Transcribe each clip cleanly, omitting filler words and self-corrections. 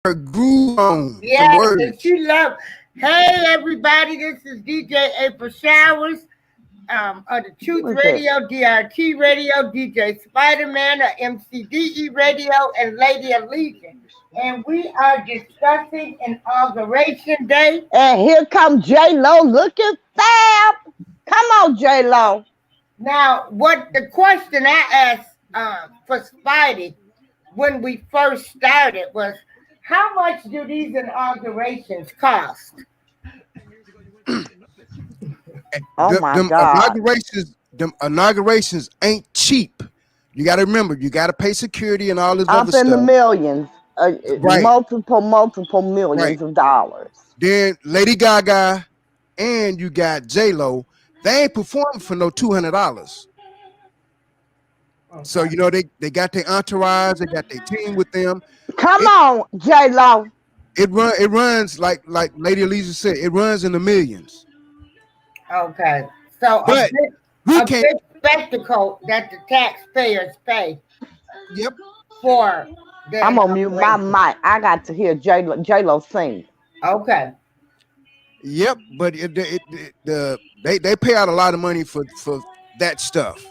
her groove on some Yes, and words. she love. Hey, everybody, this is DJ April Showers of the Who Truth is this? Radio, DRT Radio, DJ Spider-Man of MCDE Radio, and Lady of Legion. And we are discussing Inauguration Day. And here comes J-Lo looking fab. Come on, J-Lo. Now, what the question I asked for Spidey when we first started was, how much do these inaugurations cost? Oh Them, my them God. inaugurations, them inaugurations ain't cheap. You got to remember, you got to pay security and all this other Up in the stuff. millions. Right, Multiple right. millions of dollars. Then Lady Gaga and you got J-Lo. They ain't performing for no $200. So Okay. you know they got their entourage, they got their team with them. Come It on, J-Lo. it runs like Lady Alicia said, it runs in the millions. Okay. So But we a can't. big spectacle that the taxpayers pay Yep, for the I'm gonna mute my inauguration. mic. I got to hear J-Lo sing. Okay. yep. But they pay out a lot of money for that stuff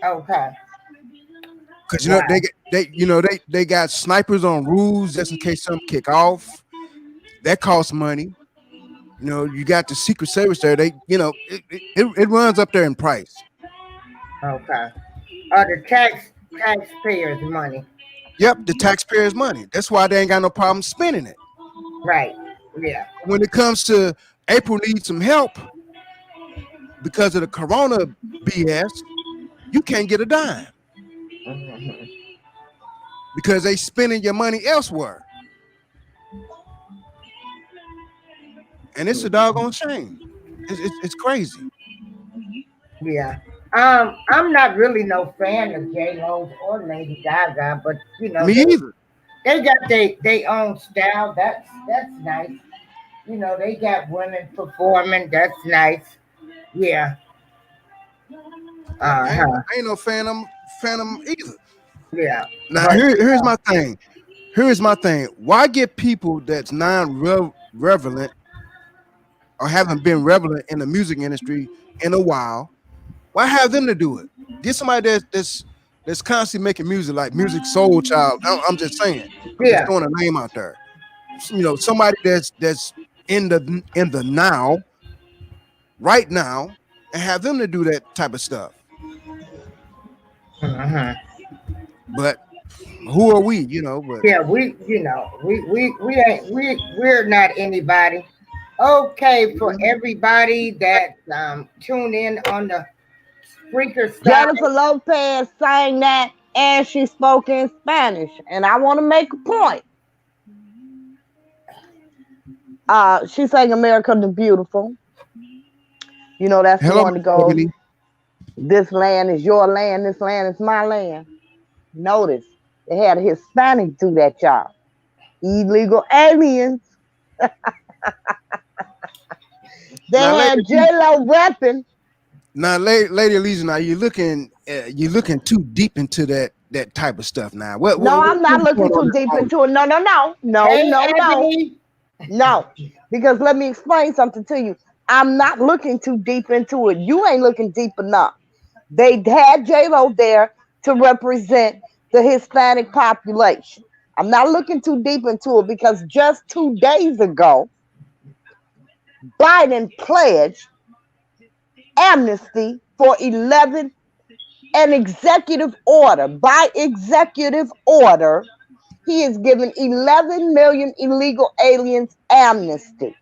Okay. because Wow. they got snipers on roofs just in case something kick off. That costs money. You got the Secret Service there. It runs up there in price. Okay. The taxpayers' money. Yep, the taxpayers' money. That's why they ain't got no problem spending it. Right. Yeah. When it comes to April needs some help because of the Corona BS, you can't get a dime Mhm. because they spending your money elsewhere, and it's a doggone shame. It's crazy. Yeah. I'm not really no fan of J Lo's or Lady Gaga, but Me either. they got they own style. That's nice. They got women performing. That's nice. Yeah. I ain't, Uh-huh. I ain't no fan of 'em either. Yeah. Now But here's my thing. Here's my thing. Why get people that's non-relevant or haven't been relevant in the music industry in a while? Why have them to do it? Get somebody that's constantly making music like Music Soul Child. I'm just saying. I'm just yeah. throwing a name out there. Somebody that's in the now, right now, and have them to do that type of stuff. Uh-huh. But who are we? But Yeah, we ain't we're not anybody. Okay, for everybody that tune in on the Spreaker Jennifer side. Lopez sang that and she spoke in Spanish. And I want to make a point. She sang America the Beautiful. That's the hello, one that Miss goes, Ebony. this land is your land, this land is my land. Notice they had a Hispanic do that job. Illegal aliens. They Now, had J-Lo rapping. Lady Alicia, now you're looking too deep into that type of stuff. Now, No, I'm not what's going looking too on deep there? into it. No, no, no. No, Hey, no, no. Ebony. No. Because let me explain something to you. I'm not looking too deep into it. You ain't looking deep enough. They had J-Lo there to represent the Hispanic population. I'm not looking too deep into it because just 2 days ago, Biden pledged amnesty for 11, an executive order. By executive order, he is giving 11 million illegal aliens amnesty.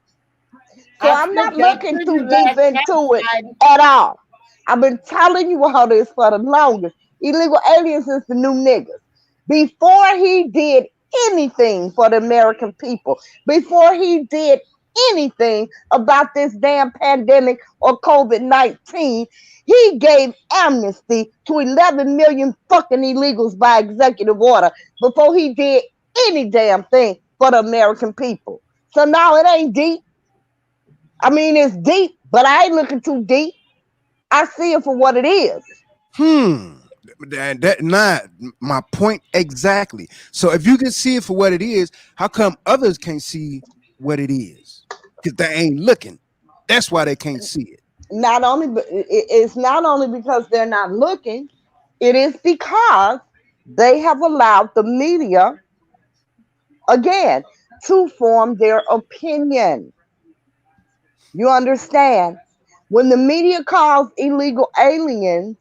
So I'm not I sent looking that to you too deep last into it night, at all. I've been telling you all this for the longest. Illegal aliens is the new niggas. Before he did anything for the American people, before he did anything about this damn pandemic or COVID-19, he gave amnesty to 11 million fucking illegals by executive order before he did any damn thing for the American people. So now it ain't deep. I mean, it's deep, but I ain't looking too deep. I see it for what it is. Hmm. And that not my point exactly. So if you can see it for what it is, how come others can't see what it is? Because they ain't looking. That's why they can't see it. Not only, but it's not only because they're not looking, it is because they have allowed the media, again, to form their opinion. You understand? When the media calls illegal aliens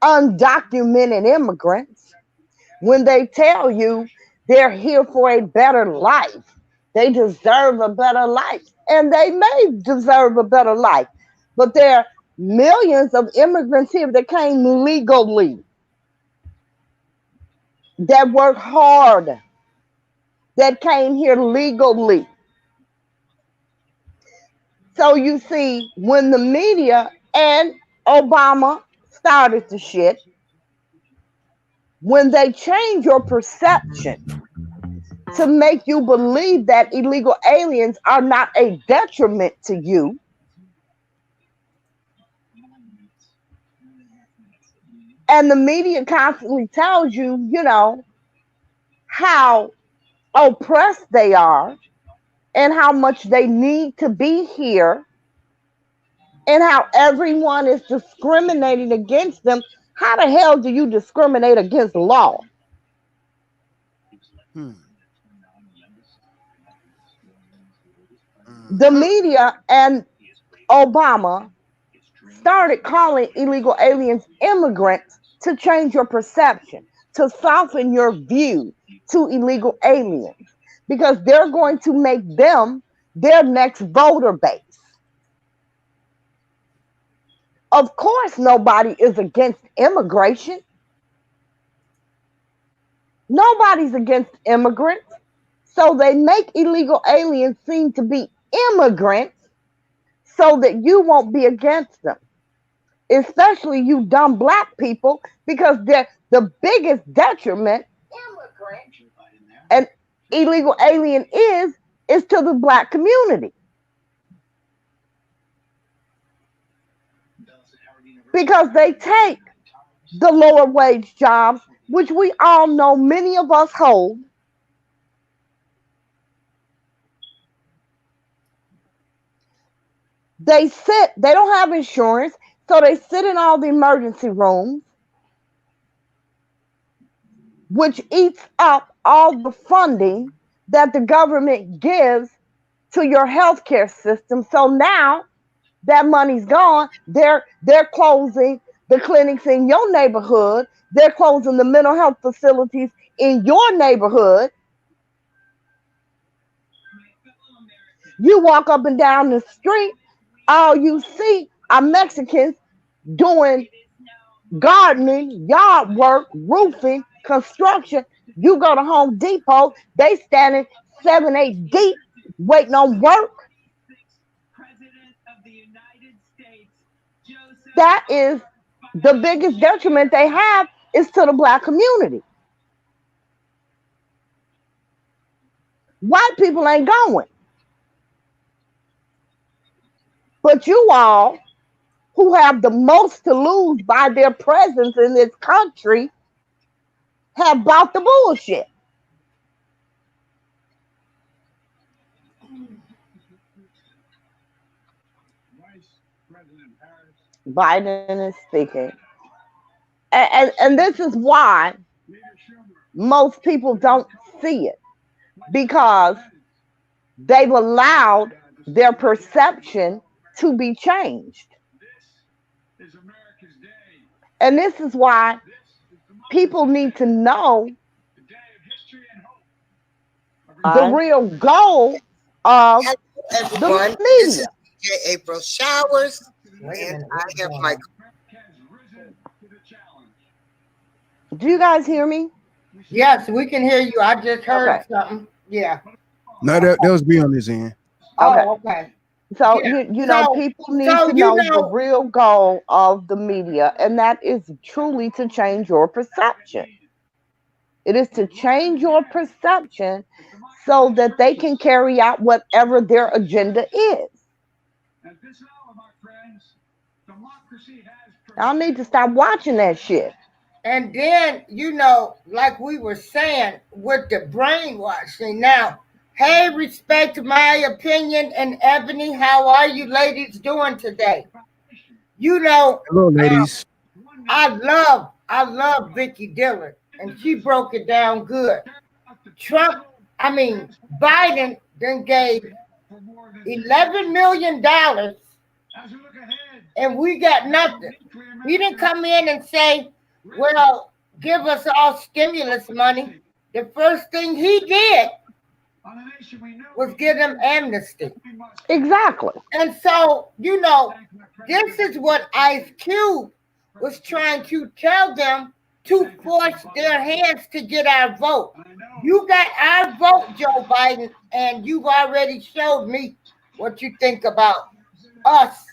undocumented immigrants, when they tell you they're here for a better life, they deserve a better life, and they may deserve a better life, but there are millions of immigrants here that came legally, that work hard, that came here legally. So you see, when the media and Obama started the shit, when they change your perception to make you believe that illegal aliens are not a detriment to you, and the media constantly tells you, you know, how oppressed they are and how much they need to be here and how everyone is discriminating against them. How the hell do you discriminate against law? Hmm. The Mhm. media and Obama started calling illegal aliens immigrants to change your perception, to soften your view to illegal aliens, because they're going to make them their next voter base. Of course, nobody is against immigration. Nobody's against immigrants. So they make illegal aliens seem to be immigrants so that you won't be against them, especially you dumb black people, because they're the biggest detriment an illegal alien is to the black community, because they take the lower wage jobs, which we all know many of us hold. They don't have insurance, so they sit in all the emergency rooms, which eats up all the funding that the government gives to your healthcare system. So now that money's gone, they're closing the clinics in your neighborhood. They're closing the mental health facilities in your neighborhood. You walk up and down the street, all you see are Mexicans doing gardening, yard work, roofing, construction. You go to Home Depot, they standing 7, 8 deep waiting on work. That is the biggest detriment they have, is to the black community. White people ain't going. But you all, who have the most to lose by their presence in this country, have bought the bullshit. Biden is speaking. And this is why most people don't see it, because they've allowed their perception to be changed. And this is why people need to know the real goal of Hello, the everyone. This media. is DJ April Showers, and I have my. Do you guys hear me? Yes, we can hear you. I just heard Okay. something. Yeah. No, that Okay. was me on this end. Okay. Oh, okay. So Yeah. you know, So, people need so to know the real goal of the media, and that is truly to change your perception. It is to change your perception so that they can carry out whatever their agenda is. Y'all need to stop watching that shit. And then, like we were saying with the brainwashing. Now, hey, respect my opinion. And Ebony, how are you ladies doing today? You know, Hello, ladies. I love Vicky Dillon, and she broke it down good. Trump, I mean, Biden then gave $11 million, and we got nothing. He didn't come in and say, well, give us all stimulus money. The first thing he did was give them amnesty. Exactly. And so, this is what Ice Cube was trying to tell them to force their hands to get our vote. You got our vote, Joe Biden, and you've already showed me what you think about us.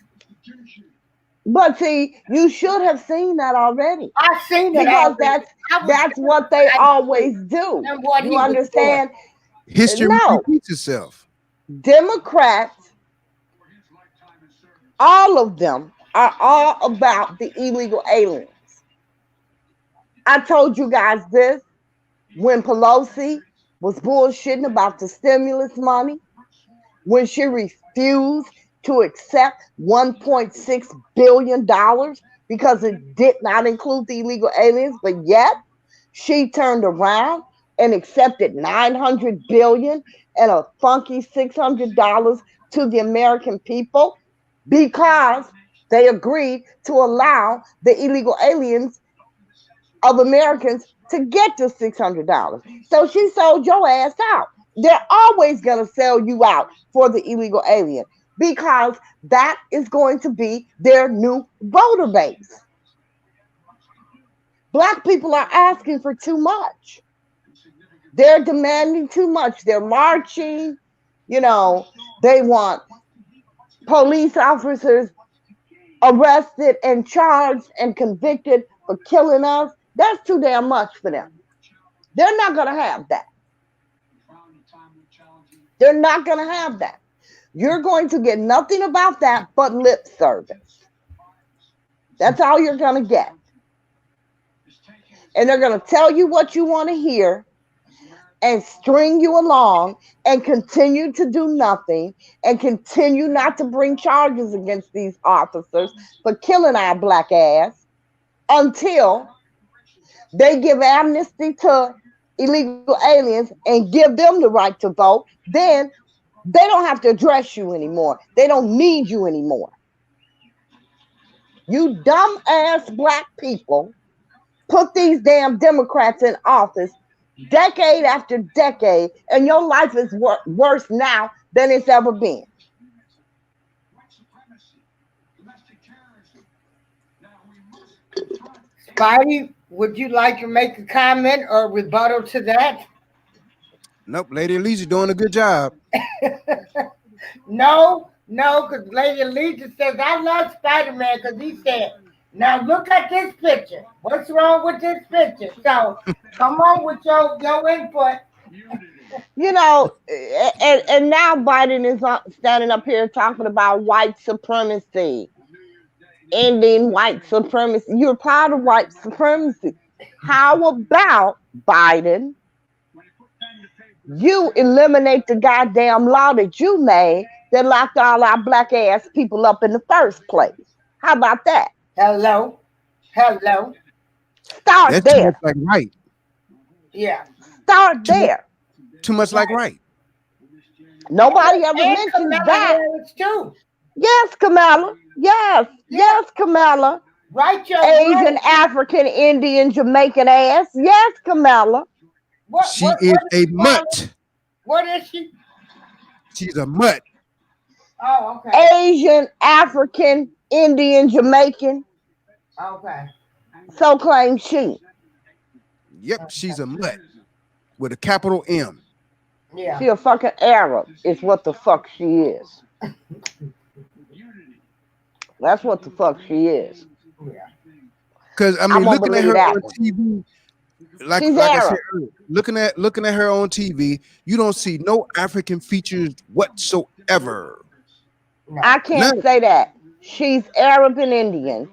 But see, you should have seen that already. I've seen it Because already. that's what they always do. And what he You was understand? History No. repeats itself. Democrats, all of them are all about the illegal aliens. I told you guys this when Pelosi was bullshitting about the stimulus money, when she refused to accept $1.6 billion because it did not include the illegal aliens, but yet she turned around and accepted $900 billion and a funky $600 to the American people because they agreed to allow the illegal aliens of Americans to get to $600. So she sold your ass out. They're always going to sell you out for the illegal alien because that is going to be their new voter base. Black people are asking for too much. They're demanding too much. They're marching. They want police officers arrested and charged and convicted for killing us. That's too damn much for them. They're not going to have that. They're not going to have that. You're going to get nothing about that but lip service. That's all you're going to get. And they're going to tell you what you want to hear and string you along and continue to do nothing and continue not to bring charges against these officers for killing our black ass until they give amnesty to illegal aliens and give them the right to vote. Then they don't have to address you anymore. They don't need you anymore. You dumb ass black people put these damn Democrats in office decade after decade, and your life is worse now than it's ever been. Spidey, would you like to make a comment or rebuttal to that? Nope, Lady Lisa doing a good job. No, because Lady Alicia says, I love Spider-Man because he said, now look at this picture. What's wrong with this picture? So come on with your input. And now Biden is standing up here talking about white supremacy, ending white supremacy. You're part of white supremacy. How about, Biden, you eliminate the goddamn law that you made that locked all our black ass people up in the first place? How about that? Hello. Start That's there. too much like right. Yeah. Start there. Too much like right. Nobody ever mentions Kamala that. Harris too. Yes, Kamala. Yes, Kamala. Right, your Asian, right. African, Indian, Jamaican ass. Yes, Kamala. She is a mutt. What is she? She's a mutt. Oh, okay. Asian, African, Indian, Jamaican. Okay. So claims she. Yep, she's a mutt with a capital M. Yeah. She a fucking Arab is what the fuck she is. That's what the fuck she is. Yeah. Because I mean, looking at her on TV, like I said earlier, looking at her on TV, you don't see no African features whatsoever. I can't say that. She's Arab and Indian.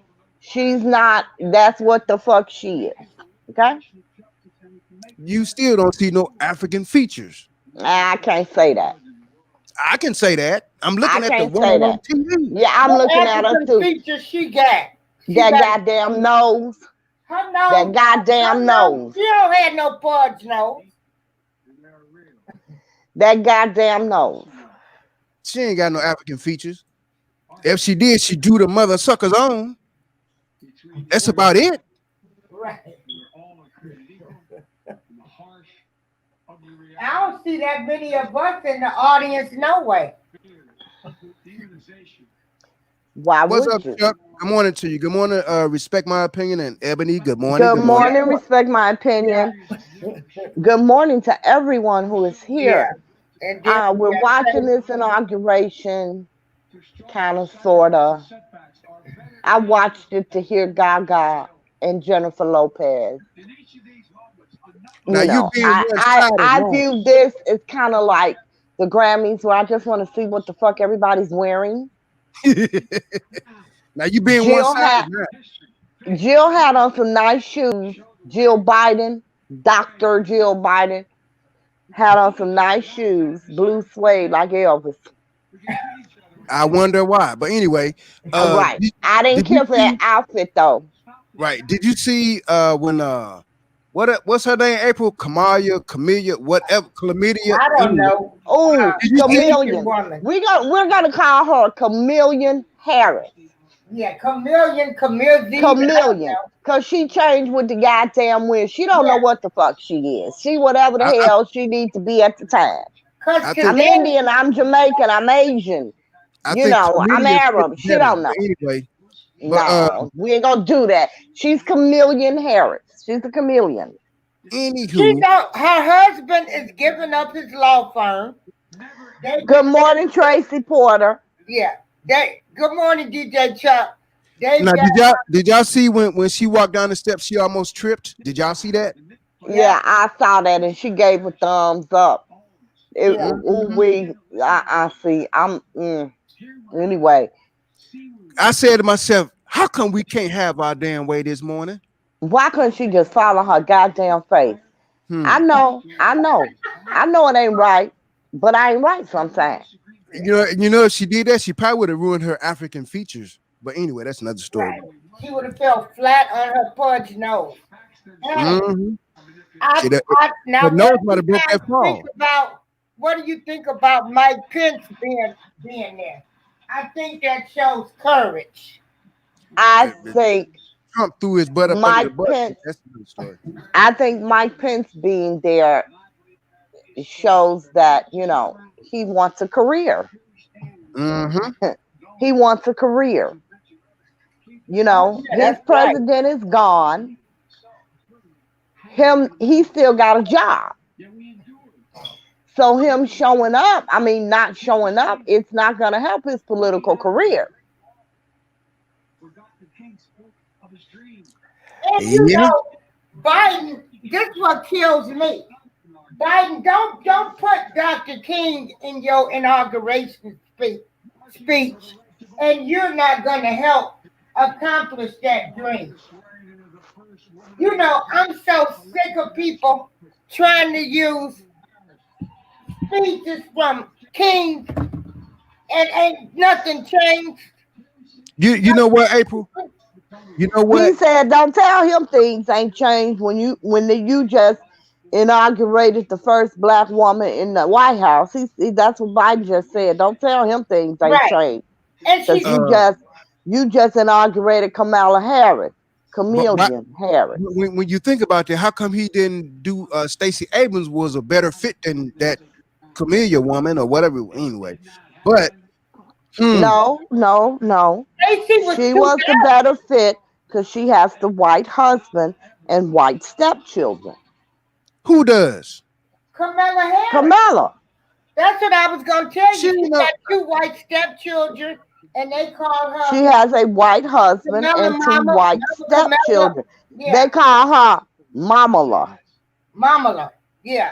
She's not. That's what the fuck she is. Okay. You still don't see no African features. I can't say that. I can say that. I'm I looking at the can't woman say on that. TV. Yeah, I'm What looking at her African too. features she got? She That got goddamn nose. her That nose. goddamn Her nose. She don't have no pudge nose. That goddamn nose. She ain't got no African features. If she did, she drew the mother suckers on. That's about it. Right. I don't see that many of us in the audience. No way. Why What's would up, you? Chuck? Good morning to you. Good morning. Respect my opinion, and Ebony. Good morning. Good Good morning. morning. Respect my opinion. Good morning to everyone who is Yeah. here. And then We're watching this inauguration, kind of, sort of. I watched it to hear Gaga and Jennifer Lopez. Now You you know, being I one I, sided, I wrong. view this as kind of like the Grammys, where I just want to see what the fuck everybody's wearing. Now you being one Jill sided. had Jill had on some nice shoes. Jill Biden, Dr. Jill Biden, had on some nice shoes, blue suede like Elvis. I wonder why. But anyway, Right. I didn't did you care for that see? outfit though. Right. Did you see when what's her name? April Camellia, whatever, chlamydia. I don't Anyway, know. Oh, did you see? Asian Chameleon. woman. We're gonna call her Chameleon Harris. Yeah, chameleon, chameleon. Chameleon. Cause she changed with the goddamn wind. She don't know Yeah, what the fuck she is. She whatever the I, hell she needs to be at the time. cause I think I'm today, Indian, I'm Jamaican, I'm Asian. I You think know, I'm chlamydia fits Arab. She better. don't But know. anyway, but No, we ain't gonna do that. She's Chameleon Harris. She's a chameleon. she anywho, don't. Her husband is giving up his law firm. Good morning, Tracy Porter. Yeah. Good morning, DJ Chuck. They now got did y'all see when she walked down the steps, she almost tripped? Did y'all see that? Yeah, I saw that and she gave a thumbs up. yeah. I see. Anyway. I said to myself, how come we can't have our damn way this morning? Why couldn't she just follow her goddamn face? I Hmm. know it ain't right, but I ain't right sometimes. You know, if she did that, she probably would have ruined her African features. But anyway, that's another story. Right. She would have fell flat on her pudge nose. Hey, Mm-hmm. I, See that now the what nose do might you have broke guys that think fall. about? What do you think about Mike Pence being there? I think that shows courage. I Uh, think Trump threw his butt up under the Mike bus. Pence That's another story. I think Mike Pence being there shows that, he wants a career. Mm-hmm. He wants a career. Oh yeah, His that's right. president is gone. He still got a job. So him showing up, I mean, not showing up, it's not going to help his political career. And Yeah. Biden. This is what kills me. Biden, don't put Dr. King in your inauguration speech, and you're not going to help accomplish that dream. I'm so sick of people trying to use speeches from King and ain't nothing changed. You know what, April? You know He what? said, "Don't tell him things ain't changed when you just inaugurated the first black woman in the White House." That's what Biden just said. Don't tell him things ain't Right. changed And because she, Uh, you just inaugurated Kamala Harris, but Chameleon Harris. when you think about that, how come he didn't do Stacey Abrams was a better fit than that Camellia woman or whatever? Anyway, but No, no, no. Stacey was She too was the young. better fit because she has the white husband and white stepchildren. who does? Kamala Harris. Kamala. That's what I was going to tell She you. She ain't no. got two white stepchildren, and they call She her has a white husband Kamala and two Mama. white Mama Kamala. stepchildren. Yeah, They call her Mamala Mamala. Yeah,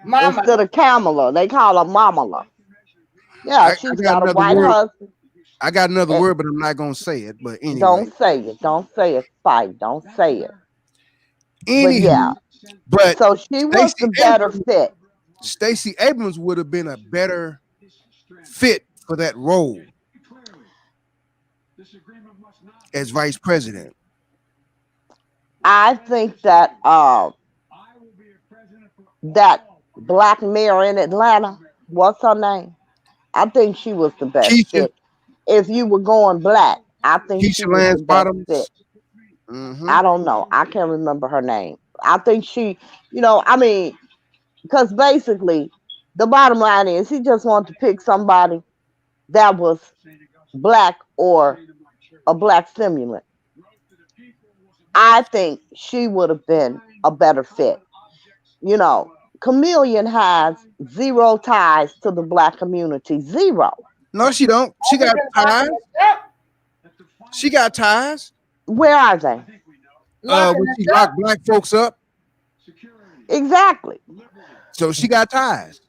Mama. instead of Kamala. They call her Mamala. Yeah, I she's got got a another white word. husband. I got another Eh, word, but I'm not gonna say it. But anyway, don't say it. Don't say it. Fight. Don't say it. But yeah. anywho, but So she was Stacey the better Abrams, fit. Stacey Abrams would have been a better fit for that role as vice president. I think that that black mayor in Atlanta, what's her name? I think she was the best Keisha, fit. If you were going black, I think she Keisha was the Lance best fit. Bottoms. Mm-hmm. I don't know. I can't remember her name. I think she, I mean, because basically, the bottom line is he just wanted to pick somebody that was black or a black stimulant. I think she would have been a better fit. You know, Chameleon has zero ties to the black community. Zero. No, she don't. She Other got than ties. locking us up, She got ties. Where are they? locking When she us locked up. black folks up, Exactly. so she got ties.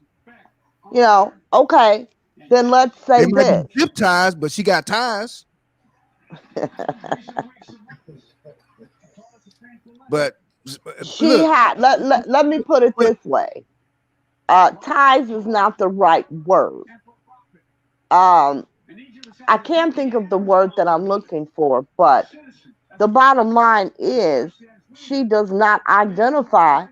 Okay. Then let's They say might be this. zip ties, but she got ties. But She look, had, let me put it but this way. Ties is not the right word. Um, I can't think of the word that I'm looking for, but the bottom line is she does not identify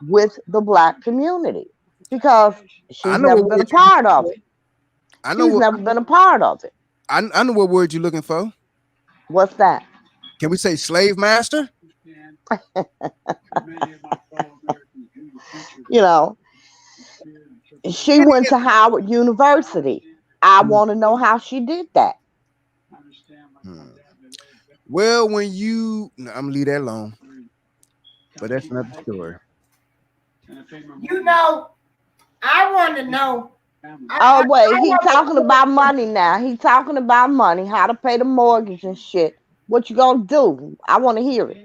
with the black community because I she's know never what been a word you part looking of for. it. I know She's what never been a part of it. I know what word you're looking for. What's that? Can we say slave master? You know, she went to Howard University. I Hmm. want to know how she did that. Hmm. Well, when you, no, I'm gonna leave that alone. But that's another story. You know, I want to know. Oh wait, I he want to talking know. about money now. He talking about money, how to pay the mortgage and shit. What you gonna do? I want to hear it.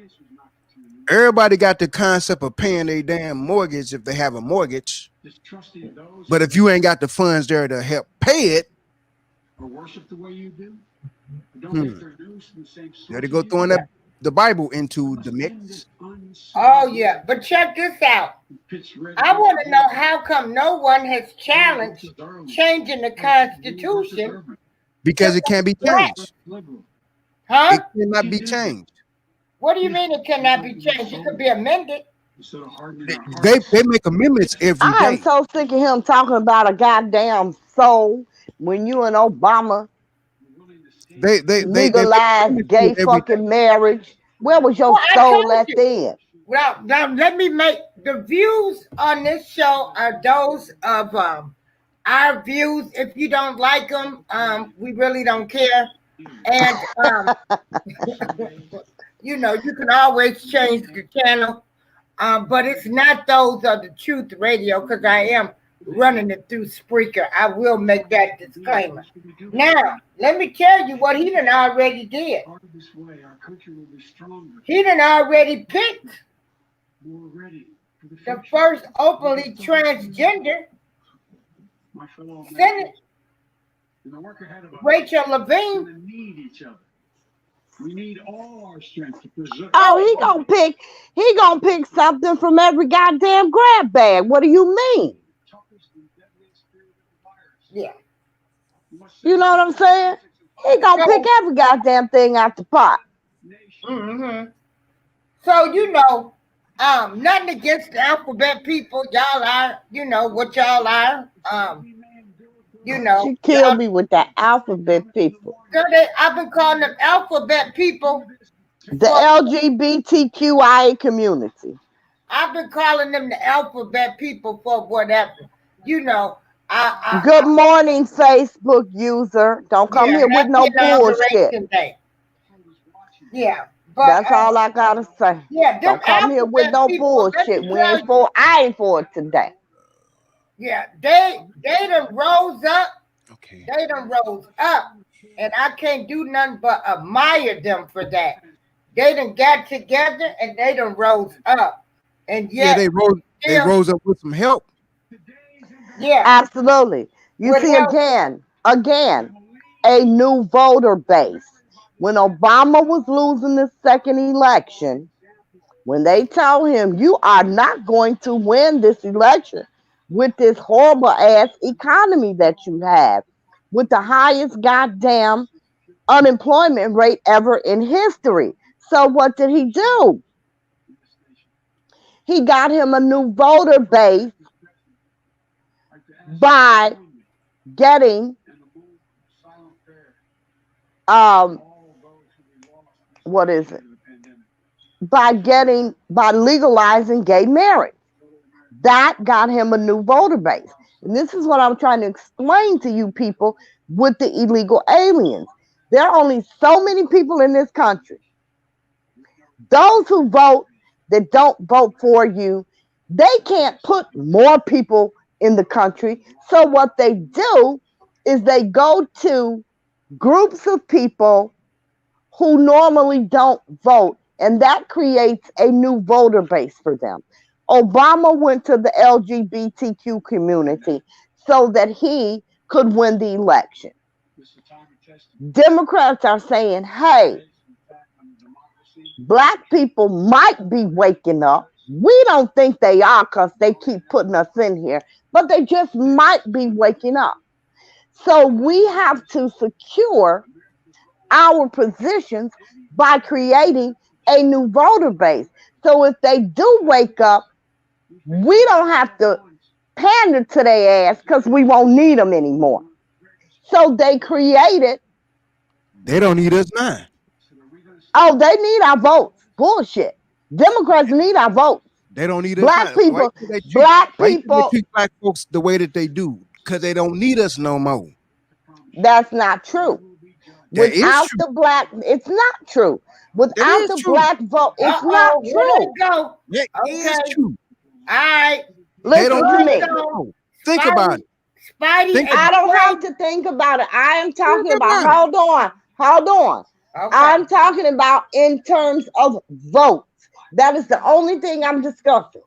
Everybody got the concept of paying their damn mortgage if they have a mortgage. But if you ain't got the funds there to help pay it, hmm, there they go throwing Yeah. the Bible into the mix. Oh yeah, but check this out. I want to know how come no one has challenged changing the Constitution to Because it can't be make black, changed. It huh? cannot be changed. What do you mean it cannot be changed? It could be amended. They make amendments every I am day. so sick of him talking about a goddamn soul when you and Obama They make legalized amendments to it gay every day. fucking marriage. Where was your Well, I soul told at you. then? Well, now let me make the views on this show are those of our views. If you don't like them, we really don't care. And you can always change the channel. But it's not those of the Truth Radio because I am running it through Spreaker. I will make that disclaimer. Now, let me tell you what he done already did. He done already picked the first openly transgender Senate, Rachel Levine. Oh, he gonna pick something from every goddamn grab bag. What do you mean? Yeah. You know what I'm saying? He gonna pick So, every goddamn thing out the pot. hmm so nothing against the alphabet people. Y'all are, what y'all are. She killed Y'all. me with that alphabet people. I've been calling them alphabet people The for. LGBTQIA community. I've been calling them the alphabet people for whatever. You know, Good morning, Facebook user. Don't come yeah, here with happy no bullshit. inauguration day. Yeah, but That's all I gotta say. yeah, them Don't come here with alphabet no people. Let bullshit. me tell you. I ain't for it today. Yeah, they done rose up. Okay. They done rose up, and I can't do nothing but admire them for that. They done got together and they done rose up, and Yeah, yet they still, rose up with some help. yeah, Absolutely. You with see help. again. a new voter base. When Obama was losing the second election, when they told him, you are not going to win this election with this horrible ass economy that you have, with the highest goddamn unemployment rate ever in history. So what did he do? He got him a new voter base by getting um what is it? By legalizing gay marriage. That got him a new voter base. And this is what I'm trying to explain to you people with the illegal aliens. There are only so many people in this country. Those who vote that don't vote for you, they can't put more people in the country. So what they do is they go to groups of people who normally don't vote, and that creates a new voter base for them. Obama went to the LGBTQ community so that he could win the election. Democrats are saying, hey, black people might be waking up. We don't think they are because they keep putting us in here, but they just might be waking up. So we have to secure our positions by creating a new voter base. So if they do wake up, we don't have to pander to their ass because we won't need them anymore. So they created. They don't need us now. Oh, they need our votes. Bullshit. Democrats need our votes. They don't need us Black now. people, Why you treat black folks the way that they do? Because they don't need us no more. That's not true. That is Without true. the black, it's not true. Without the true. black vote, it's not Here true. they go. That is Okay. true. All right. They Listen don't to need me. us no more. Think about it. Spidey. Think and I don't Frank- have to think about it. I am talking Think about, about it. hold on. Okay. I'm talking about in terms of votes. That is the only thing I'm discussing.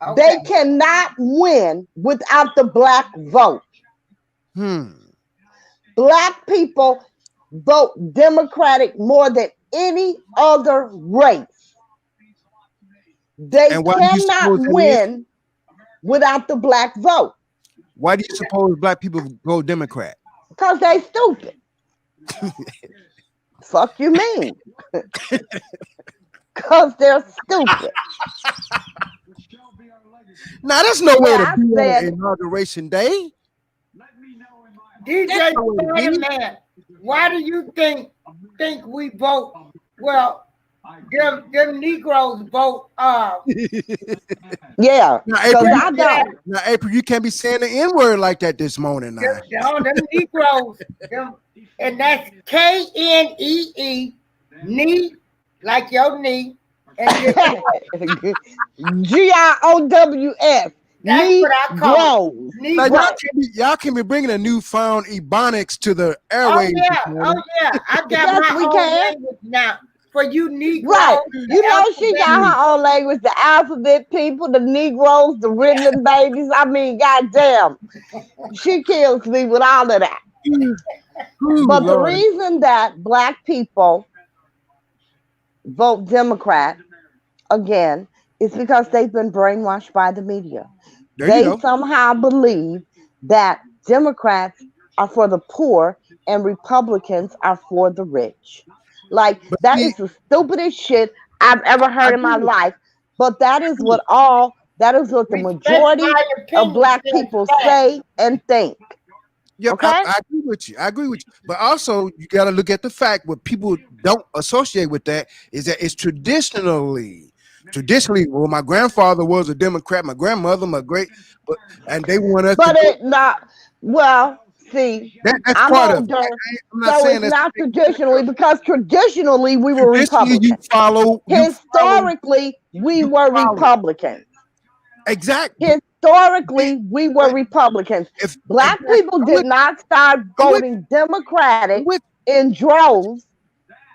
Okay. They cannot win without the black vote. Black people vote Democratic more than any other race. They And why do you cannot suppose that is? win without the black vote Why do you suppose black people go Democrat? because they stupid. Fuck you mean? Because they're stupid. Now that's no way Yeah, to I be on said- inauguration day. DJ That's the way it is. Spider-Man, why do you think we vote? Well, them Negroes vote. Yeah, Now, because April, I don't. now, April, you can't be saying the N word like that this morning. Now, Them Negroes, and that's KNEE, knee, like your knee, and GIOWS. that's what I call it. Negroes. Knee now growth. y'all can be bringing a newfound ebonics to the Oh airwaves. yeah, this morning. I got Yes, my we own can. language now for you Negroes. Right. the You know, she got alphabet. her own language, the alphabet people, the Negroes, the Ritalin babies. I mean, goddamn. She kills me with all of that. Ooh, But the Lord. reason that black people vote Democrat again is because they've been brainwashed by the media. There you They go. somehow believe that Democrats are for the poor and Republicans are for the rich. Like But that see, is the stupidest shit I've ever I heard in my agree with life. But that is what the Respect majority my of opinion, black says people that. say and think. yep, Okay? I agree with you. I agree with you. But also, you got to look at the fact what people don't associate with that is that it's traditionally. Well, my grandfather was a Democrat, my grandmother, and they want us to But go. it not well, see, That's I'm part of it. older, I'm not so saying it's that's not traditionally because traditionally we were traditionally Republicans. you follow Historically, we you were follow. Republicans. Exactly. Historically, we were But Republicans. if Black exactly, people did not start I'm with voting Democratic I'm with in droves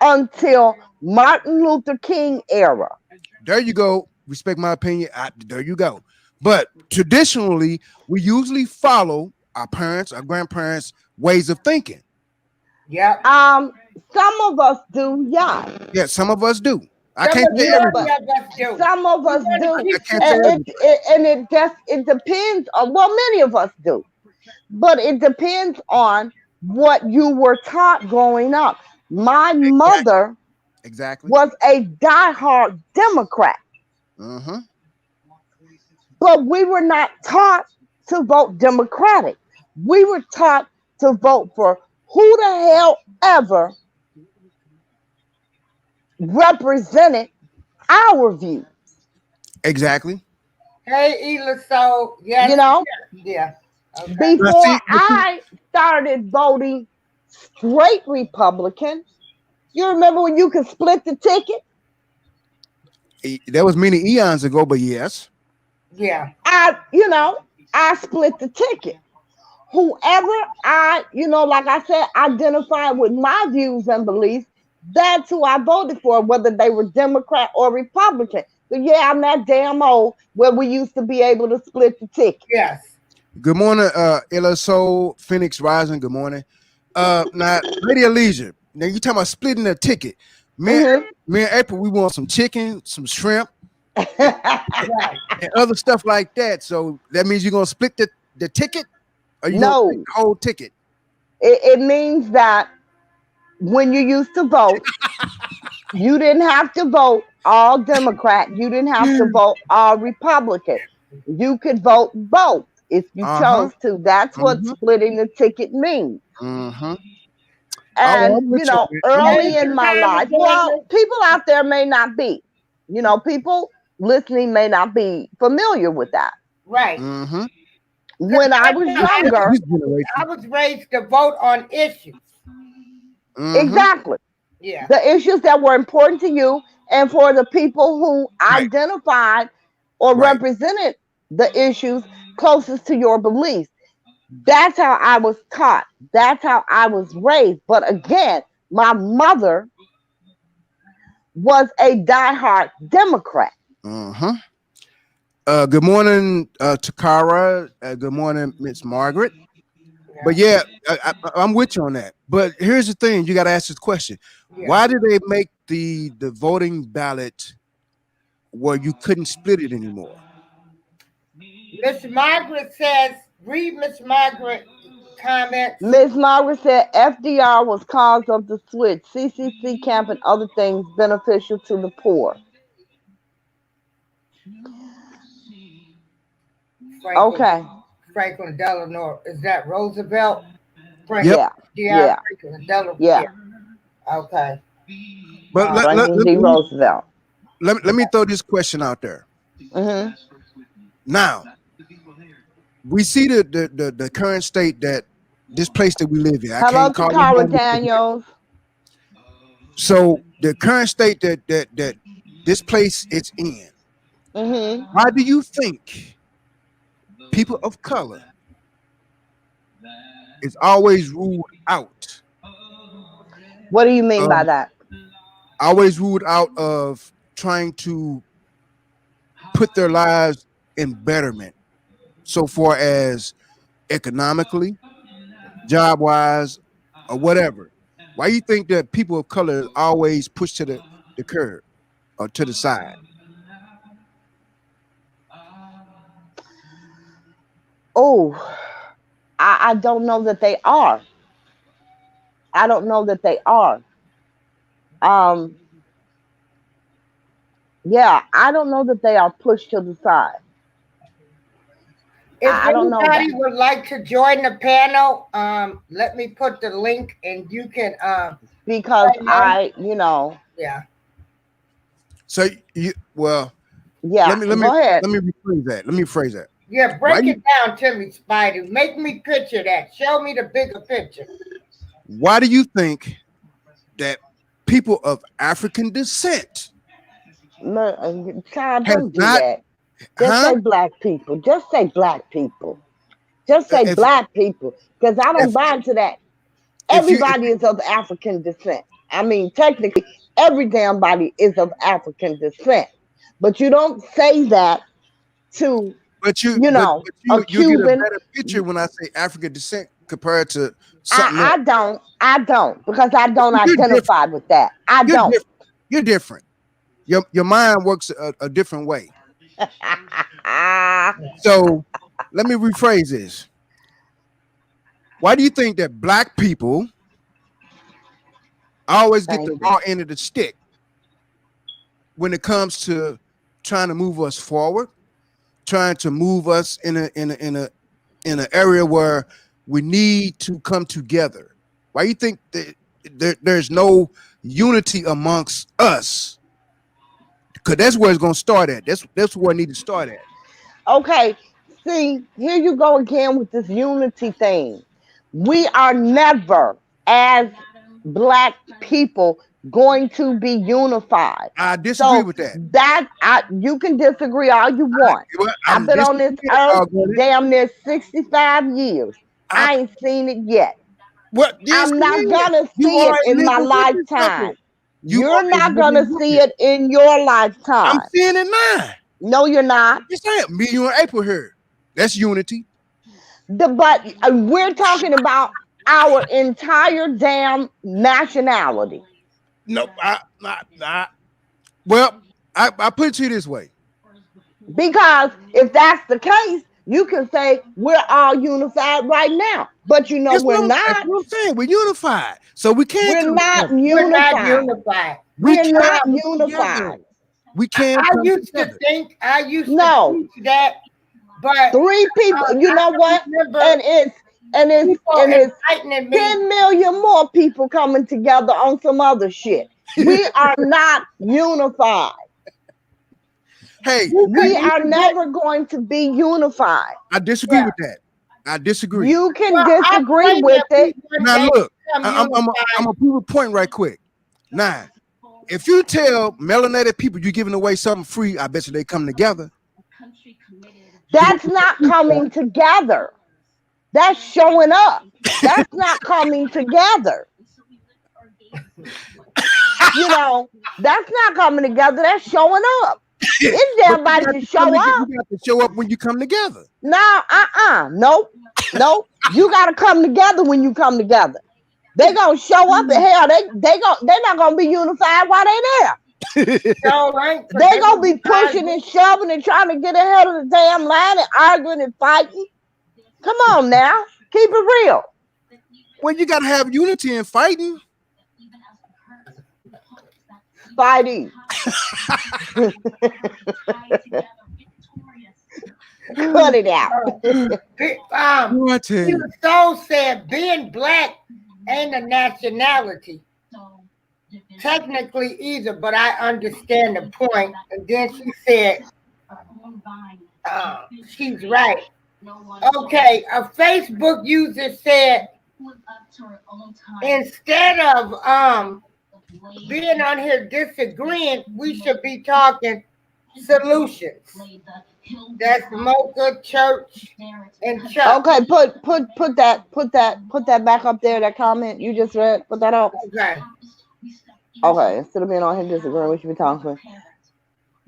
until Martin Luther King era. there you go. Respect my opinion. There you go. But traditionally, we usually follow our parents, our grandparents' ways of thinking. Yep. Some of us do, yeah. Yeah, some of us do. I Some can't say majority everybody. of us do. Some of We us want to do, I keep can't say and people. everybody. it depends on. Well, many of us do, but it depends on what you were taught growing up. My Exactly. mother Exactly. was a diehard Democrat, Mm-hmm. but we were not taught to vote Democratic. We were taught to vote for who the hell ever represented our view. Exactly. Hey, Ela, so You yes, know, yeah. Okay. Now before see, I started voting straight Republican, you remember when you could split the ticket? that was many eons ago, but yes. Yeah. I split the ticket. Whoever like I said, identified with my views and beliefs, that's who I voted for, whether they were Democrat or Republican. But yeah, I'm that damn old where we used to be able to split the ticket. Yes. Good morning, Ella Soul, Phoenix Rising. Good morning. Now, Lady of Leisure. Now you talking about splitting a ticket. Me, Hmm. me and April, we want some chicken, some shrimp, Right. and other stuff like that. So that means you're gonna split the ticket, or you gonna take No, the whole ticket? it means that when you used to vote, you didn't have to vote all Democrat. You didn't have to vote all Republican. You could vote both if you Uh-huh. chose to. That's what Mm-hmm. splitting the ticket means. Mm-hmm. Oh, And, I'm with you on that. I'm with And early it's you. in a my time life, of well, doing people out there may not be, people listening may not be familiar with that. right. Mm-hmm. When I was younger, This I generation. was raised to vote on issues. Mm-hmm. exactly, Yeah. the issues that were important to you and for the people who Right. identified or Right. represented the issues closest to your beliefs. That's how I was taught. That's how I was raised. But again, my mother was a diehard Democrat. Mm-hmm. Good morning, Takara. Good morning, Miss Margaret. But Yeah. yeah, I'm with you on that. But here's the thing: you got to ask this question: Yeah. why did they make the voting ballot where you couldn't split it anymore? Miss Margaret says, read Miss Margaret comments. Ms. Margaret said FDR was cause of the switch, CCC camp and other things beneficial to the poor. Franklin Okay. Franklin Delano. Is that Roosevelt? Franklin Yep. Yeah. D.R. Yeah. Franklin Delano. Yeah. Yeah. Okay. But let, let, Franklin let, D. let me, Roosevelt. let me throw this question out there. Hmm. Now we see the current state that this place that we live in. I Hello can't to call it Cara home. Daniels. So the current state that this place is in. Hmm. Why do you think people of color is always ruled out? What do you mean by Um, that? always ruled out of trying to put their lives in betterment, so far as economically, job wise, or whatever. Why you think that people of color is always pushed to the curb or to the side? Oh, I don't know that they are. I don't know that they are. Um, yeah, I don't know that they are pushed to the side. If I don't know that anybody would like to join the panel, let me put the link and you can because join in. So you well, yeah, let me let me go ahead. let me rephrase that. Let me phrase that. Yeah, Why break you it down to me, Spidey. Make me picture that. Show me the bigger picture. why do you think that people of African descent Child, has don't do not, that. Just huh? say black people. Just say black people. Just say If black people. Because I don't if buy into that. if Everybody is of African descent. I mean, technically, every damn body is of African descent. But you don't say that to But you, you but, know, but a you get a Cuban. better picture when I say African descent compared to something else. I don't, because I don't You're different. identify with that. I You're don't. different. You're different. Your mind works a different way. So let me rephrase this. Why do you think that black people always get Thank the you. raw end of the stick when it comes to trying to move us forward, trying to move us in an area where we need to come together? Why do you think that there's no unity amongst us? Because that's where it's gonna start at. That's where it need to start at. Okay, see, here you go again with this unity thing. We are never, as black people, going to be unified. I disagree So with that. you can disagree all you want. Well, I've I'm been on this disagreeing, earth arguing it. damn near 65 years. I, I ain't seen it yet. what? Yes, I'm not it is. gonna You see are it a in my living witness of lifetime. it. You are You're a not gonna living see witness. it in your I'm lifetime. seeing it now. No, you're not. Yes, I am. Me, you, and April here. That's unity. But we're talking about our entire damn nationality. No, well, I put it to you this way. Because if that's the case, you can say we're all unified right now. But you know we're That's not. what I'm saying. We're unified, so we can't We're come not together. We're not unified. unified. We We're can't not Um, come together. unified. We can't I come used to together. think, I used to No. teach that, but Three people, you I know can what? remember And it's and it's people and it's enlightening me. 10 million more people coming together on some other shit. We are not unified. Hey, You We could are even get, never going to be unified. I disagree yeah. with that. I disagree. You can Well, I disagree pray with that we it. one Now day look, become I'm unified. a prove a point right quick. Now, if you tell melanated people you're giving away something free, I bet you they come together. That's not coming together. That's showing up. That's not coming together. You know, that's not coming together. That's showing up. It's But everybody to show you up. got to show up when you come together. No, nope, nope. You gotta come together when you come together. They gonna show up and hell, they're not gonna be unified while they there. So, right? They gonna be pushing and shoving and trying to get ahead of the damn line and arguing and fighting. Come on now, keep it real. Well, you got to have unity in fighting. Fighting. Cut it out. Unity. Hugh Soul said being black ain't a nationality. Technically either, but I understand the point. And then she said, she's right. Okay, a Facebook user said, instead of being on here disagreeing, we should be talking solutions. That's Mocha Church and Chuck. Okay, put that back up there. That comment you just read. Put that up. Okay. Okay, instead of being on here disagreeing, we should be talking.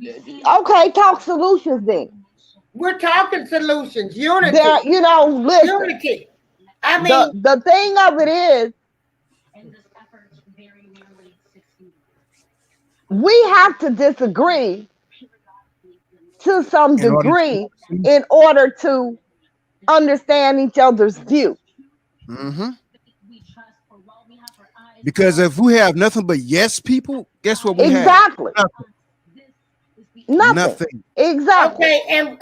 Okay, talk solutions then. We're talking solutions. Unity. There, you know, listen. Unity. I mean, the thing of it is, we have to disagree to some degree in order to understand each other's view. Mm-hmm. Because if we have nothing but yes people, guess what we Exactly. have? Nothing. Exactly. okay, and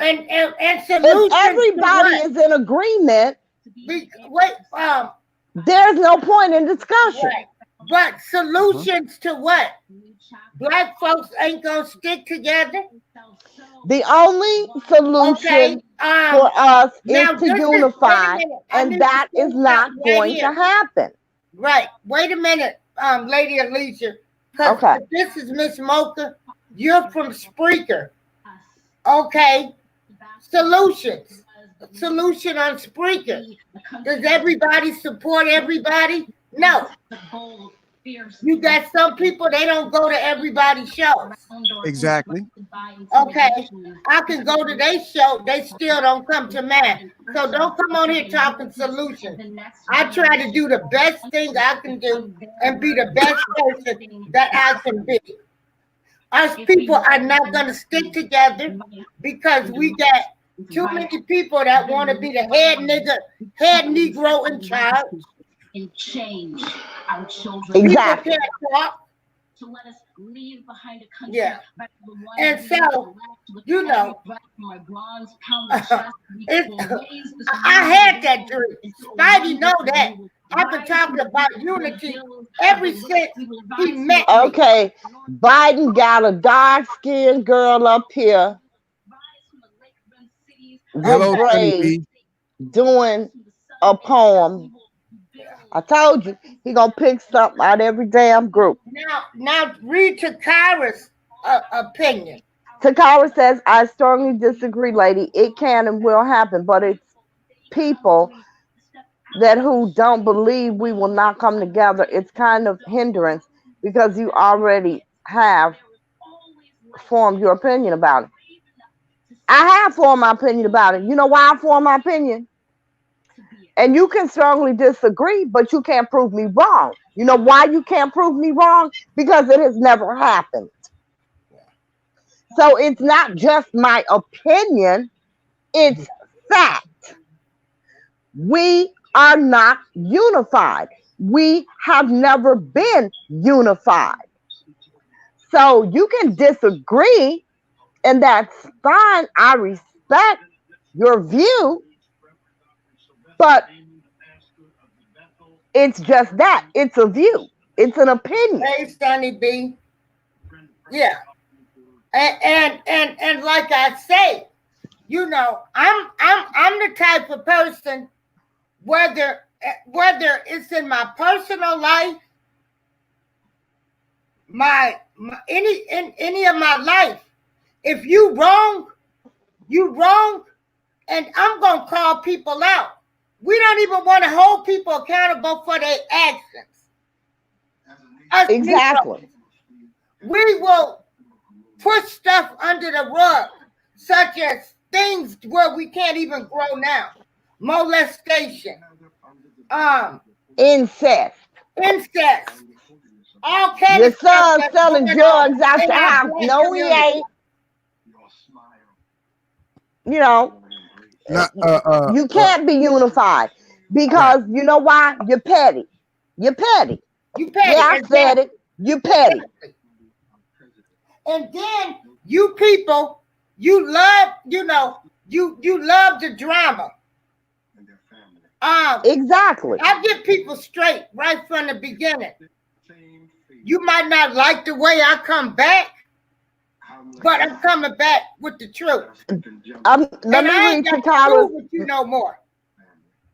solutions. If everybody is in agreement, there's no point in discussion. Right. But solutions to what? Black folks ain't gonna stick together. The only solution for us is to unify, and that is not going to happen. Right. Wait a minute, Lady Alicia. Okay. This is Miss Mocha. You're from Spreaker. Okay. Solutions. Solution on Spreaker. Does everybody support everybody? No. You got some people, they don't go to everybody's shows. Exactly. Okay, I can go to their show, they still don't come to mine. So don't come on here talking solutions. I try to do the best thing I can do and be the best person that I can be. Us people are not going to stick together because we got too many people that want to be the head nigga, head Negro in charge. People Exactly. can't talk. Yeah. And so, you know, I had that dream. Spidey know that. I've been talking about unity ever since he met me. Okay, Biden got a dark skinned girl up here with Hello, Sunny braids B. doing a poem. I told you he gonna pick something out every damn group. Now read Takara's opinion. Takara says, I strongly disagree, lady. It can and will happen, but it's people that who don't believe we will not come together. It's kind of hindrance because you already have formed your opinion about it. I have formed my opinion about it. You know why I formed my opinion? And you can strongly disagree, but you can't prove me wrong. You know why you can't prove me wrong? Because it has never happened. So it's not just my opinion, it's fact. We are not unified. We have never been unified. So you can disagree, and that's fine. I respect your view, but it's just that. It's a view. It's an opinion. Hey, Sonny B. Yeah. And like I say, you know, I'm the type of person, whether it's in my personal life, any of my life, if you wrong, and I'm gonna call people out. We don't even want to hold people accountable for their actions. Us Exactly. Negroes, we will push stuff under the rug, such as things where we can't even grow now. Molestation, Incest. incest, all kinds Your of stuff son that's selling going on drugs out in the our house. black No, he community. ain't. You know, Not you can't be unified right. because you know why? You're petty. You're petty. You petty, Yeah, I said exactly. it. You're petty. And then you people, you love, you love the drama. Exactly. I get people straight right from the beginning. You might not like the way I come back, but I'm coming back with the truth. Let And me I read ain't got to Takara's. prove with you no more.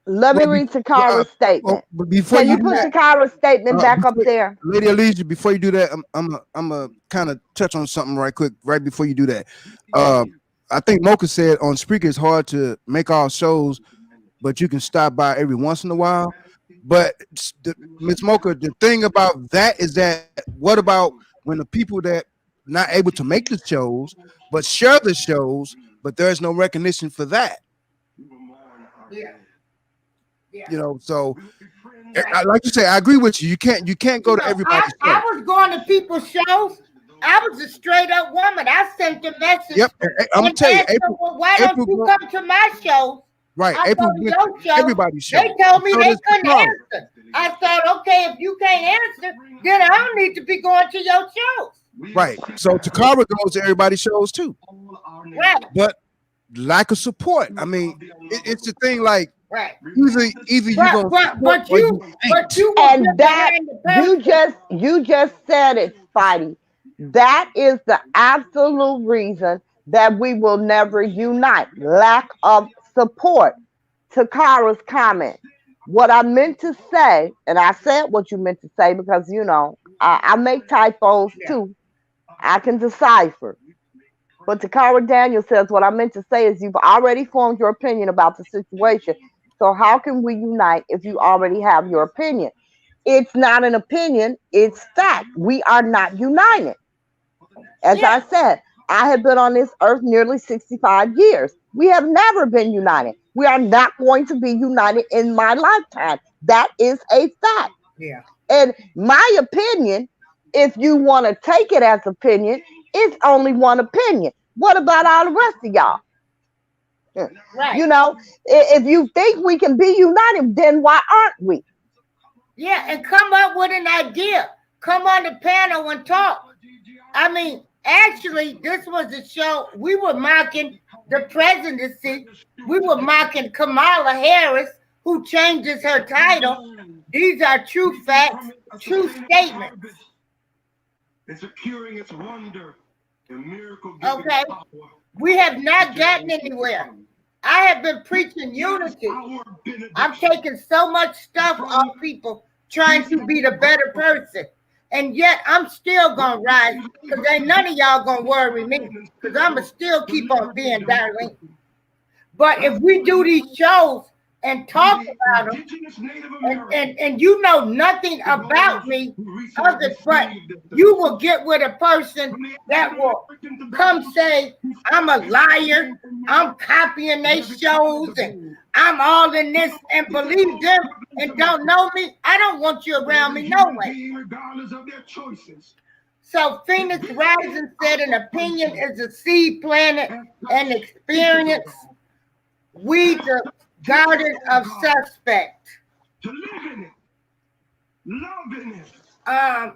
Let me Well, read Takara's statement. but before Can you you do put that, Takara's statement back up before, there? Lady Alicia, before you do that, I'm a kind of touch on something right quick, right before you do that. I think Mocha said on Spreaker it's hard to make all shows, but you can stop by every once in a while. But Miss Mocha, the thing about that is that what about when the people that not able to make the shows but share the shows, but there's no recognition for that. Yeah. You know, so like you say, I agree with you. You can't go You to know, everybody's show. I was going to people's shows. I was a straight up woman. I sent a message Yep, I'm gonna and tell you, asked them, well, why don't April, you come to my shows? right? I April go to went to your show. everybody's show. They told me So they does couldn't Takara. answer. I thought, okay, if you can't answer, then I don't need to be going to your shows. Right. So Takara goes to everybody's shows too. Right. But lack of support. I mean, it's the thing. Like Right. either you gonna support But or you ain't. were And just that behind the person. you just said it, Spidey. That is the absolute reason that we will never unite. Lack of support. Takara's comment. What I meant to say, and I said what you meant to say because you know I make typos too. I can decipher. But Takara Daniel says what I meant to say is you've already formed your opinion about the situation. So how can we unite if you already have your opinion? It's not an opinion, it's fact. We are not united. As I said, I have been on this earth nearly 65 years. We have never been united. We are not going to be united in my lifetime. That is a fact. Yeah. And my opinion, if you want to take it as opinion, it's only one opinion. What about all the rest of y'all? Right. You know, if you think we can be united, then why aren't we? Yeah, and come up with an idea. Come on the panel and talk. I mean, actually, this was a show. We were mocking the presidency. We were mocking Kamala Harris, who changes her title. These are true facts, true statements. It's securing its wonder. Okay. We have not gotten anywhere. I have been preaching unity. I'm taking so much stuff off people trying to be the better person. And yet I'm still going to rise because ain't none of y'all going to worry me because I'm going to still keep on being Darlene. But if we do these shows and talk about them, and you know nothing about me, other, but you will get with a person that will come say, I'm a liar, I'm copying their shows, and I'm all in this, and believe them and don't know me. I don't want you around me no way. So Phoenix Rising said an opinion is a seed planted, an experience. We the guardian of suspect. To live in it, love in it,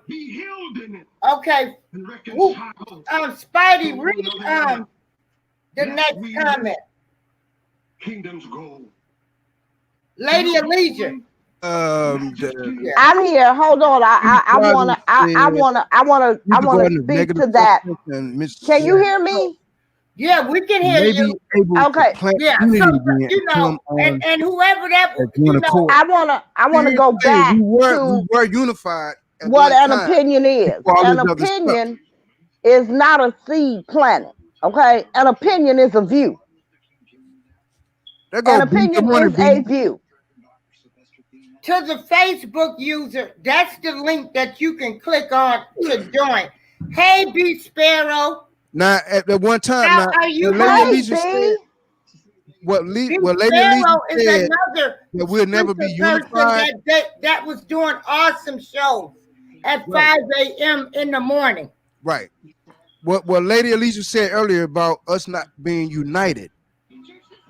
be healed in it. Okay. Spidey, read the next comment. Kingdom's goal. Lady Alicia. I'm here. Hold on. I wanna speak to that. Can you hear me? Yeah, we can hear you. Okay. Yeah. So, you know, and whoever that was, you know, I wanna go back we to were unified. what an opinion is. An opinion is not a seed planted. Okay, an opinion is a view. An opinion is a view. To the Facebook user, that's the link that you can click on to join. Hey, B Sparrow. Now, at the one time, How now, are you? Lady Alicia said, what Lady Alicia said, another that we'll never be unified. That was doing awesome shows at 5 a.m. in the morning. Right. What Lady Alicia said earlier about us not being united,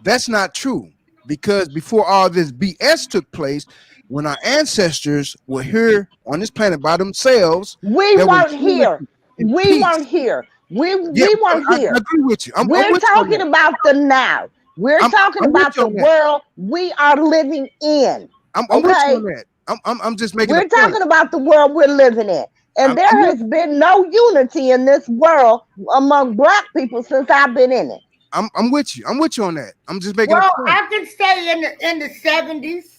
that's not true. Because before all this BS took place, when our ancestors were here on this planet by themselves, we weren't here. We weren't here. We weren't here. I agree with you. We're talking about the now. We're talking about the world we are living in. I'm with you on that. I'm just making. We're talking about the world we're living in, and there has been no unity in this world among Black people since I've been in it. I'm with you. I'm with you on that. I'm just making. Well, I can say in the 70s.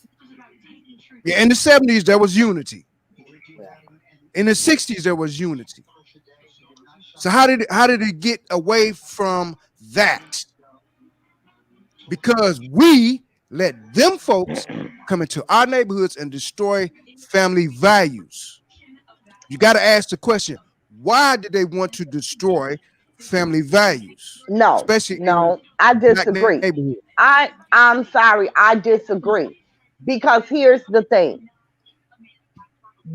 Yeah, in the 70s there was unity. In the 60s there was unity. So how did it get away from that? Because we let them folks come into our neighborhoods and destroy family values. You got to ask the question, why did they want to destroy family values? No, especially I disagree. I'm sorry, I disagree. Because here's the thing.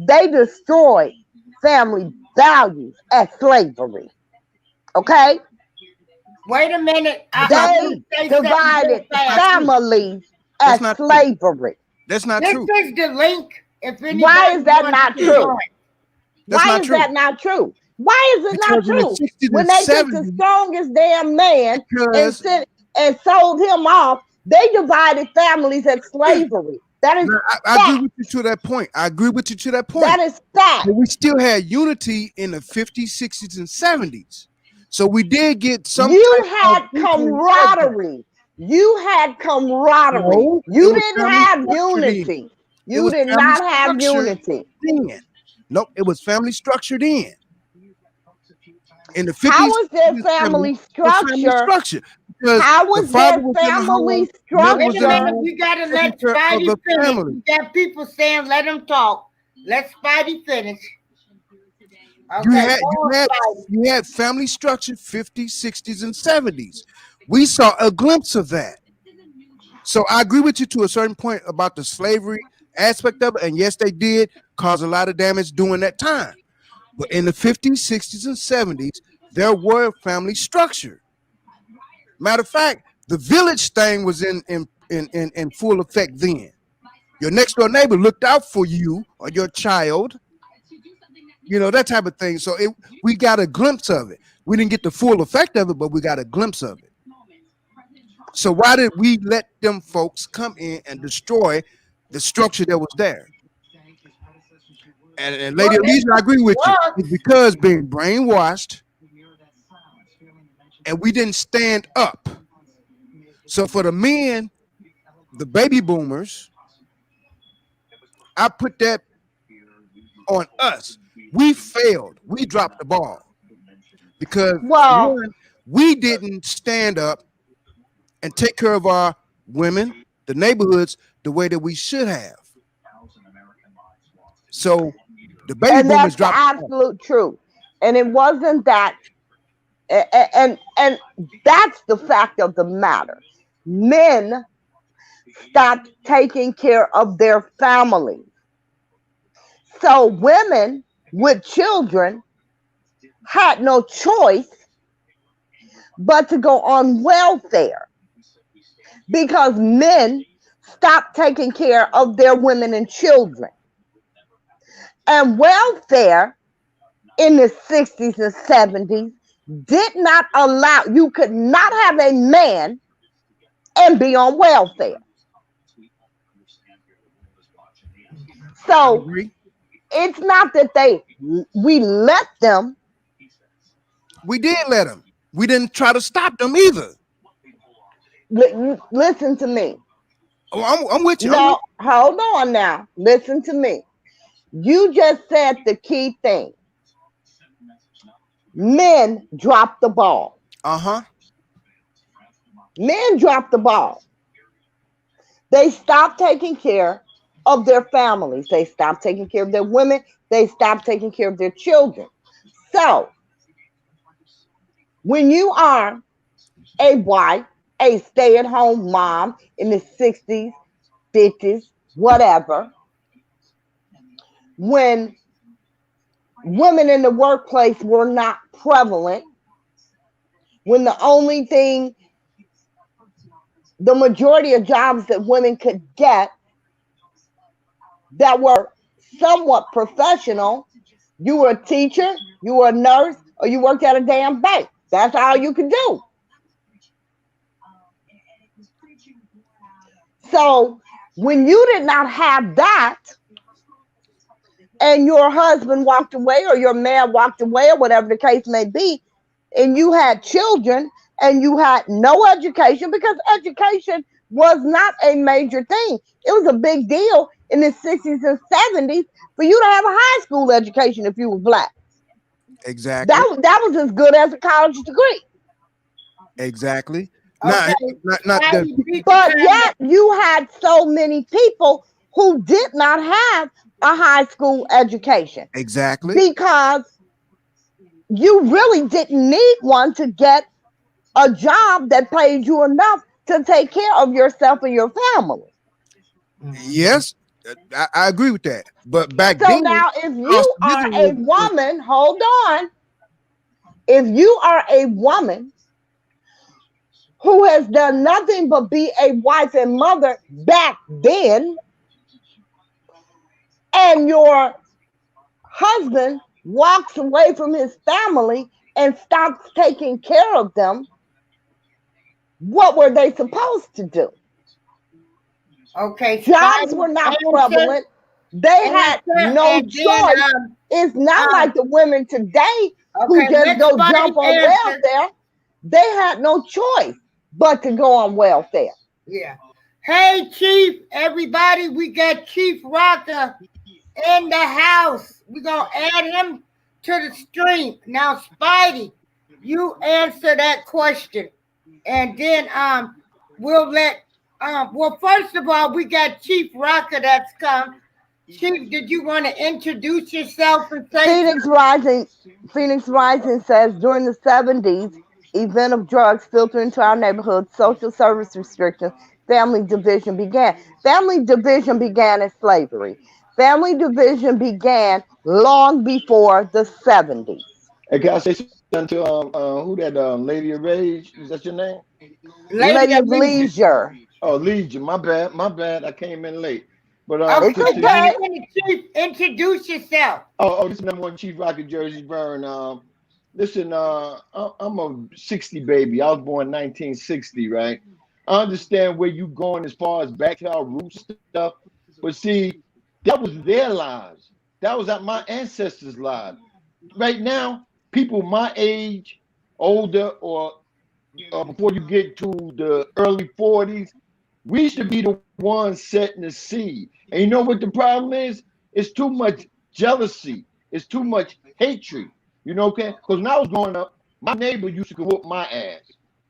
They destroyed family values as slavery. Okay? Wait a minute. They divided families as slavery. That's not true. This is the link. Why is that not true? Why is that not true? Why is it not true? When they took the strongest damn man and sold him off, they divided families as slavery. That is I agree with you to that point. That is fact. But we still had unity in the 50s, 60s, and 70s. So we did get some. You had camaraderie. You had camaraderie. No, you didn't have unity. You did not have unity. Nope, it was family structured in. In the 50s, how was their family structure? How was their family structure? We gotta let Spidey finish. We got people saying, "Let him talk." Let Spidey finish. You Okay, had you had you had family structure 50s, 60s, and 70s. We saw a glimpse of that. So I agree with you to a certain point about the slavery aspect of it. And yes, they did cause a lot of damage during that time. But in the 50s, 60s, and 70s, there were family structure. Matter of fact, the village thing was in full effect then. Your next door neighbor looked out for you or your child, that type of thing. So we got a glimpse of it. We didn't get the full effect of it, but we got a glimpse of it. So why did we let them folks come in and destroy the structure that was there? And Lady Alicia, I agree with you. It's because being brainwashed and we didn't stand up. So for the men, the baby boomers, I put that on us. We failed. We dropped the ball because one, we didn't stand up and take care of our women, the neighborhoods, the way that we should have. So the baby boomers dropped. That's the absolute truth. And it wasn't that. And that's the fact of the matter. Men stopped taking care of their families. So women with children had no choice but to go on welfare because men stopped taking care of their women and children. And welfare in the 60s and 70s did not allow, you could not have a man and be on welfare. So it's not that we let them. We did let them. We didn't try to stop them either. Listen to me. Oh, I'm with you. No, hold on now. Listen to me. You just said the key thing. Men dropped the ball. Men dropped the ball. They stopped taking care of their families. They stopped taking care of their women. They stopped taking care of their children. So, when you are a wife, a stay-at-home mom in the 60s, 50s, whatever, when women in the workplace were not prevalent, when the only thing, the majority of jobs that women could get that were somewhat professional, you were a teacher, you were a nurse, or you worked at a damn bank. That's all you could do. So when you did not have that, and your husband walked away, or your man walked away, or whatever the case may be, and you had children, and you had no education, because education was not a major thing. It was a big deal in the 60s and 70s for you to have a high school education if you were black. Exactly. That was as good as a college degree. Exactly. Okay. But yet you had so many people who did not have a high school education. Exactly. Because you really didn't need one to get a job that paid you enough to take care of yourself and your family. Yes, I agree with that. But back then, now if you are a woman, hold on. If you are a woman who has done nothing but be a wife and mother back then, and your husband walks away from his family and stops taking care of them, what were they supposed to do? Okay, jobs were not prevalent. They had no choice. It's not like the women today who just go jump on welfare. They had no choice but to go on welfare. Yeah. Hey, Chief, everybody, we got Chief Rocker in the house. We're going to add him to the stream. Now, Spidey, you answer that question. And then we'll let, well, first of all, we got Chief Rocker that's come. Chief, did you want to introduce yourself and say Phoenix Rising, Phoenix Rising says during the 70s, event of drugs filtered into our neighborhood, social service restrictions, family division began. Family division began as slavery. Family division began long before the 70s. Hey, can I say something to who that Lady of Rage? Is that your name? Lady Lady of of Legion? Leisure. Oh, Legion. My bad. I came in late. But It's Okay, to okay. you, Chief, introduce yourself. this is number one Chief Rocket Jersey Burn. Listen, I'm a 60 baby. I was born 1960, right? I understand where you going as far as back to our roots stuff, but see, that was their lives. That was my ancestors' lives. Right now, people my age, older, or before you get to the early 40s, we should be the ones setting the seed. And you know what the problem is? It's too much jealousy. It's too much hatred. You know, okay? Because when I was growing up, my neighbor used to whoop my ass.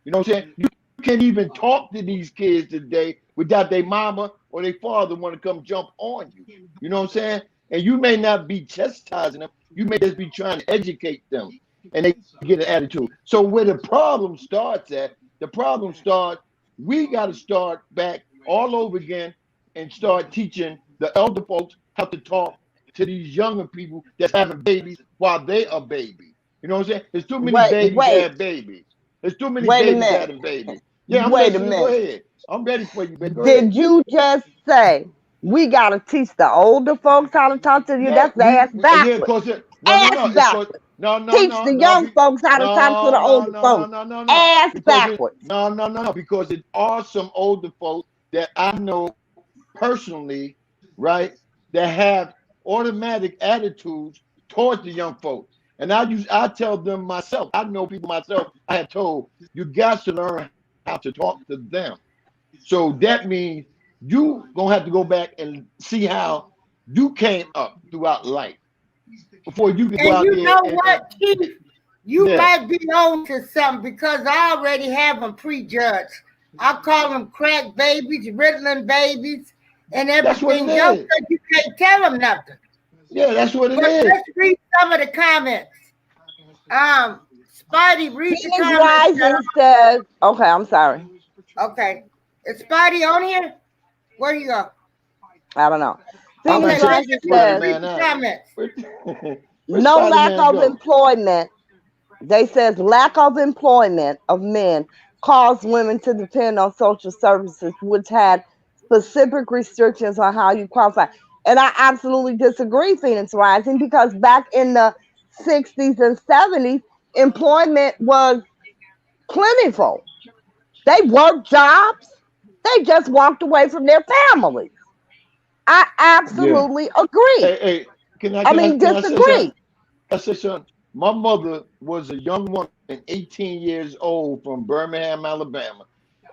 You know what I'm saying? You can't even talk to these kids today without their mama or their father want to come jump on you. You know what I'm saying? And you may not be chastising them. You may just be trying to educate them. And they get an attitude. So where the problem starts at, the problem starts, we got to start back all over again and start teaching the elder folks how to talk to these younger people that's having babies while they are babies. You know what I'm saying? There's too many Wait, babies that wait, have babies. There's too many wait a babies minute. having babies. Yeah, I'm Wait a listening. Go minute. ahead. I'm ready for you, baby. Go ahead. Did you just say we gotta teach the older folks how to talk to you? Yeah, That's ass yeah, backwards. cause no, no, Ass no. It's cause backwards. no, no, Teach no, the no, young folks how to talk to the no, no, older no, no, folks. no, no, no. Ass Because backwards. no, because it are some older folks that I know personally, right, that have automatic attitudes towards the young folks. And I tell them myself, I know people myself, I have told, you got to learn how to talk to them. So that means you gonna have to go back and see how you came up throughout life before you can go And out you there know and what, Chief? You yeah. might be on to something because I already have them prejudged. I call them crack babies, Ritalin babies, and That's what it everything else is. because you can't tell them nothing. Yeah, that's what it But is. let's read some of the comments. Spidey, read the Phoenix comments. Rising says, okay, I'm sorry. Okay. Is Spidey on here? Where you go? I don't know. I'm Phoenix Okay, actually Rising you Spider says read Man the out. comments. Where no Spider lack Man of go? employment. They says lack of employment of men caused women to depend on social services, which had specific restrictions on how you qualify. And I absolutely disagree, Phoenix Rising, because back in the 60s and 70s, employment was plentiful. They worked jobs. They just walked away from their families. I Yeah. absolutely agree. Hey, I mean, can I say something? disagree. Can I say something? My mother was a young woman, 18 years old from Birmingham, Alabama.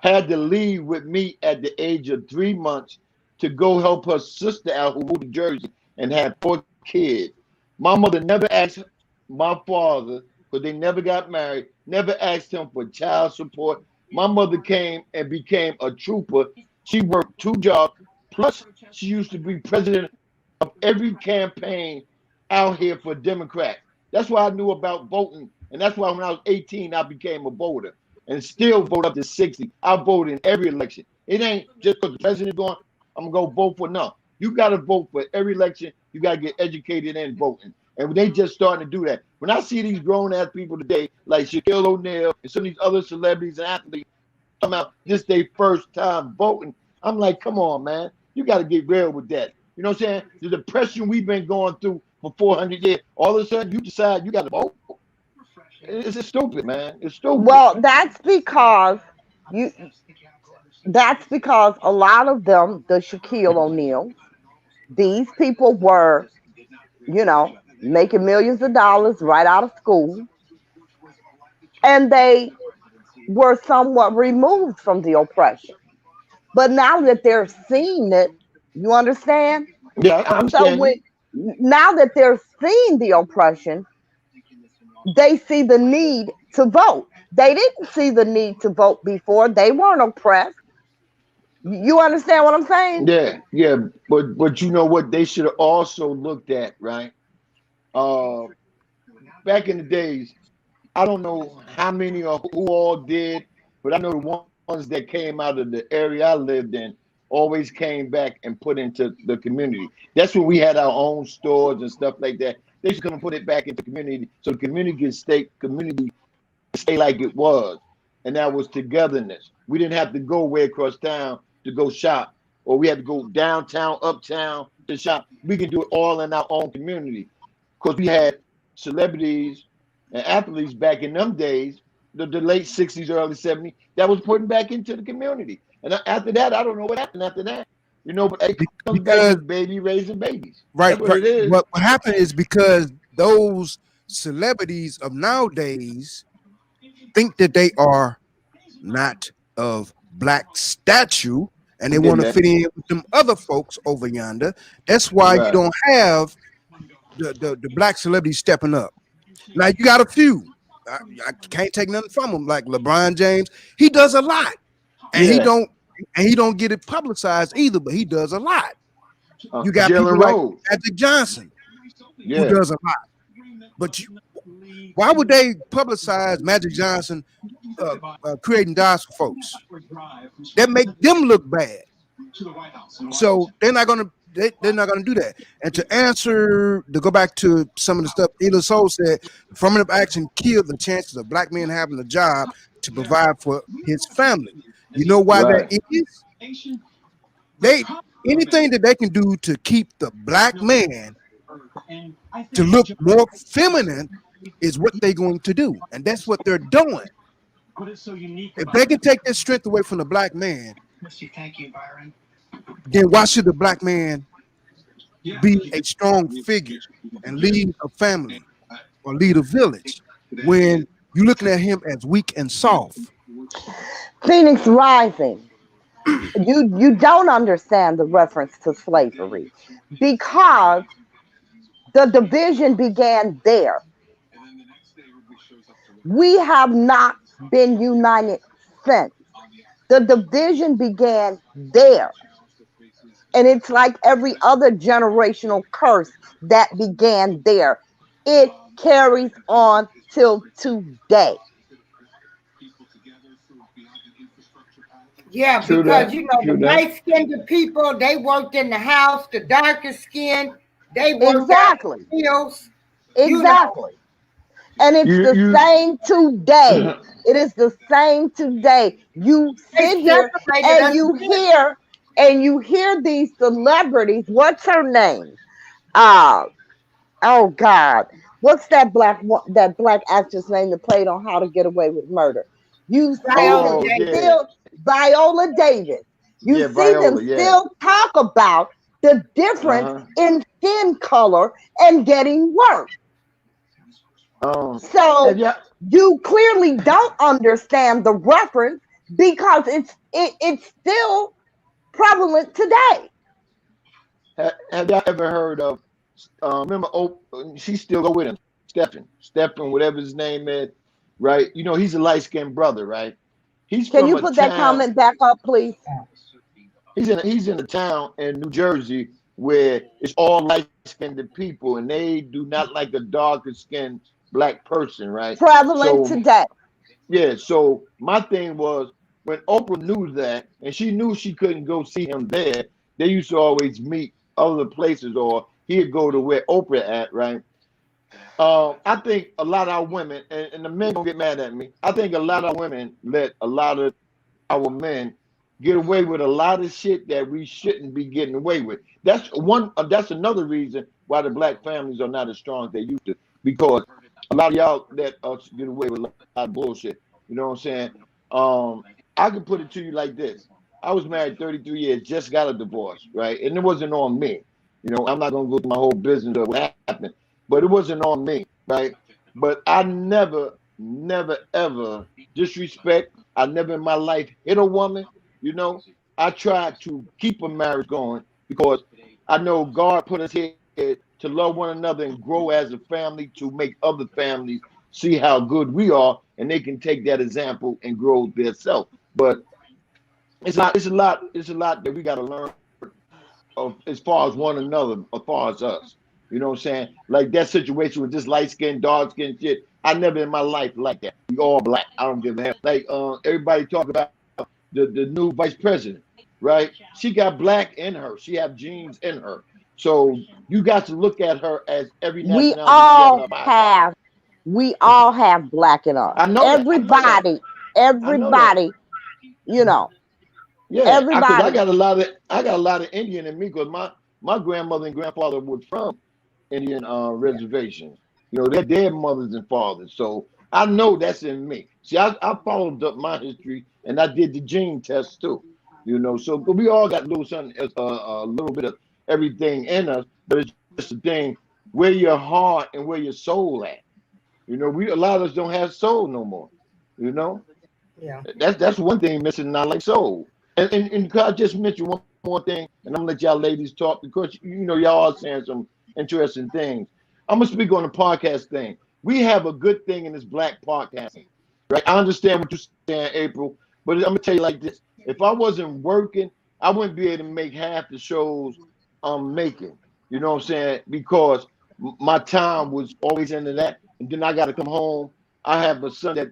Had to leave with me at the age of 3 months to go help her sister out who moved to Jersey and had 4 kids. My mother never asked my father, because they never got married, never asked him for child support. My mother came and became a trooper. She worked 2 jobs, plus she used to be president of every campaign out here for Democrats. That's why I knew about voting. And that's why when I was 18, I became a voter and still vote up to 60. I vote in every election. It ain't just because the president's going, I'm going to go vote for no. You got to vote for every election. You got to get educated in voting. And they just starting to do that. When I see these grown ass people today, like Shaquille O'Neal and some of these other celebrities and athletes, talking about this their first time voting, I'm like, come on, man. You got to get real with that. You know what I'm saying? The depression we've been going through for 400 years, all of a sudden you decide you got to vote. It's stupid, man. It's stupid. Well, you that's because a lot of them, the Shaquille O'Neal, these people were, making millions of dollars right out of school, and they were somewhat removed from the oppression. But now that they're seeing it, you understand? Yeah, I So understand you. when now that they're seeing the oppression, they see the need to vote. They didn't see the need to vote before. They weren't oppressed. You understand what I'm saying? Yeah. But you know what they should have also looked at, right? Uh, Back in the days, I don't know how many or who all did, but I know the ones that came out of the area I lived in always came back and put into the community. That's when we had our own stores and stuff like that. They should come and put it back into the community so the community stay like it was. And that was togetherness. We didn't have to go way across town to go shop, or we had to go downtown, uptown to shop. We can do it all in our own community because we had celebrities and athletes back in them days, the late 60s, early 70s, that was putting back into the community. And after that, I don't know what happened after that. You know, but it comes back Because to baby raising babies. right, That's what right. it is. What happened is because those celebrities of nowadays think that they are not of black stature and they Didn't want to that? fit in with them other folks over yonder. That's why you Right. don't have the black celebrities stepping up. Now you got a few. I can't take nothing from them, like LeBron James. He does a lot, and Yeah. he don't get it publicized either. But he does a lot. You got people Jalen like Rose. Magic Johnson who Yeah. does a lot. But why would they publicize Magic Johnson creating diets for folks? That make them look bad. So they're not gonna do that. And to go back to some of the stuff Ela Soul said, affirmative action killed the chances of black men having a job to provide for his family. You know why that Right. is? They anything that they can do to keep the black man to look more feminine is what they're going to do. And that's what they're doing. If they can take that strength away from the black man, then why should the black man be a strong figure and lead a family or lead a village when you're looking at him as weak and soft? Phoenix Rising. You don't understand the reference to slavery because the division began there. We have not been united since. The division began there. And it's like every other generational curse that began there. It carries on till today. Yeah, True because that. you know the True that. light skinned people, they worked in the house. The darker skin, they worked out in Exactly. the fields. You know, Exactly. And it's the You same today. It is the same today. You they sit here separated us. and you hear these celebrities. What's her name? Uh oh God. What's that black actress name that played on How to Get Away with Murder? You see Viola them Oh Davis. yeah. still Viola Davis. You Yeah, see them Viola, yeah. still talk about the difference Uh-huh. in skin color and getting work. Have So y'all you clearly don't understand the reference because it's still prevalent today. have y'all ever heard of remember she still go with him, Stephen, whatever his name is, right? You know, he's a light-skinned brother, right? He's Can from you a put that town, comment back up, please? he's in a town in New Jersey where it's all light-skinned people and they do not like a darker skinned black person, right? Prevalent So today. yeah, so my thing was when Oprah knew that, and she knew she couldn't go see him there, they used to always meet other places, or he'd go to where Oprah at, right? I think a lot of our women, and the men gonna get mad at me. I think a lot of women let a lot of our men get away with a lot of shit that we shouldn't be getting away with. That's one. That's another reason why the black families are not as strong as they used to, because a lot of y'all let us get away with a lot of bullshit. You know what I'm saying? I can put it to you like this: I was married 33 years, just got a divorce, right? And it wasn't on me. You know, I'm not gonna go through my whole business of what happened, but it wasn't on me, right? But I never, ever disrespect. I never in my life hit a woman. You know, I tried to keep a marriage going because I know God put us here to love one another and grow as a family to make other families see how good we are and they can take that example and grow themselves. But it's a lot that we got to learn of as far as one another, as far as us. You know what I'm saying? Like that situation with this light skin, dark skin shit. I never in my life like that. We all black. I don't give a hell. Like everybody talk about the new vice president, right? She got black in her. She have genes in her. So you got to look at her as every We nationality she have in all her body. have, we all have black in us. I know that. Everybody, I know that. everybody, you know, Yeah, because everybody. I got a lot of Indian in me because my grandmother and grandfather were from Indian reservations. You know, they're their mothers and fathers. So I know that's in me. See, I followed up my history and I did the gene test too. You know, so we all got a little something, a little bit of everything in us, but it's just a thing where your heart and where your soul at. You know, a lot of us don't have soul no more. You know, Yeah. that's one thing missing. Not like soul. And I just mentioned one more thing, and I'm gonna let y'all ladies talk because you know y'all are saying some interesting things. I'm gonna speak on the podcast thing. We have a good thing in this black podcasting, right? I understand what you're saying, April, but I'm gonna tell you like this: if I wasn't working, I wouldn't be able to make half the shows I'm making. You know what I'm saying? Because my time was always into that, and then I got to come home. I have a son that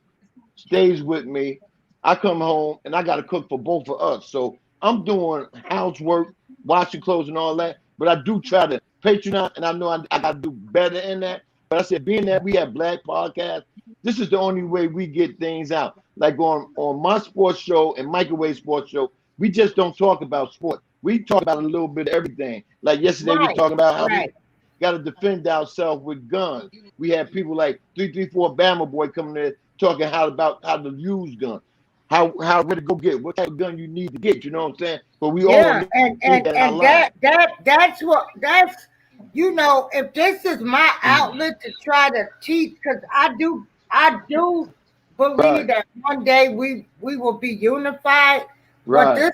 stays with me. I come home and I got to cook for both of us. So I'm doing housework, washing clothes and all that. But I do try to patronize, and I know I got to do better in that. But I said, being that we have black podcasts, this is the only way we get things out. Like on my sports show and microwave sports show, we just don't talk about sport. We talk about a little bit of everything. Like yesterday, we Right. talking about how we Right. got to defend ourselves with guns. We had people like 334 Bama Boy coming there talking how to use guns, how where to go get what type of gun you need to get. You know what I'm saying? But we all Yeah, need and that and in our and lives. that's you know, if this is my outlet to try to teach, because I do believe Right, that one day we will be unified, but right.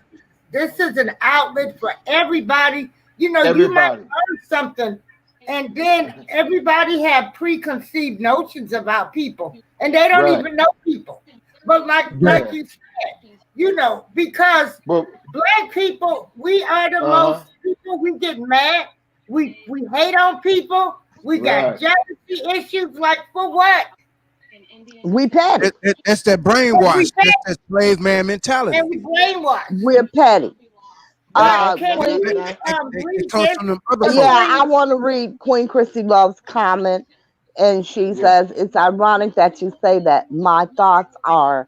this is an outlet for everybody. You know, you might Everybody. learn something, and then everybody have preconceived notions about people, and they don't Right. even know people. But Yeah. like Yeah. you said, you know, because But black people, we are the uh-huh. most people. We get mad. We hate on people. We got Right. jealousy issues. Like for what? We petty. That's that And we brainwash. hate That's that slave man mentality. and we brainwash. We're petty. And I Right? and, Can and I Queen, and you I It read comes this from them other for folks. yeah, I Queen? want to read Queen Chrissy Love's comment, and she yeah. says, "It's ironic that you say that. My thoughts are,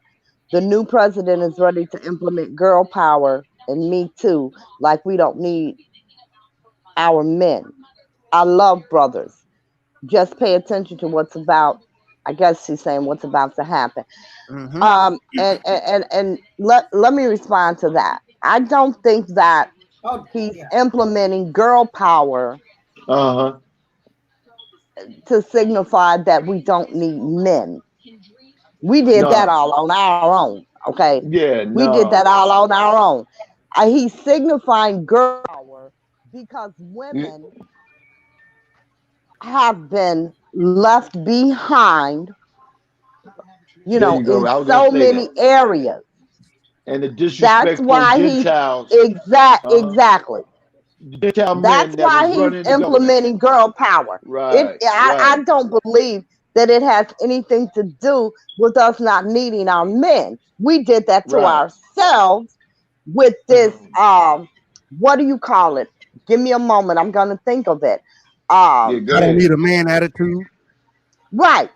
the new president is ready to implement girl power and me too. Like we don't need our men. I love brothers. Just pay attention to what's about. I guess she's saying what's about to happen. Hmm. And let me respond to that. I don't think that Oh he's yeah. implementing girl power Uh-huh. to signify that we don't need men. We did that No. all on our own. Okay, Yeah, we did that no. all on our own. He's signifying girl power because You- women have been left behind, There you go. in I was gonna so say many that. areas. And the That's disrespect from why he's Gentiles, uh-huh. exactly. Gentile That's men that why was he's running the government. implementing girl power. Right, I right. don't believe that it has anything to do with us not needing our men. We did that to Right. ourselves with this what do you call it? Give me a moment. I'm gonna think of it. Yeah, go I don't ahead. need a man attitude. Right.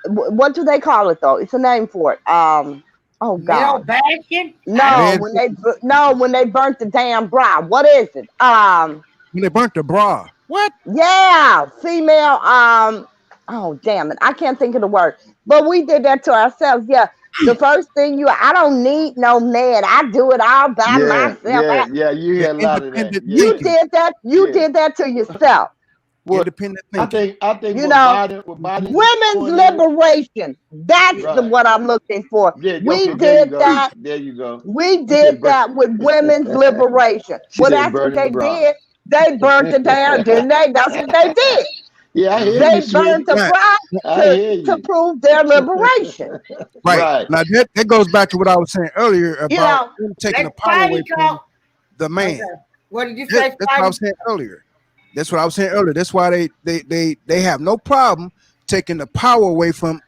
What do they call it though? It's a name for it. Oh Male God. bashing. I No, don't. Man, when they burnt the damn bra. What is it? when they burnt the bra. What? Yeah, female. Oh damn it, I can't think of the word. But we did that to ourselves. Yeah, the first thing I don't need no man. I do it all by Yeah, myself. yeah, yeah. You The hear a lot of that. independent Yeah, You thinking. did that. You yeah. did that to yourself. What Independent thinking. I think You what know, Biden's women's doing is liberation. That's right. what I'm looking for. Yeah, We okay, there you did go. that. There you go. We She said did burn. that with women's liberation. She Well, said that's what burning the they bra. did. They burnt it down, didn't they? That's what they did. Yeah, I hear They you, burned sweetie. the Right. cross I hear to you. prove their liberation. Right. Right. Now that goes back to what I was saying earlier You about know, them taking the Let power away Spidey from talk. the Okay. man. What did you say, That's what I Spidey? was saying earlier. That's what I was saying earlier. That's why they have no problem taking the power away from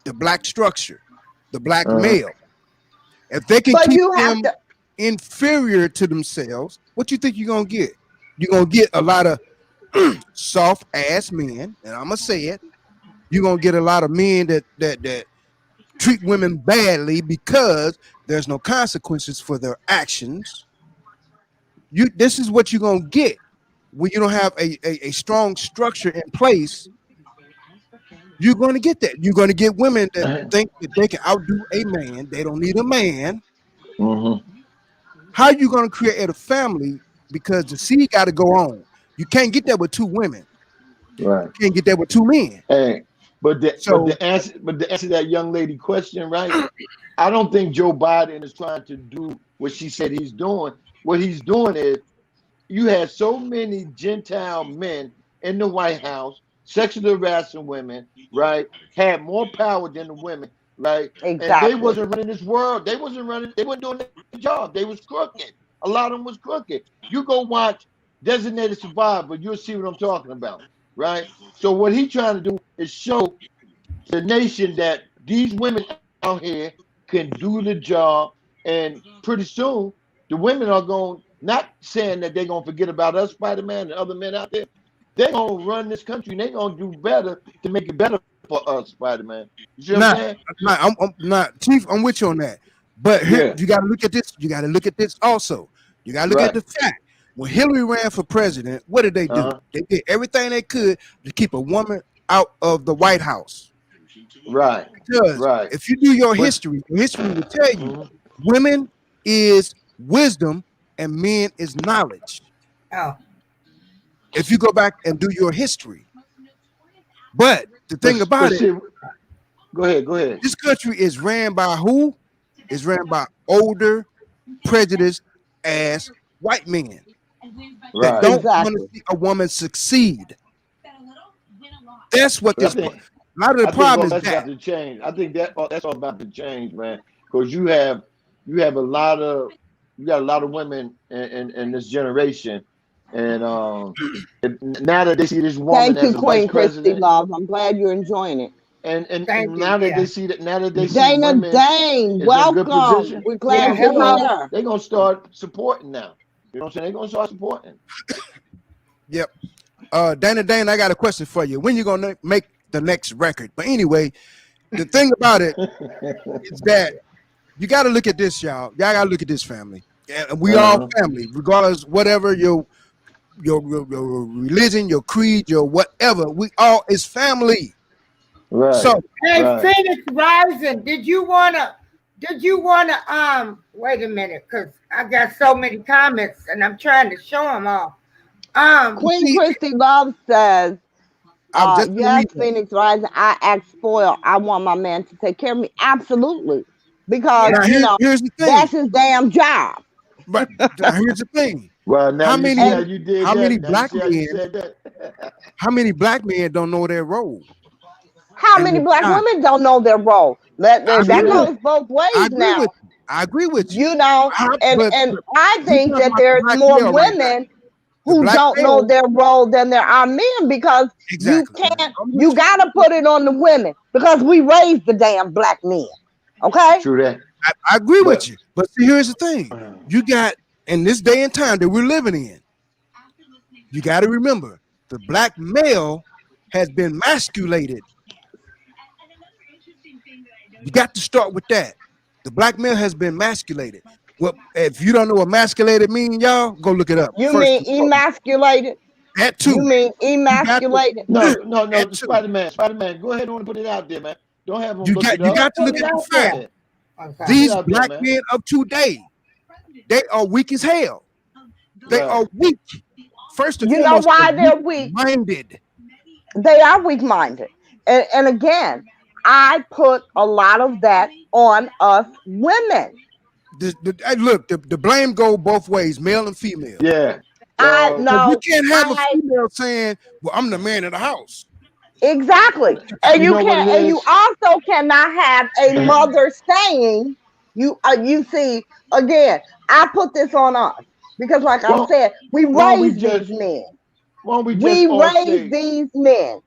the black structure, the black Uh-huh. male. If they can but keep you have them to. inferior to themselves, what you think you're gonna get? You're gonna get a lot of soft ass men, and I'm gonna say it. You're gonna get a lot of men that treat women badly because there's no consequences for their actions. This is what you're gonna get when you don't have a strong structure in place. You're going to get that. You're going to get women that think that they can outdo a man. They don't need a man. Mm-hmm. How are you going to create a family? Because the seed got to go on. You can't get that with two women. Right. You can't get that with two men. Hey, So but to answer that young lady question, right? I don't think Joe Biden is trying to do what she said he's doing. What he's doing is you had so many Gentile men in the White House, sexually harassing women, right? Had more power than the women, right? And they Exactly. wasn't running this world. They wasn't running. They weren't doing their job. They was crooked. A lot of them was crooked. You go watch Designated Survivor, you'll see what I'm talking about, right? So what he's trying to do is show the nation that these women out here can do the job, and pretty soon the women are going, not saying that they're going to forget about us, Spider-Man and other men out there. They're going to run this country and they're going to do better to make it better for us, Spider-Man. You see what I'm not, saying? I'm not Chief. I'm with you on that. But here, Yeah, you got to look at this. You got to look at this also. You got to look at right. the fact. When Hillary ran for president, what did they do? Uh-huh. They did everything they could to keep a woman out of the White House. Right, Because right. if you do But your history will tell you mhm. women is wisdom and men is knowledge. Oh, If you go back and do your history. But the thing but about it, see, go ahead, go ahead. this country is ran by who? It's ran by older, prejudiced ass white men that Right. don't want to Exactly. see a woman succeed. That's what But this. A lot of the I think problem all is that's that. got to change. I think that's all about to change, man. Because you have a lot of you got a lot of women in this generation, and now that they see this woman Thank as you, a vice Queen Christy president, Love. I'm glad you're enjoying it. and thank you. now that Yeah. they see Dana women Dane, is in good welcome. position, We're Yeah. glad you're Hello. here. they're gonna start supporting now. You know what I'm saying? They're gonna start supporting. Yep. Dana, I got a question for you. When you gonna make the next record? But anyway, the thing about it is that you got to look at this, y'all. Y'all got to look at this, family. And we all Uh-huh. family, regardless whatever your religion, your creed, your whatever. We all is family. Right, So Hey, right. Phoenix Rising, did you wanna wait a minute, cause I got so many comments and I'm trying to show them all. Um, you Queen see, Christy Love says, I was just gonna yes, read that. Phoenix Rising, I act spoiled. I want my man to take care of me. Absolutely. Because, Now yeah. here's the that's thing. his damn job. But now here's the thing. Well, now How you see many how And you did how many that. Now you black see how you men said that. how many black men don't know their role how in many the black job? women don't know their role? I agree That True with that. goes both I ways agree now. with you. I agree with you. You know, and But, and but I we think talking that about the there's black more male right now. women The who black don't know male, their role than there are men, because exactly. I'm with you you. gotta put it on the women because we raised the damn black men. Okay? True that. I agree with But you. But see, here's the thing. You got in this day and time that we're living in, you got to remember the black male has been masculated. You got to start with that. The black male has been masculated. Well, if you don't know what masculated mean, y'all go look it up You first mean and foremost. emasculated? That You too. mean You got to emasculated? no, no, that no, too. Spider-Man, go ahead on and put it out there, man. Don't have them look it You up. got to Put look it at the out Go fact. there. ahead. Okay. Put it These out there, black man. men of today, they are weak as hell. They Right. are weak. First and You know foremost, they're why weak they're weak? minded. They are weak minded. And again, I put a lot of that on us women. Hey, look, the blame go both ways, male and female. Yeah. I You no. can't have a female saying, "Well, I'm the man of the house." Exactly. And You you know what it can't, and you is? also cannot have a mother saying, you see, again, I put this on us because like I Well, said, we why don't we raise these just men. why don't we just We all raise say these men.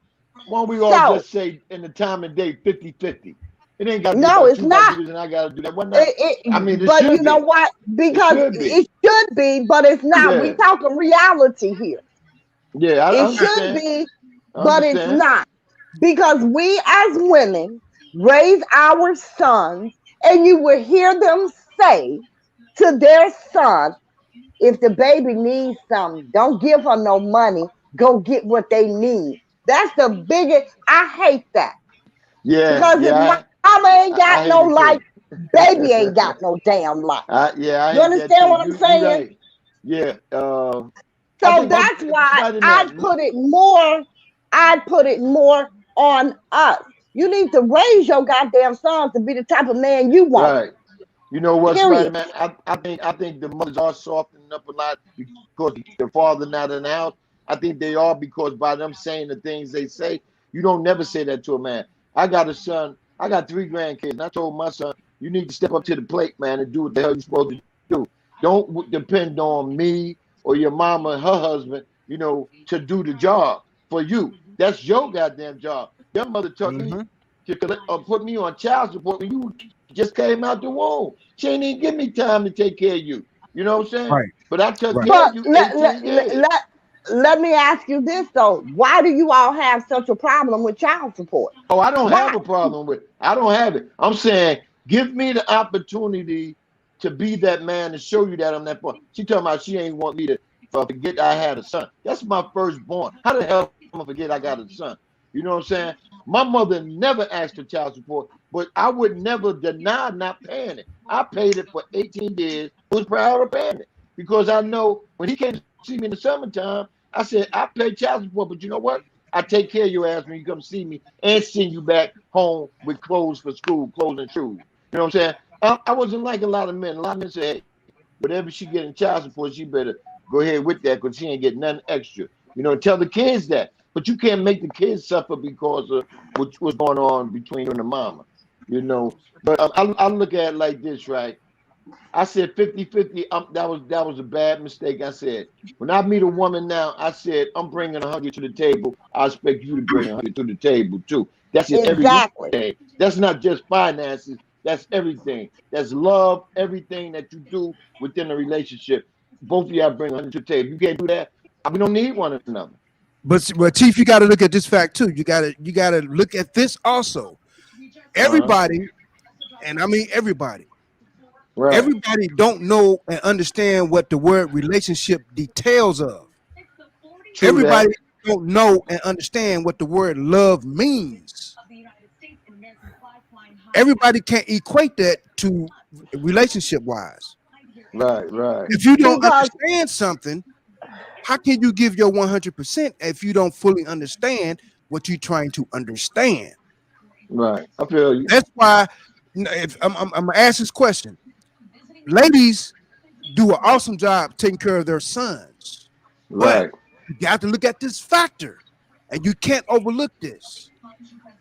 why don't we all So just say in the time and day 50-50? It ain't gotta be no, about it's you gotta not. do this and I gotta do that. Why not? I mean it But you should know be. what? It Because should be. it should be, but it's not. We Yeah. talking reality here. Yeah, I It should understand. be, I but it's understand. not. Because we as women raise our sons, and you will hear them say to their son, if the baby needs something, don't give her no money. Go get what they need. That's the biggest. I hate that. Yeah, Because if yeah, mama ain't I got hate no it life, too. baby ain't got no damn life. Yeah, I You hate that understand too. what I'm You saying? right. Yeah. I So think that's why Spider-Man. I'd put it more on us. You need to raise your goddamn sons to be the type of man you want. Right. You know what, Period. Spider-Man? I think the mothers are softening up a lot because the father not in the house. I think they are because by them saying the things they say, you don't never say that to a man. I got a son. I got 3 grandkids, and I told my son, you need to step up to the plate, man, and do what the hell you're supposed to do. Don't depend on me or your mama and her husband, to do the job for you. That's your goddamn job. Your mother took me Mhm. to put me on child support when you just came out the womb. She ain't even give me time to take care of you. You know what I'm saying? Right. But I took Right. care But of you 18 years. let me ask you this though. Why do you all have such a problem with child support? Oh, I don't Why? have a problem with it. I don't have it. I'm saying give me the opportunity to be that man to show you that I'm that point. She talking about she ain't want me to forget I had a son. That's my firstborn. How the hell am I forget I got a son? You know what I'm saying? My mother never asked for child support, but I would never deny not paying it. I paid it for 18 years, was proud of paying it. Because I know when he came to see me in the summertime, I said, I pay child support, but you know what? I take care of your ass when you come see me and send you back home with clothes for school, clothes and shoes. You know what I'm saying? I wasn't like a lot of men. A lot of men say, hey, whatever she getting child support, she better go ahead with that because she ain't getting nothing extra. Tell the kids that. But you can't make the kids suffer because of what's going on between you and the mama. But I look at it like this, right? I said 50-50. That was a bad mistake. I said, when I meet a woman now, I said, I'm bringing 100 to the table. I expect you to bring 100 to the table too. That's in Exactly. everything. That's not just finances. That's everything. That's love, everything that you do within a relationship. Both of y'all bring 100 to the table. You can't do that. We don't need one another. But Chief, you got to look at this fact too. You got to look at this also. Uh-huh. Everybody, and I mean everybody, Right. everybody don't know and understand what the word relationship details of. True Everybody that. don't know and understand what the word love means. Everybody can't equate that to relationship wise. Right, right, If you don't Because understand something, how can you give your 100% if you don't fully understand what you're trying to understand? right. I feel you. That's why if I'm gonna ask this question. Ladies do an awesome job taking care of their sons, but Right. you got to look at this factor, and you can't overlook this.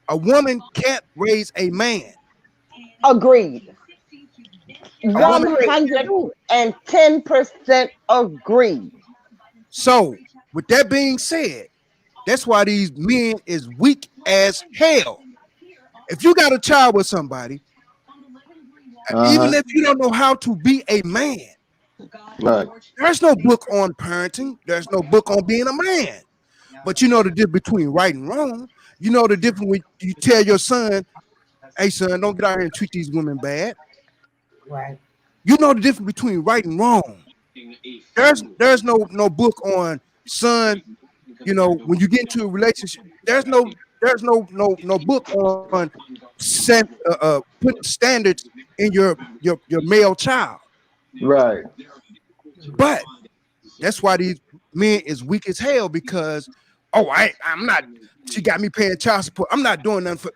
A woman can't raise a man. agreed. A woman can't do it. 110% agreed. So, with that being said, that's why these men is weak as hell. If you got a child with somebody, even Uh-huh. if you don't know how to be a man, Right. there's no book on parenting. There's no book on being a man. But you know the difference between right and wrong. You know the difference when you tell your son, "Hey, son, don't get out here and treat these women bad." Right. You know the difference between right and wrong. There's no book on son. When you get into a relationship, there's no book on putting standards in your male child. Right. But that's why these men is weak as hell because I'm not. She got me paying child support. I'm not doing nothing for.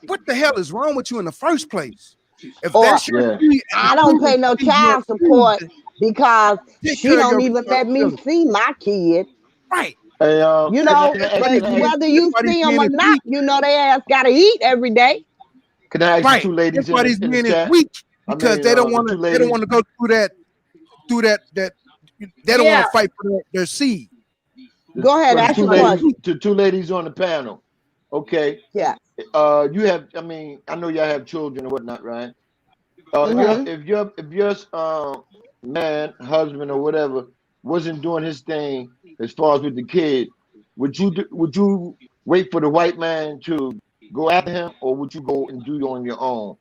What the hell is wrong with you in the first place? If Or that's your Yeah. key and I don't pay no proving child support. because Take she care of don't your even let me responsibility. see my kid. Right. Hey, You can know, Everybody's but being, whether you everybody's see them being or is not, weak. you know, they ass gotta eat every day. can I ask the Right. two ladies in Everybody's the being is chat? weak I because mean, they don't the want to. two They don't ladies. want to go through that. They don't want Yeah. to fight for their seed. Go ahead, For the ask two your Everybody's ladies, question. weak. to two ladies on the panel. Okay. Yeah. You have. I mean, I know y'all have children and whatnot, right? Right. Mm-hmm. If your man, husband, or whatever wasn't doing his thing as far as with the kid, would you wait for the white man to go after him, or would you go and do it on your own?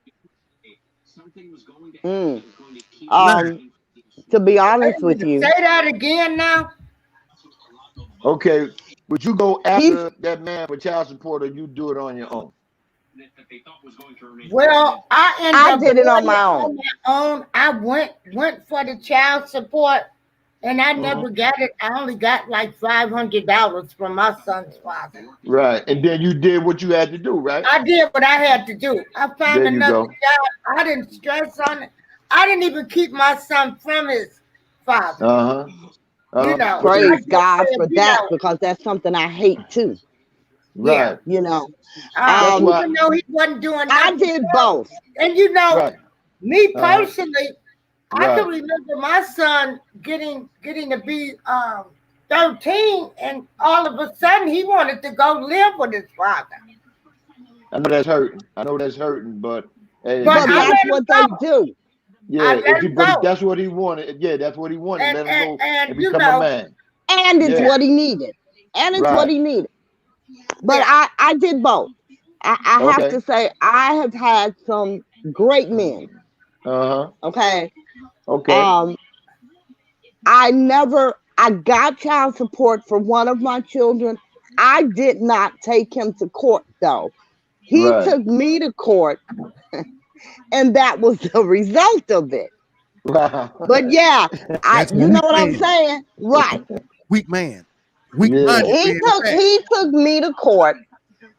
Mm. Nah. To be Wait honest a with minute. you, Say that again now. Okay, would you go he's after that man for child support, or you do it on your own? Well, I ended I up did it on doing my it own. on my own. I went for the child support, and I Mhm. never got it. I only got like $500 from my son's father. Right, and then you did what you had to do, right? I did what I had to do. I found There you another go. job. I didn't stress on it. I didn't even keep my son from his father. Uh huh. You know, But I Praise they just God said, for that because that's something I hate too. yeah. right. You know, That's why. Even though he wasn't doing I nothing did for me. both. And you know, Right. me Uh huh. personally, I can Right. remember my son getting to be 13, and all of a sudden he wanted to go live with his father. I know that's hurting. I know that's hurting, but hey, if But you But I get, that's let him what they go. do. I yeah, let if you, him but if go. that's what he wanted, yeah, that's what he wanted. And Let him and, go and and you become a know, man. And it's Yeah. yeah, what he needed. And it's what Right. he needed. But yeah. I did both. I have Okay. to say I have had some great men. Uh huh. Okay. Okay. Um, I got child support for one of my children. I did not take him to court though. He Right. took me to court, and that was the result of it. Wow. But yeah, That's a you know weak what I'm man. saying? Right. Weak man. Weak Yeah. minded man. In fact. He took me to court.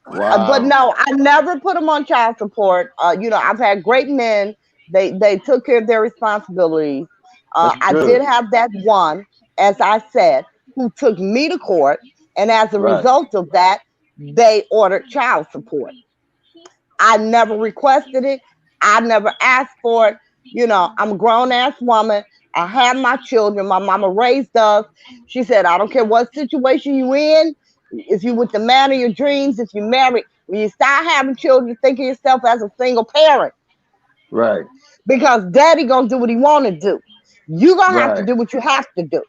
But Wow. no, I never put him on child support. You know, I've had great men. They took care of their responsibilities. That's I did good. have that one, as I said, who took me to court, and as a Right. result of that, they ordered child support. I never requested it. I never asked for it. You know, I'm a grown ass woman. I have my children. My mama raised us. She said, I don't care what situation you in, if you with the man of your dreams, if you married, when you start having children, think of yourself as a single parent Right. because daddy gonna do what he wanna do. You gonna have to Right. do what you have to do.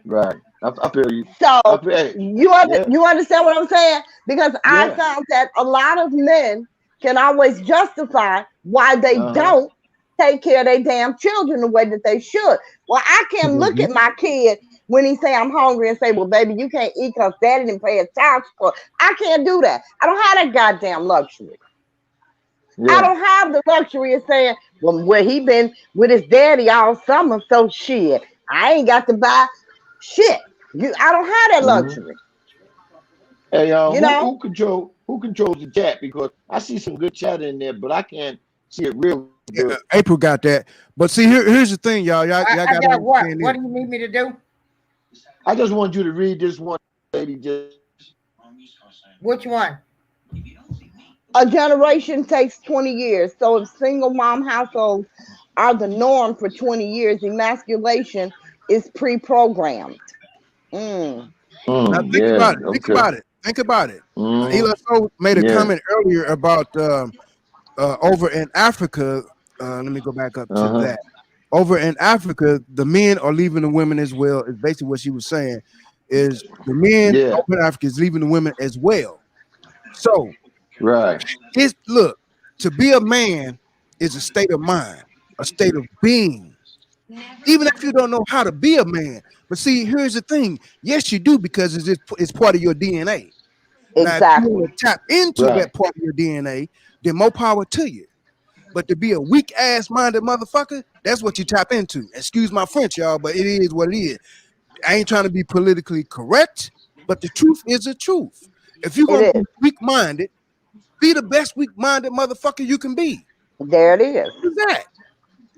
Right. I feel you. So I feel. Hey. Yeah. you understand what I'm saying? Because I Yeah. found that a lot of men can always justify why they Uh huh. don't take care of their damn children the way that they should. Well, I can't look Mhm. at my kid when he say I'm hungry and say, "Well, baby, you can't eat because daddy didn't pay his child support." I can't do that. I don't have that goddamn luxury. I Yeah. don't have the luxury of saying, "Well, where he been with his daddy all summer, so shit. I ain't got to buy shit." I don't have that Hmm. luxury. Hey, You know, who controls the chat? Because I see some good chat in there, but I can't see it real good. April got that. But see, here's the thing, y'all. Y'all I got to got what? understand What this. do you need me to do? I just want you to read this one lady just. Which one? a generation takes 20 years. So if single mom households are the norm for 20 years, emasculation is pre-programmed. Mm. Now think Yeah. about it. Think Okay. about it. Think about it. Mm, Eli So made a yeah. comment earlier about over in Africa. Let me go back up to Uh huh. that. Over in Africa, the men are leaving the women as well. Is basically what she was saying. Is the men Yeah. over in Africa is leaving the women as well. So Right. it's look to be a man is a state of mind, a state of being. Even if you don't know how to be a man. But see, here's the thing. Yes, you do because it's part of your DNA. Now, if you Exactly. want to tap into Right. that part of your DNA, then more power to you. But to be a weak ass minded motherfucker, that's what you tap into. Excuse my French, y'all, but it is what it is. I ain't trying to be politically correct, but the truth is the truth. If you're It gonna be is. weak minded, be the best weak minded motherfucker you can be. There it is. Who's that?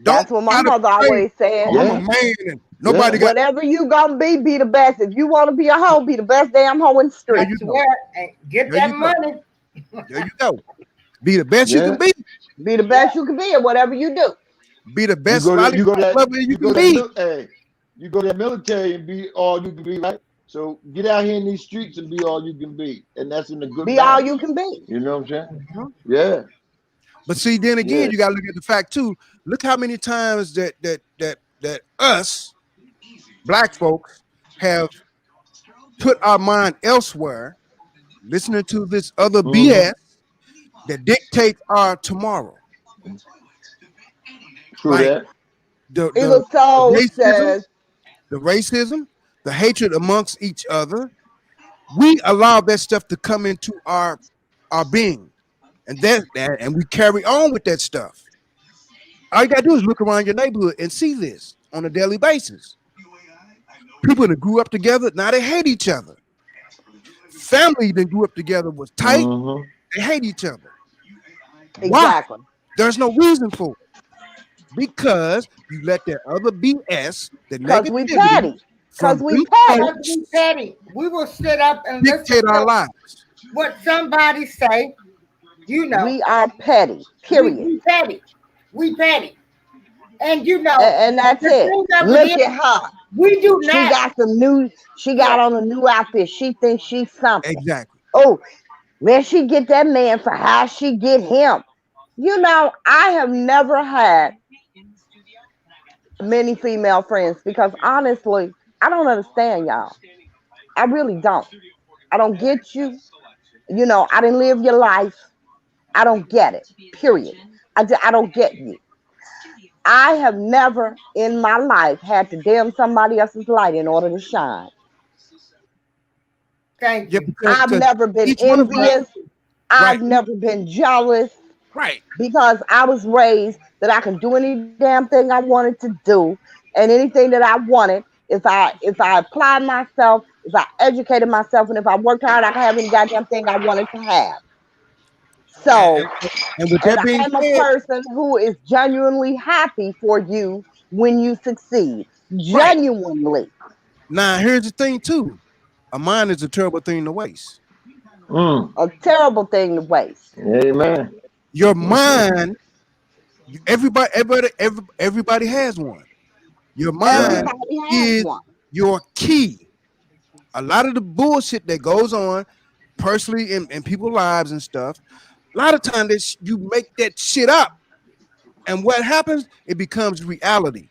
Don't That's what my try to mother claim, always said. oh, I'm a Yeah. man and nobody Yeah. got. Whatever you gonna be the best. If you want to be a hoe, be the best damn hoe in the There street. you That's go. where get There that you go. money. There you go. Be the best you can Yeah. be. Be the Yeah. best you can be at whatever you do. Be the You best go to lollipop lover you you go can to that be. hey, you go to that military and be all you can be, right? So get out here in these streets and be all you can be, and that's in a good Be all manner. you can be. You know what I'm saying? Mhm. Yeah. But see, then again, Yeah. you got to look at the fact too. Look how many times that us black folks have put our mind elsewhere, listening to this other Mm-hmm. BS that dictates our tomorrow. True Like that. the the, Even the so racism, says, the racism, the hatred amongst each other. We allow that stuff to come into our being, and and we carry on with that stuff. All you gotta do is look around your neighborhood and see this on a daily basis. People that grew up together, now they hate each other. Family that grew up together was tight, Mm-hmm. they hate each other. Why? exactly. There's no reason for it. Because you let that other BS, the Cause we negativity petty. Cause from we them petty. Because folks we petty. We will sit up and listen dictate our to lives. what somebody say. You know, We are petty. we, Period. we petty. We petty. And you know, And that's the it. thing of it Look is, at her. we do She not. got some new. She got Yeah. on a new outfit. She thinks she's something. Exactly. Oh, where she get that man for? How she get him? You know, I have never had many female friends because honestly, I don't understand y'all. I really don't. I don't get you. You know, I didn't live your life. I don't get it. Period. I don't get you. I have never in my life had to dim somebody else's light in order to shine. Thank Yeah, you. I've because never been each one of us, envious. right, I've never been jealous right. because I was raised that I can do any damn thing I wanted to do and anything that I wanted. If I applied myself, if I educated myself, and if I worked hard, I could have any goddamn thing I wanted to have. And, So, and, and with and that I being am a said, person who is genuinely happy for you when you succeed. right. Genuinely. Now here's the thing too. A mind is a terrible thing to waste. Mm. A terrible thing to waste. Amen. Your mind, everybody has one. Your Right. mind Everybody has is one. your key. A lot of the bullshit that goes on personally in people's lives and stuff, a lot of times you make that shit up. And what happens? It becomes reality.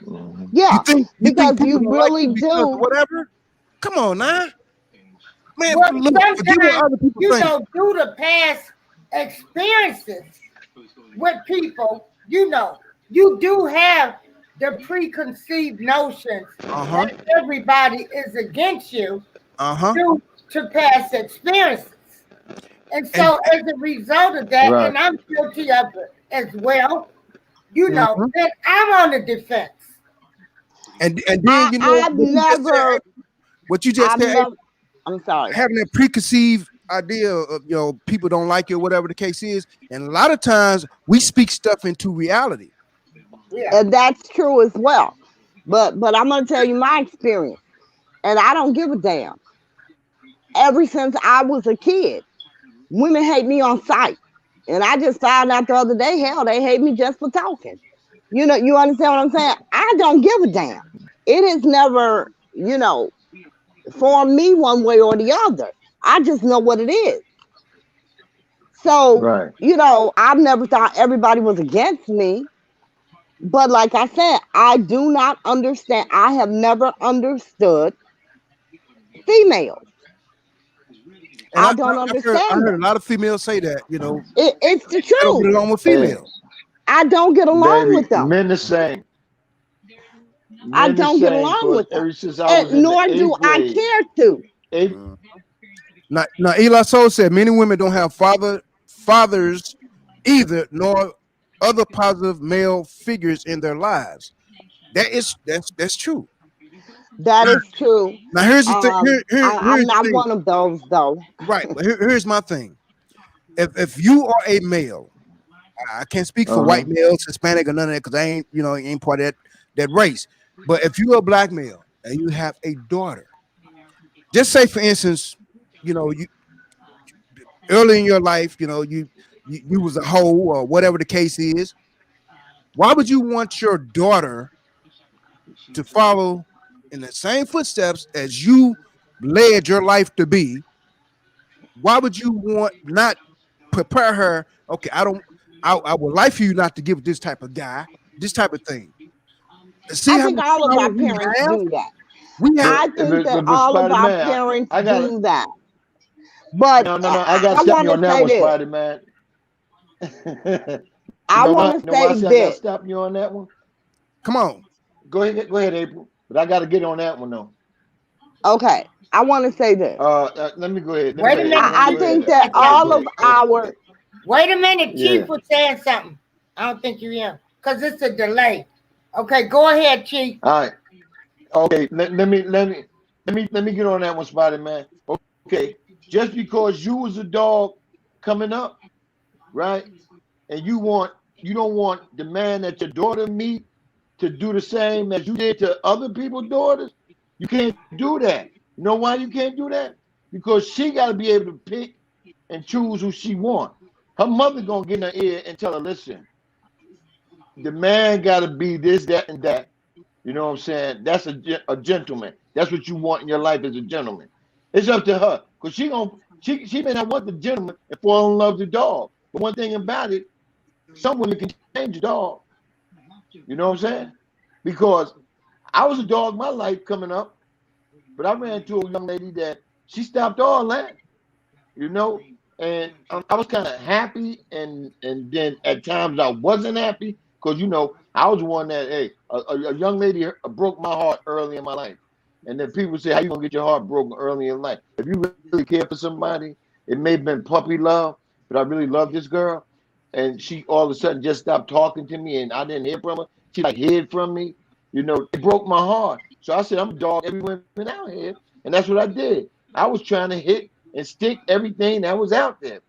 Mhm. You Yeah, think you think because people you don't like really you because of do. whatever? Come on now. Man, Well, look, forget what sometimes, other people you think. know, due to past experiences with people, you know, you do have the preconceived notions Uh-huh. that everybody is against you Uh-huh. due to past experiences. And And so, as a result of that, Right. and I'm guilty of it as well, you know, mhm. then I'm on the defense. And I then you know I've what you just said, never what you just I've said, never I'm sorry. having that preconceived idea of people don't like you, whatever the case is, and a lot of times we speak stuff into reality. Yeah. And that's true as well. But I'm gonna tell you my experience. And I don't give a damn. Ever since I was a kid, women hate me on sight. And I just found out the other day, hell, they hate me just for talking. You know, you understand what I'm saying? I don't give a damn. It has never, formed me one way or the other. I just know what it is. So, Right. I've never thought everybody was against me. But like I said, I do not understand. I have never understood females. And I don't I understand heard them. a lot of females say that, It's the I don't get truth. along with Hey, females. I don't get along baby, with them. men the same. I Men the don't get same. along Cause with them. ever since I was And in the nor do eighth I grade, care to. eighth. Mhm. Now Eli Soul said many women don't have fathers either, nor other positive male figures in their lives. That's true. That is true. Now here's the thing. I'm Here's the not thing. one of those though. Right, but here's my thing. If you are a male I can't speak for white males, Hispanic, or none of that because I ain't, ain't part of that race. But if you're a black male and you have a daughter, just say for instance, you early in your life, you was a hoe or whatever the case is. Why would you want your daughter to follow in the same footsteps as you led your life to be? Why would you want not prepare her? Okay, I would like for you not to give this type of guy, this type of thing. See I how think much all of power our parents do that. we have. I think that But all of Spider our Man, parents I gotta do that. But no. I gotta I stop want you to on that say one, this. Spider Man. I want You to know why I say said I gotta this. stop you on that one? Come on. Go ahead, April. But I gotta get on that one though. Okay. I want to say this. Let me go ahead. Wait a minute, I Chief. think that all of our. Wait a minute, Yeah. Chief was saying something. I don't think you hear because it's a delay. Okay, go ahead, Chief. All right. Okay. Let me get on that one, Spider Man. Okay. Just because you was a dog coming up, right? And you don't want the man that your daughter meet to do the same as you did to other people's daughters. You can't do that. You know why you can't do that? Because she got to be able to pick and choose who she want. Her mother gonna get in her ear and tell her, listen, the man got to be this, that, and that. You know what I'm saying? That's a gentleman. That's what you want in your life as a gentleman. It's up to her, because she may not want the gentleman and fall in love with the dog. But one thing about it, some women can change a dog. You know what I'm saying? Because I was a dog my life coming up, but I ran into a young lady that she stopped all that, and I was kind of happy, and then at times I wasn't happy because I was one that a young lady broke my heart early in my life, and then people say, how you gonna get your heart broken early in life? If you really care for somebody, it may have been puppy love, but I really love this girl, and she all of a sudden just stopped talking to me, and I didn't hear from her. She hid from me. It broke my heart. So I said, I'm a dog every woman out here, and that's what I did. I was trying to hit and stick everything that was out there.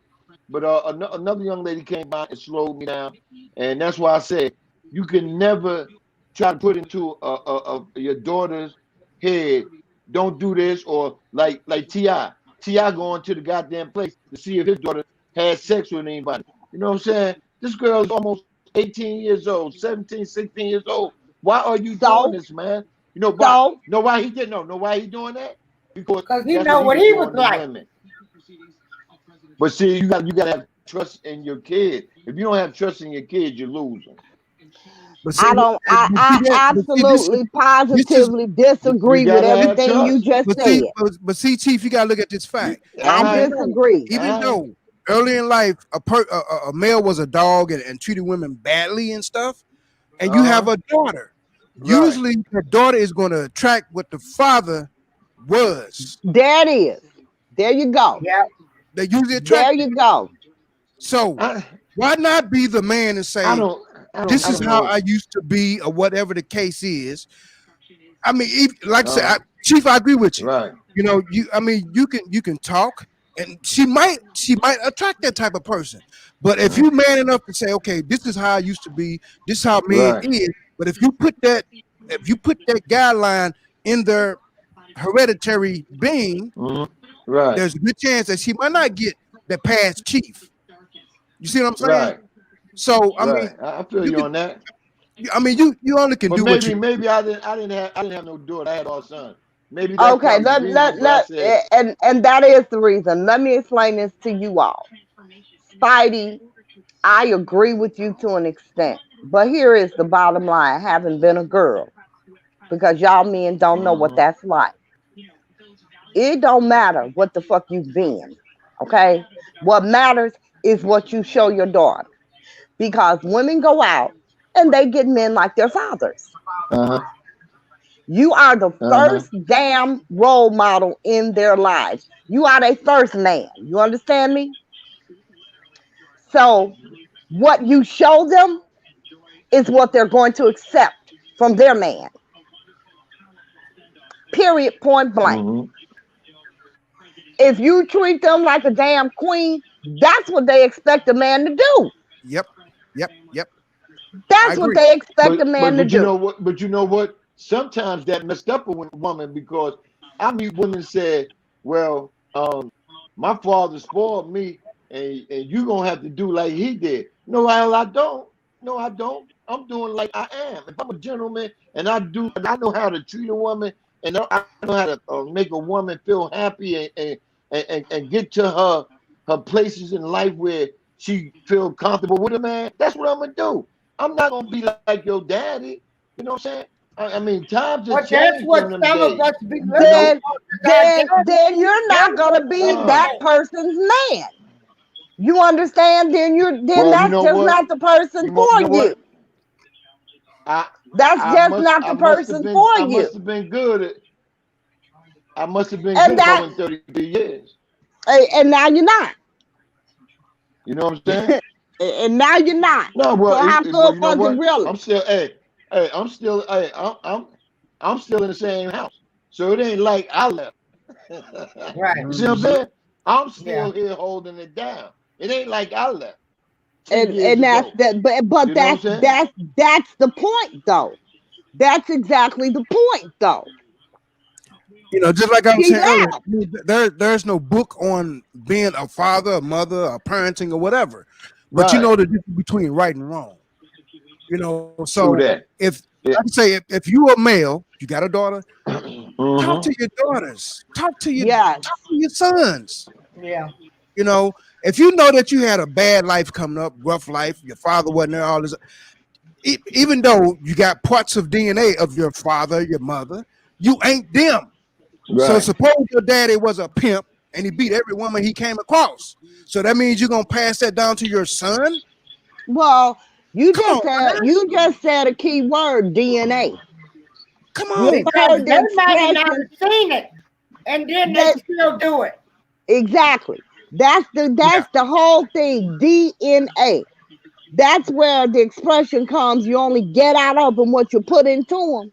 But another young lady came by and slowed me down, and that's why I said you can never try to put into your daughter's head, don't do this, or like Ti going to the goddamn place to see if his daughter had sex with anybody. You know what I'm saying? This girl is almost 18 years old, 17, 16 years old. Why are you doing this, man? You know why? Know why he didn't know? Know why he doing that? Because he know what he was like. Women. But see, you got to have trust in your kid. If you don't have trust in your kids, you're losing. But see, I absolutely, positively disagree with everything you just said. But see, Chief, you gotta look at this fact. I disagree. Even though early in life a male was a dog and treated women badly and stuff, and you have a daughter, usually the daughter is going to attract what the father was. There you go. Yeah. They usually attract. There you go. So why not be the man and say, this is how I used to be, or whatever the case is. I mean, like I said, Chief, I agree with you. Right. You can talk, and she might attract that type of person. But if you man enough to say, okay, this is how I used to be, this is how man is. But if you put that guideline in their hereditary being, there's a good chance that she might not get the past Chief. You see what I'm saying? Right. So I mean, I feel you on that. I mean, you only can do what you. Maybe I didn't have no daughter. I had all sons. Maybe okay. And that is the reason. Let me explain this to you all. Spidey, I agree with you to an extent, but here is the bottom line: having been a girl, because y'all men don't know what that's like. It don't matter what the fuck you've been. Okay, what matters is what you show your daughter, because women go out and they get men like their fathers. You are the first damn role model in their lives. You are their first man. You understand me? So what you show them is what they're going to accept from their man. Period, point blank. If you treat them like a damn queen, that's what they expect a man to do. Yep. Yep. I That's what agree. they expect a man to But you do. know what? But you know what? Sometimes that messed up a woman because I meet women say, "Well, my father spoiled me, and you gonna have to do like he did." No, I don't. No, I don't. I'm doing like I am. If I'm a gentleman and I know how to treat a woman, and I know how to make a woman feel happy and get to her places in life where she feel comfortable with a man. That's what I'm gonna do. I'm not gonna be like your daddy. You know what I'm saying? I mean, times have But that's changed what from them some of days. us be You know, looking for. 'Cause our Then you're not daddy gonna was be doing that uh, that. person's man. You understand? Then well, you that's know just what? not the person You for know you. what? I That's just not the person for I you. must have been good at I must have been And good if I that went 33 years. and now you're not. You know what I'm saying? And now you're not. No, So how well, good you know was it what? really? I'm still, I'm still in the same house. So it ain't like I left. Right. You see what I'm Mhm. saying? I'm Yeah. still here holding it down. It ain't like I left 10 And years that's ago. that. But You know what I'm saying? that's the point though. That's exactly the point though. Just like I was She saying earlier, left. there's no book on being a father, a mother, or parenting or whatever. But you Right. know the difference between right and wrong. True So that. if Yeah. like I say, if you a male, you got a daughter, talk Mm-hmm. to your daughters, Yes. talk to your sons. Yeah. You know, if you know that you had a bad life coming up, rough life, your father wasn't there, all this, even though you got parts of DNA of your father, your mother, you ain't them. So Right. suppose your daddy was a pimp and he beat every woman he came across. So that means you're gonna pass that down to your son? Well, Come on, man. you just said a key word, DNA. Come You on. Because heard the they might have not expression seen it, and then they that still do it. exactly. Yeah. That's the whole thing. DNA. That's where the expression comes. You only get out of them what you put into them.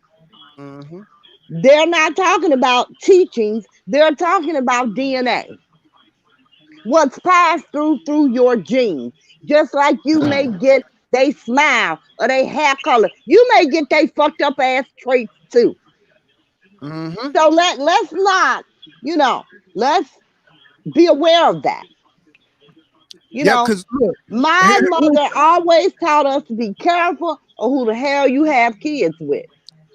Mm-hmm. They're not talking about teachings. They're talking about DNA. What's passed through your genes. Just like you may get they smile or they hair color. You may get they fucked up ass traits too. Mm-hmm. So let's not, you know, let's be aware of that. You Yep, know, because look, my mother always taught us to be careful of who the hell you have kids with.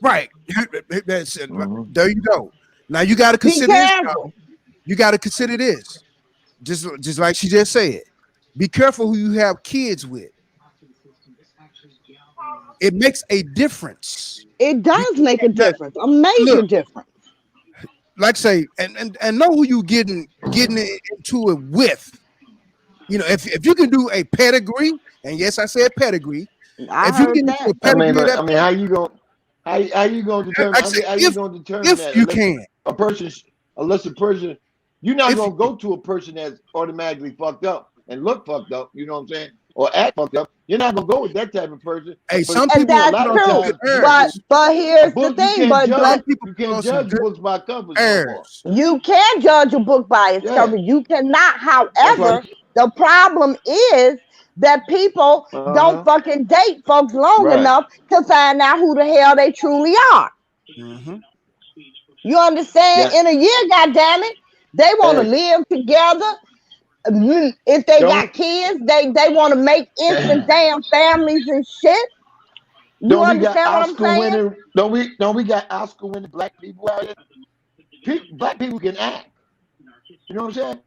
right. That's it. Mm-hmm. There you go. Now you gotta Be consider this, careful. y'all. You gotta consider this. Just like she just said. Be careful who you have kids with. It makes a difference. It You does make a can't difference, a major look, difference. like say, and know who you getting into it with. If you can do a pedigree, and yes, I said pedigree. I If you heard get into that. a pedigree of that, How you going? How you going to determine? like I say, How you going to determine if that you can, unless a person, you're not if going to go to a person that's automatically fucked up and look fucked up. You know what I'm saying? Or act fucked up. You're not going to go with that type of person. hey, But some And people a that's lot put of on some true. good times, But airs. a here's the book you thing, can't Some judge. people You put can't on some judge good books by covers no more. airs. you can judge a book by its Yeah, cover. You cannot, that's why. however, the problem is that people don't Uh-huh. fucking date folks long Right. enough to find out who the hell they truly are. Mm-hmm. You understand? Yeah. In a year, goddamn it, they want to Hey, live together. If they got don't kids, they want to make instant damn families and shit. You don't we got understand what I'm Oscar saying? winning? Don't we got Oscar winning black people out here? Black people can act. You know what I'm saying?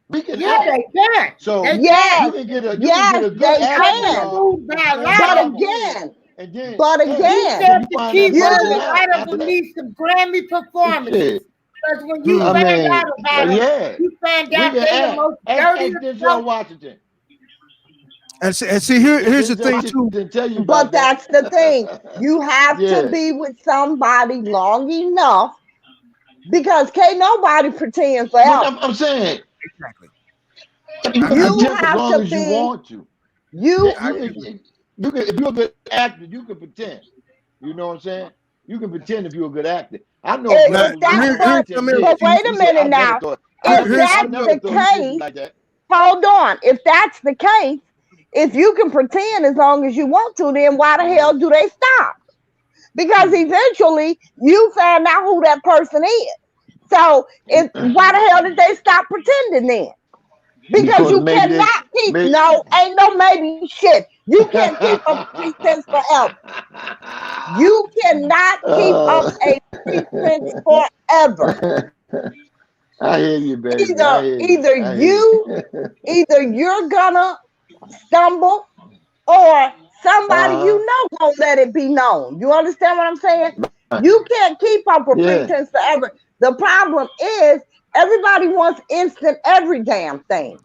We can Yeah, act. they can. So They can. Yes, you can get yes, a good they I acting was can. job moved by a before you lot But of start them. marrying, again, and then but hey, You again, then said you the find key that you word. person A out lot of after them that. need some Grammy performances. Shit. Because when you Hmm. I find out mean, about them, yeah, you find we out can they the act. most Ask dirtiest Denzel folks. Washington. And see, here's the Denzel thing too. Washington tell you but about that. that's the thing. You have to Yeah. be with somebody long enough because can't nobody pretend But forever. I'm saying Exactly. you can I You pretend agree. as have long to as you be want to. you. I You can if you're a good actor, you can pretend. You know what I'm saying? You can pretend if you're a good actor. I know a now, brother If who now lived that, here, on here's but like 10 some else but years. too. wait a He said, minute now. If Here's that's something else. the never thought he did case, like that. hold on. If that's the case, If you can pretend as long as you want to, then why the hell do they stop? Because eventually you find out who that person is. So why the hell did they stop pretending then? Because you cannot keep no, ain't no maybe shit. You can't keep up a pretense forever. You cannot keep up a pretense forever. I hear you, baby. Either you're gonna stumble, or somebody you know won't let it be known. You understand what I'm saying? You can't keep up a pretense forever. The problem is everybody wants instant every damn thing.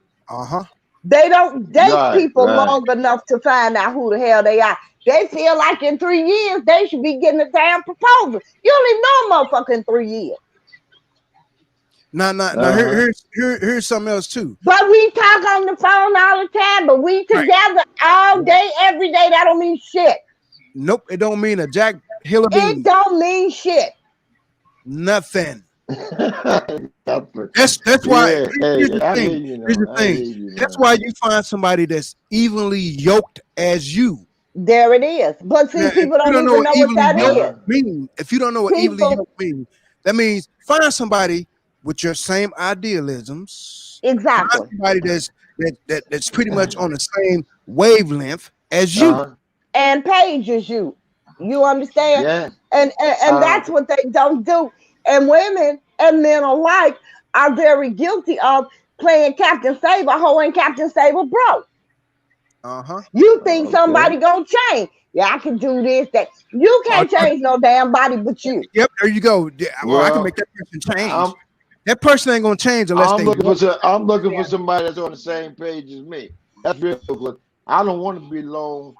They don't date people long enough to find out who the hell they are. They feel like in 3 years they should be getting a damn proposal. You don't even know a motherfucker in 3 years. Now, here's something else too. But we talk on the phone all the time, but we together all day, every day. That don't mean shit. Nope, it don't mean a jack hill of beans. It don't mean shit. Nothing. That's why. Here's the thing. That's why you find somebody that's evenly yoked as you. There it is. But see, people don't even know what that is. If you don't know what evenly yoked means, that means find somebody with your same idealisms. Exactly. Find somebody that's pretty much on the same wavelength as you. And page as you. You understand? Yeah. And that's what they don't do. And women and men alike are very guilty of playing Captain Save a hoe and Captain Save a bro. You think somebody gonna change? Yeah, I can do this, that. You can't change no damn body but you. Yep, there you go. Well, I can make that person change. That person ain't gonna change unless I'm looking for somebody that's on the same page as me. That's real good. I don't want to be alone.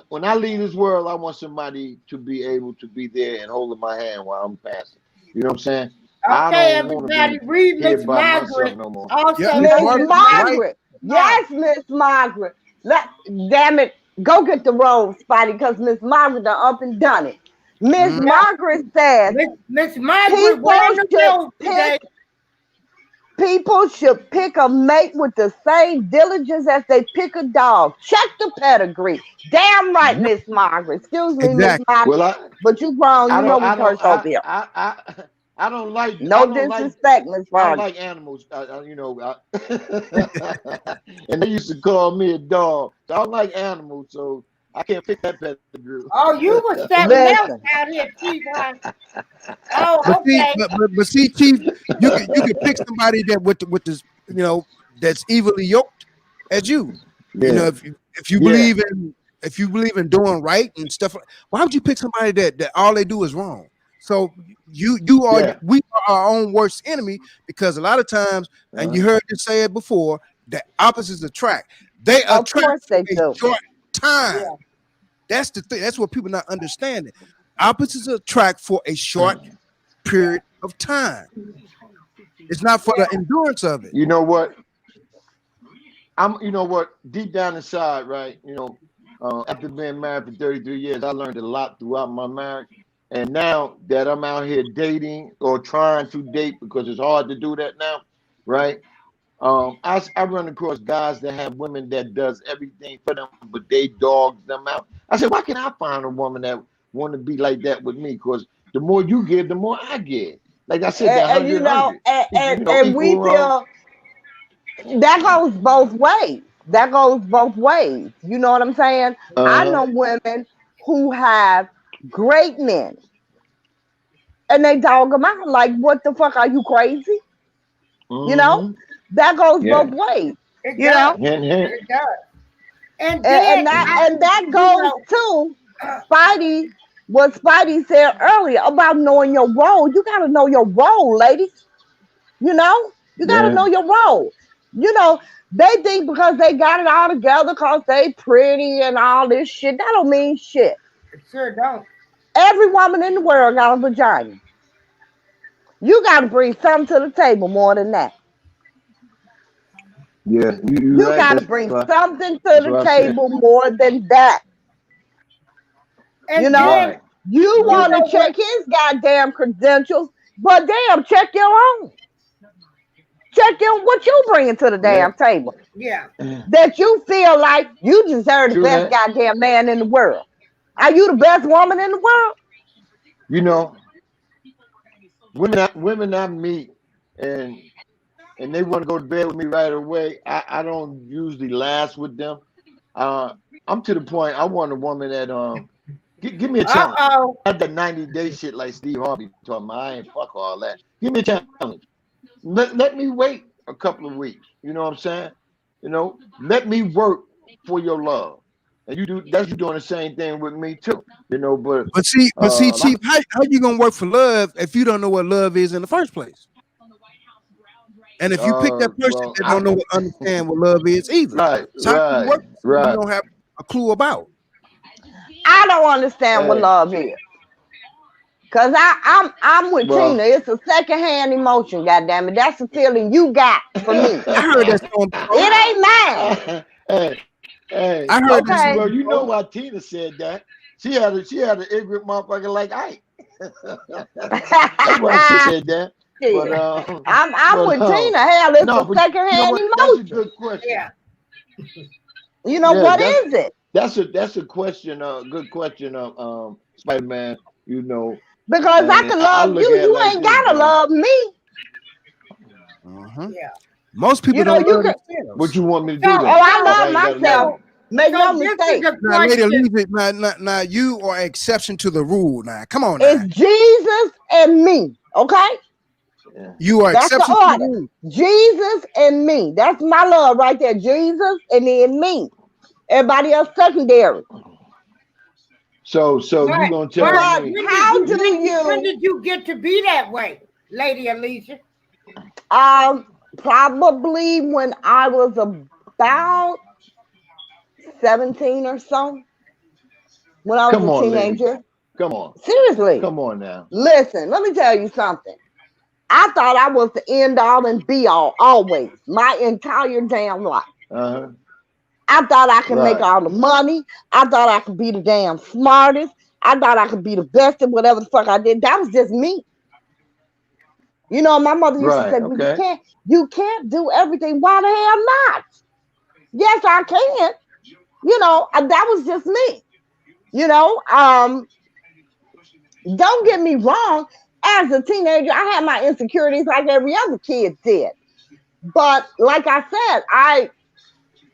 When I leave this world, I want somebody to be able to be there and holding my hand while I'm passing. You know what I'm saying? Okay, everybody, read Miss Margaret. No also, Miss Margaret. Yes, Miss Margaret. Damn it. Go get the robe, Spidey, because Miss Margaret done up and done it. Miss Margaret said, Miss Margaret, people should pick a mate with the same diligence as they pick a dog. Check the pedigree. Damn right, Miss Margaret. Excuse me, Miss Margaret. But you wrong. You know we curse over here. I don't like disrespect, Miss Margaret. I don't like animals. You know, and they used to call me a dog. So I don't like animals, so I can't pick that pedigree. Oh, you were something else out here, Chief. Oh, okay. But see, Chief, you can pick somebody that with this, you know, that's evenly yoked as you. Yeah. You know, if you believe in doing right and stuff, why would you pick somebody that all they do is wrong? So we are our own worst enemy, because a lot of times, and you heard this say it before, that opposites attract. They attract for a short time. Yeah. That's the thing. That's what people not understanding. Opposites attract for a short period of time. It's not for the endurance of it. You know what? Deep down inside, right? You know, after being married for 33 years, I learned a lot throughout my marriage. And now that I'm out here dating or trying to date, because it's hard to do that now, right? I run across guys that have women that does everything for them, but they dogs them out. I said, why can't I find a woman that want to be like that with me? Because the more you give, the more I get. Like I said, and we feel that goes both ways. That goes both ways. You know what I'm saying? I know women who have great men, and they dog them out like, what the fuck, are you crazy? You know, that goes both ways. You know, it does. And that goes to Spidey. What Spidey said earlier about knowing your role. You got to know your role, ladies. You know, you got to know your role. You know, they think because they got it all together, because they pretty and all this shit, that don't mean shit. It sure don't. Every woman in the world got a vagina. You got to bring something to the table more than that. Yeah, you got to bring something to the table more than that. And you know, you want to check his goddamn credentials, but damn, check your own. check in what you bringing to the damn table. Yeah. That you feel like you deserve the best goddamn man in the world. Are you the best woman in the world? You know, women I meet and they want to go to bed with me right away. I don't usually last with them. I'm to the point. I want a woman that give me a challenge. Not that 90-day shit like Steve Harvey talking about. I ain't fuck all that. Give me a challenge. Let me wait a couple of weeks. You know what I'm saying? You know, let me work for your love. And you doing the same thing with me too. You know, but see, Chief, how you gonna work for love if you don't know what love is in the first place? And if you pick that person that don't understand what love is either, right. You don't have a clue about. I don't understand what love is. Cause I'm with Tina. It's a secondhand emotion, goddammit. That's the feeling you got for me. I heard that song. It ain't mine. Hey, I heard this. Well, you know why Tina said that. She had an ignorant motherfucker like Ike. That's why she said that. But, I'm with Tina. Hell, it's a secondhand emotion. That's a good question. Yeah. You know what is it? That's a question. Good question. Spider-Man. You know. Because I can love you. You ain't like gotta love me. Yeah. Most people don't love themselves. What you want me to do? I love myself. Make no mistake. Now, you are an exception to the rule. Now, come on. Now. It's Jesus and me. Okay. Yeah. You are exception to the rule. Jesus and me. That's my love right there. Jesus and then me. Everybody else secondary. So you gonna tell me? When did you get to be that way, Lady Alicia? Probably when I was about 17 or so. When I was a teenager. Lady. Come on. Seriously. Come on now. Listen, let me tell you something. I thought I was the end all and be all always, my entire damn life. I thought I could make all the money. I thought I could be the damn smartest. I thought I could be the best at whatever the fuck I did. That was just me. You know, my mother used to say, well, you can't do everything. Why the hell not? Yes, I can. You know, that was just me. You know, don't get me wrong. As a teenager, I had my insecurities like every other kid did. But like I said,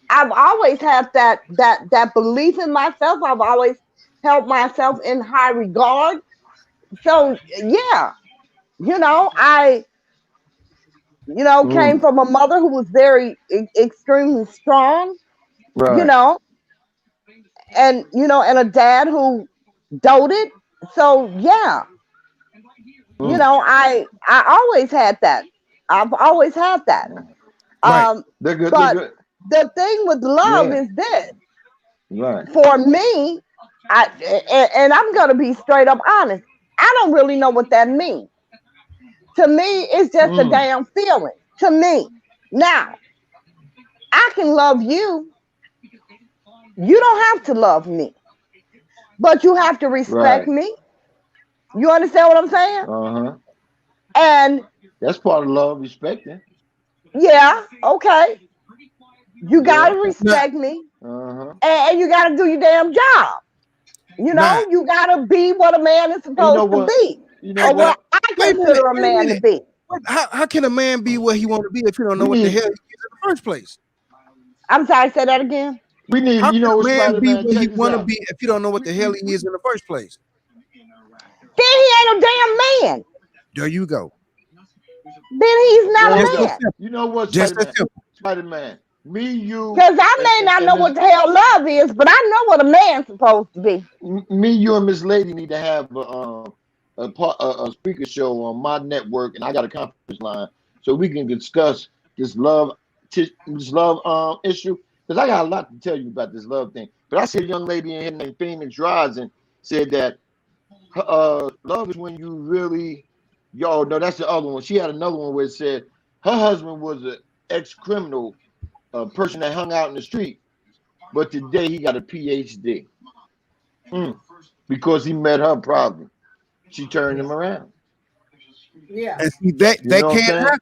I've always had that belief in myself. I've always held myself in high regard. So yeah, you know, I came from a mother who was very extremely strong. You know, and a dad who doted. So yeah, you know, I always had that. I've always had that. They're good. But the thing with love is this. Right. For me, and I'm gonna be straight up honest. I don't really know what that means. To me, it's just a damn feeling. To me, now I can love you. You don't have to love me, but you have to respect me. You understand what I'm saying? And that's part of love, respecting. Yeah, okay. You gotta respect me, and you gotta do your damn job. You know, you gotta be what a man is supposed to be, or what I consider a man to be. How can a man be what he want to be if you don't know what the hell he is in the first place? I'm sorry, say that again. We need, how can a man be what he want to be if you don't know what the hell he is in the first place? Then he ain't a damn man. There you go. Then he's not a man. You know what, Spider-Man? Me, you. Because I may not know what the hell love is, but I know what a man's supposed to be. Me, you, and Miss Lady need to have a speaker show on my network, and I got a conference line so we can discuss this love issue. Because I got a lot to tell you about this love thing. But I see a young lady in here named Phoenix Rising said that love is when you really, no, that's the other one. She had another one where it said her husband was an ex-criminal, person that hung out in the street, but today he got a PhD because he met her problem. She turned him around. Yeah, and see, that can't happen.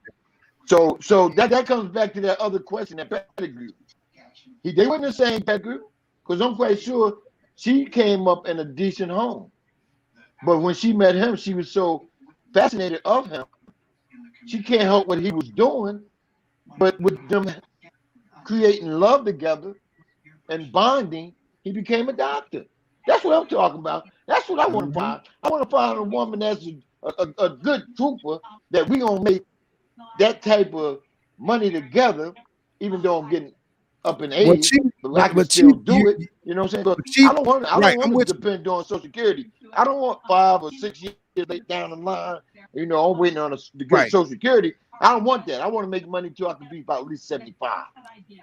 So that comes back to that other question, that pedigree. They weren't the same pedigree, because I'm quite sure she came up in a decent home. But when she met him, she was so fascinated of him, she can't help what he was doing. But with them creating love together and bonding, he became a doctor. That's what I'm talking about. That's what I want to find. I want to find a woman that's a good trooper, that we gonna make that type of money together, even though I'm getting up in age, but I can still do it. You know what I'm saying? But I don't want to depend on Social Security. I don't want 5 or 6 years down the line. You know, I'm waiting on to get Social Security. I don't want that. I want to make money till I can be about at least 75.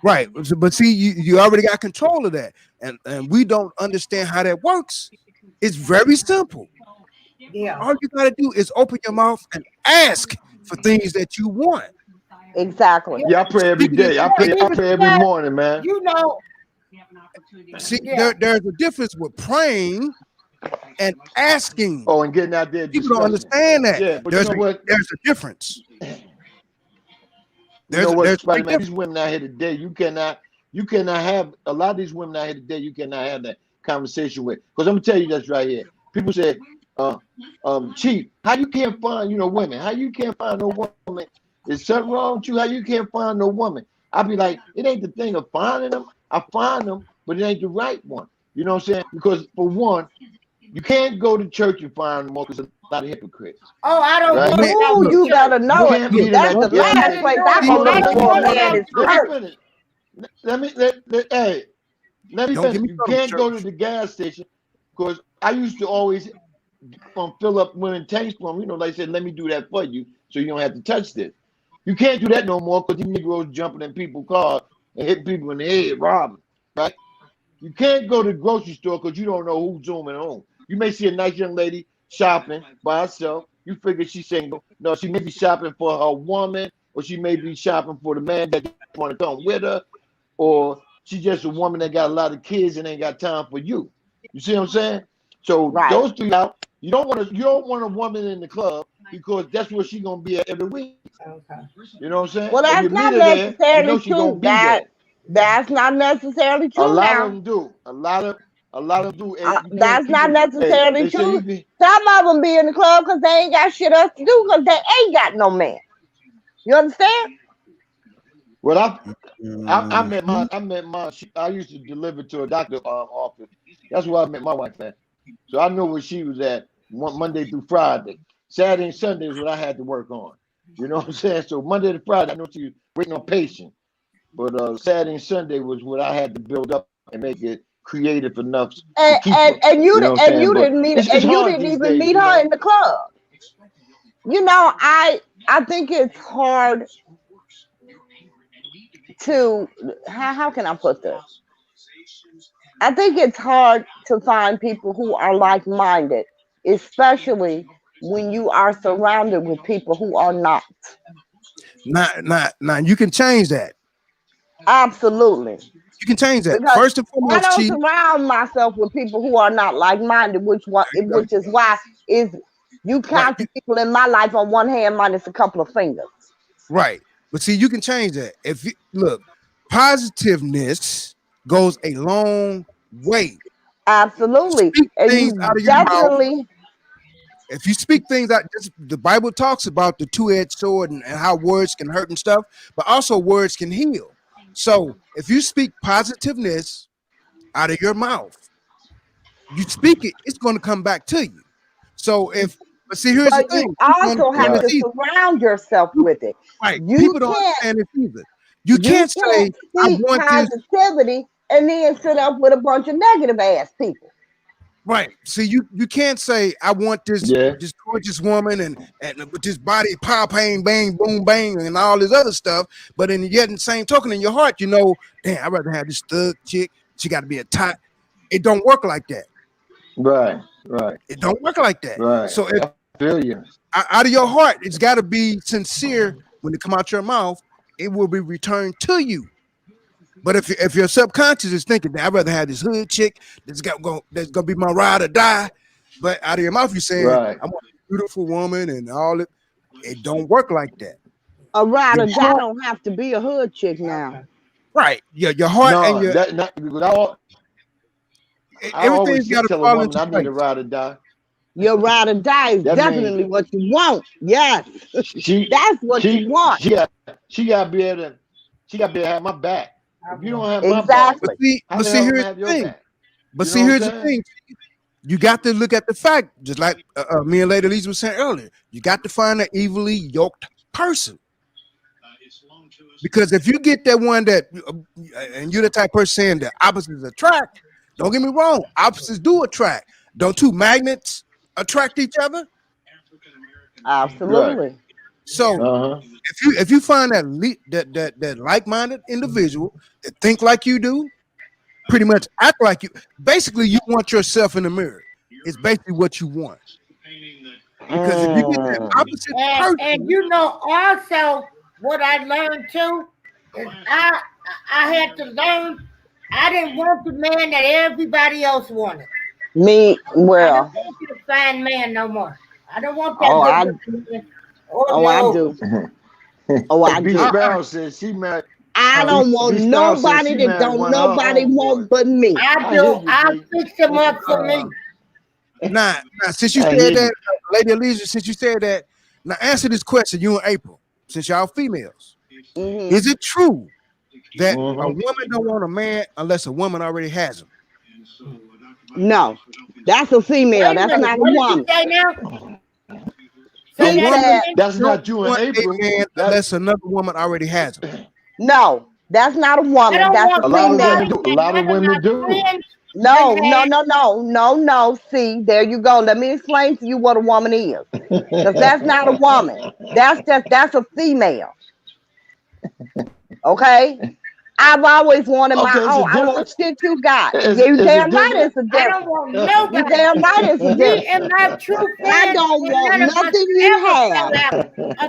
Right. But see, you already got control of that. And we don't understand how that works. It's very simple. Yeah. All you got to do is open your mouth and ask for things that you want. Exactly. Yeah, I pray every day. I pray every morning, man. You know. See, there's a difference with praying and asking. Oh, and getting out there. People don't understand that. Yeah, but there's you know what? There's a difference. You know what, Spider-Man, these women out here today, you cannot have a lot of these women out here today, you cannot have that conversation with. Because I'm gonna tell you this right here. People say, Chief, how you can't find, women? How you can't find no woman? Is something wrong with you? How you can't find no woman? I'll be like, it ain't the thing of finding them. I find them, but it ain't the right one. You know what I'm saying? Because for one, you can't go to church and find them because there's a lot of hypocrites. Oh, I don't right? know. You gotta know it. That's the last place I'm gonna look for a man is church. Let me finish. You can't go to the gas station, because I used to always fill up women tanks for them. They said, let me do that for you so you don't have to touch this. You can't do that no more, because these Negroes jumping in people's cars and hitting people in the head, robbing, right? You can't go to the grocery store because you don't know who's zooming on. You may see a nice young lady shopping by herself. You figure she's single. No, she may be shopping for her woman, or she may be shopping for the man that want to come with her, or she's just a woman that got a lot of kids and ain't got time for you. You see what I'm saying? So those three out. You don't want a woman in the club, because that's where she's gonna be at every week. Okay. You know what I'm saying? Well, that's not necessarily true. That's not necessarily true. A lot of them do. A lot of them do. That's not necessarily true. Some of them be in the club because they ain't got shit else to do, because they ain't got no man. You understand? Well, I met my. I used to deliver to a doctor's office. That's where I met my wife at. So I knew where she was at Monday through Friday. Saturday and Sunday is what I had to work on. You know what I'm saying? So Monday to Friday, I know she was waiting on patients. But Saturday and Sunday was what I had to build up and make it creative enough. And you didn't even meet her in the club. I think it's hard to, how can I put this? I think it's hard to find people who are like-minded, especially when you are surrounded with people who are not. Not. You can change that. Absolutely. You can change that. Because first and foremost, I don't surround myself with people who are not like-minded, which is why you count the people in my life on one hand minus a couple of fingers. Right. But see, you can change that. If you look, positiveness goes a long way. Absolutely. And you definitely. If you speak things out, the Bible talks about the two-edged sword and how words can hurt and stuff, but also words can heal. So if you speak positiveness out of your mouth, you speak it, it's going to come back to you. So here's the thing. You also have to surround yourself with it. Right. People don't understand it either. You can't say, I want positivity and then sit up with a bunch of negative ass people. Right. See, you can't say, I want this gorgeous woman and with this body, pow, bang, bang, boom, bang, and all this other stuff. But in the same token, in your heart, damn, I'd rather have this thug chick. She got to be a tot. It don't work like that. Right. It don't work like that. Right. So if I feel you. Out of your heart, it's got to be sincere. When it come out your mouth, it will be returned to you. But if your subconscious is thinking, I'd rather have this hood chick that's gonna be my ride or die, but out of your mouth you're saying, I want a beautiful woman and all it. It don't work like that. A ride or Your die heart, don't have to be a hood chick now. right? Your heart and No, your that not because I always everything's got to tell a fall woman into I need place. a ride or die. Your ride or die is That means definitely what you want. Yes, she that's what you she want. she got to be able to have my back. If you don't have my back, But Exactly. see, how but the see, hell I'm here's gonna have the your thing. back? But You see, know what I'm here's the saying? thing. You got to look at the fact, just like me and Lady Lisa was saying earlier. You got to find an evilly yoked person. Because if you get that one that, and you're the type of person saying that opposites attract, don't get me wrong, opposites do attract. Don't two magnets attract each other? Right. Absolutely. So Uh huh. if you find that like-minded individual that think like you do, pretty much act like you, basically you want yourself in the mirror. It's basically what you want. Because if you get that opposite And person, you know also what I learned too is I had to learn I didn't want the man that everybody else wanted. Me, I don't well, want you to find man no more. I don't want that oh, good I, looking man. Oh oh, I no. do. Oh, I B do. Sparrow says she married. I Uh, B, don't want B Sparrow says nobody she that married don't one of her nobody homeboys. want but me. I I hear do. you, I'll B. fix him up for me. now since you I said hear that, you. Lady Alicia, since you said that, now answer this question, you and April, since y'all females. Hmm. Is it true that a Mm-hmm. woman don't want a man unless a woman already has him? No, that's a female. Wait a That's minute. not a What did you woman. say now? A Say He that woman said, again. That's don't not you and want a April. man That unless another woman already has him. no, that's not a I woman. don't That's a a want lot of female. women nobody do. A that lot of none of my women do. friends done No, no, had. no, no, no, no. See, there you go. Let me explain to you what a woman is. Because that's not a woman. That's a female. Okay? I've always wanted my Okay, it's a own. I want difference. shit you got. Is Yeah, you is it damn right different? it's a I don't difference. want You nobody. damn right it's a Me difference. and my true I friends don't and want none of us nothing you ever have. fell out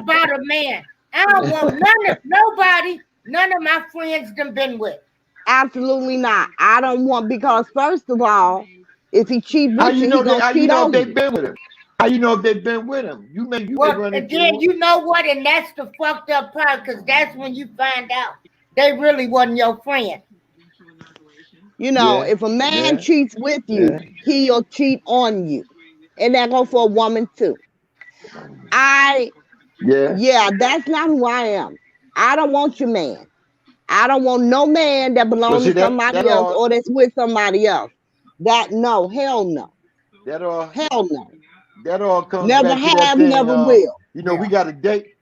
about a man. I don't want nobody, none of my friends done been with. Absolutely not. I don't want, because first of all, if he cheat How with you you, he know they? gonna How you cheat know if on they've you. been with him? How you know if they've been with him? You may Well, run into again, him. you know what? And that's the fucked up part because that's when you find out they really wasn't your friend. You know, Yeah, if a man yeah, cheats with you, yeah, he'll cheat on you. And that goes for a woman too. I yeah. Yeah, that's not who I am. I don't want your man. I don't want no man that Well, belongs see to somebody else or that's with somebody else. That no, hell no. that all Hell no. that all comes Never back to that have, thing. never will. We got a date.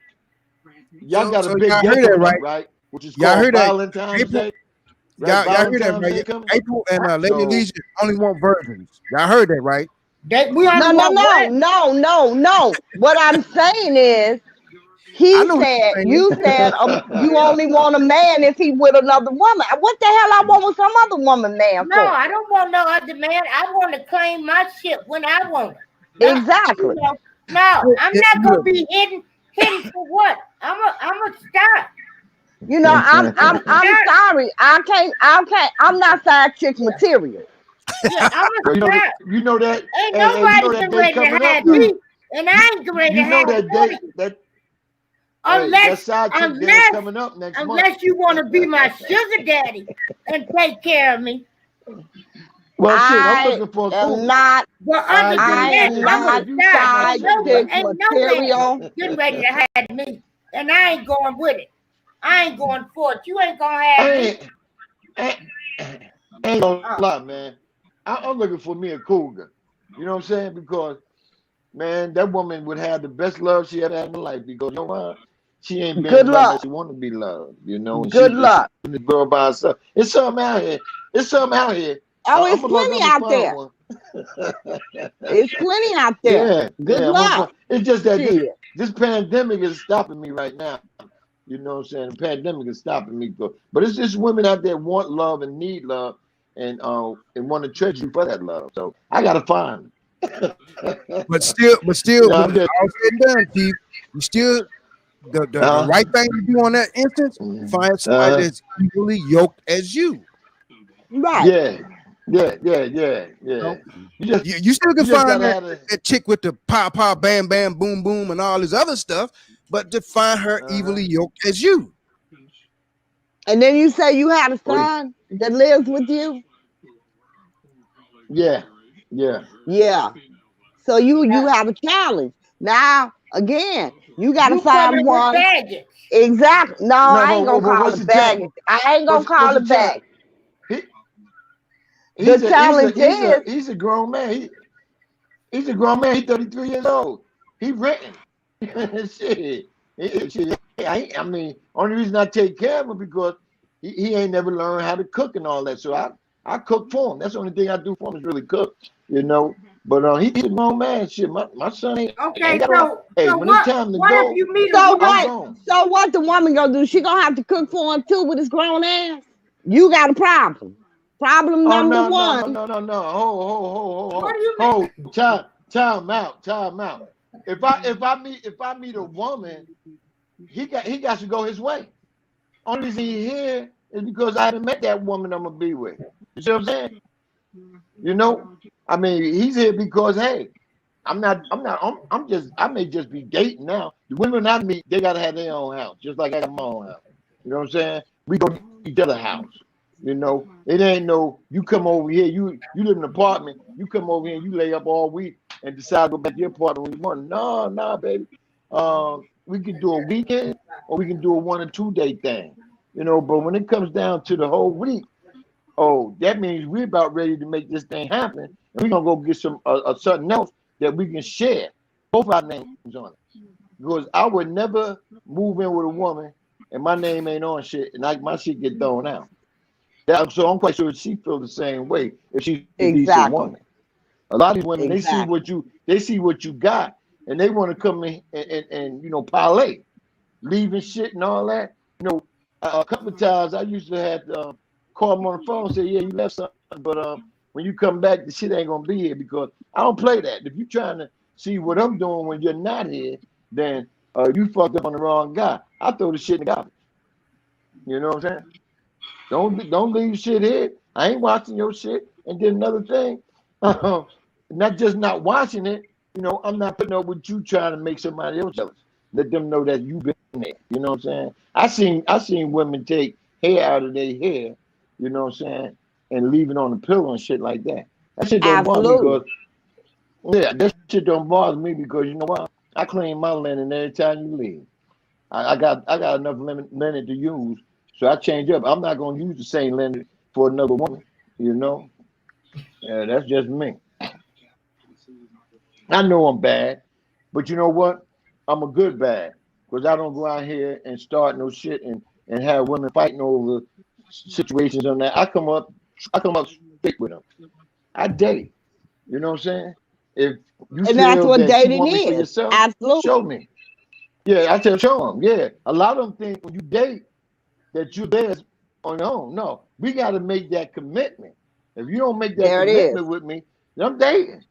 Y'all So got a so big y'all day heard that coming up, right? right? Which is Y'all called heard that Valentine's April, Day, right? y'all heard that Valentine's right? Day coming. April and Lady So Alicia only want virgins. Y'all heard that right? We No, only no, want no, what? no, no, no. What I'm saying is, I he know what said, you're saying. you said, you only want a man if he with another woman. What the hell I want with some other woman man No, for? I don't want no other man. I want to claim my shit when I want it. Not, Exactly. no, I'm not gonna Look, be hidden for what? I'm a star. You know, I'm sorry. I'm not side chick material. Yeah, I'm a well, star. you know that, Ain't and you nobody know that getting day ready to coming up have now. me, and I ain't getting ready to You know have that none date of you. that that Unless, side chick day is coming up next month. unless you want to be my sugar daddy and take care of me. Well, shit, I'm I looking for a am cool. not. But other than I that, am I'm a not star. side chick Ain't no material. man getting ready to have me, and I ain't going with it. I ain't going for it. You ain't gonna have me. I ain't gonna lie, man. I'm looking for me a cougar. You know what I'm saying? Because man, that woman would have the best love she ever had in her life. Because you know what? She ain't Good been loved like luck. she want to be loved. You know, and Good she's luck. the girl by herself. It's something out here. It's something out here. Oh, I'm it's gonna look. plenty I'm out gonna there. find one. It's plenty out there. Yeah, Good yeah. luck. It's just that Shit. this pandemic is stopping me right now. You know what I'm saying? The pandemic is stopping me. But it's just women out there want love and need love and want to treasure you for that love. So I gotta find them. But still, You know, when I'm it's just, all said and done, Chief, you still the right thing to do on that instance, find somebody that's equally yoked as you. Right. yeah, yeah, yeah, yeah, You yeah. know? You You still can just find gotta that, have a that chick with the pow pow bam bam boom boom and all this other stuff, but to find her evilly yoked as you. And then you say you had a son that lives with you? Yeah. Yeah. So you have a challenge. Now, again, you got to find one. Baggage. Exactly. No, I ain't going to call it baggage. I ain't going to call it baggage. He's a grown man. He's a grown man. He's 33 years old. He renting. Shit. I mean, only reason I take care of him because he ain't never learned how to cook and all that. So I cook for him. That's the only thing I do for him is really cook, you know. But he's a grown man. Shit, my son ain't. Okay, ain't so when it's time to go, if you meet so what the woman gonna do? She gonna have to cook for him too with his grown ass. You got a problem. Problem number one. No. Ho. Time out. If I meet a woman, he got to go his way. Only reason he here is because I haven't met that woman I'm gonna be with. You see what I'm saying? You know, I mean, he's here because hey, I may just be dating now. The women I meet, they gotta have their own house, just like I got my own house. You know what I'm saying? We go to each other's house. You know, it ain't no you come over here, you live in an apartment, you come over here and you lay up all week and decide to go back to your apartment when you want. No, baby. We can do a weekend or we can do a 1 or 2 day thing. You know, but when it comes down to the whole week, that means we're about ready to make this thing happen. And we're gonna go get some something else that we can share. Both our names on it. Because I would never move in with a woman and my name ain't on shit and my shit get thrown out. So I'm quite sure she feels the same way if she's a decent woman. A lot of these women, they see what you got, and they want to come in and you know parlay, leaving shit and all that. You know, a couple of times I used to have to call them on the phone and say, yeah, you left something, but when you come back, the shit ain't gonna be here because I don't play that. If you're trying to see what I'm doing when you're not here, then you fucked up on the wrong guy. I throw the shit in the garbage. You know what I'm saying? Don't leave shit here. I ain't watching your shit. And then another thing, not just not watching it, you know, I'm not putting up with you trying to make somebody else jealous. Let them know that you've been there. You know what I'm saying? I seen women take hair out of their hair, you know what I'm saying, and leave it on the pillow and shit like that. That shit don't bother me because that shit don't bother me because you know what? I clean my linen every time you leave. I got enough linen to use. So I change up. I'm not gonna use the same linen for another woman, you know. Yeah, that's just me. I know I'm bad, but you know what? I'm a good bad because I don't go out here and start no shit and have women fighting over situations on that. I come up straight with them. I date. You know what I'm saying? If you feel that's what that dating you want me for is. yourself, Absolutely. show me. Yeah, show them. Yeah, a lot of them think when you date that you're there on your own. No, we got to make that commitment. If you don't make that commitment with me, then I'm dating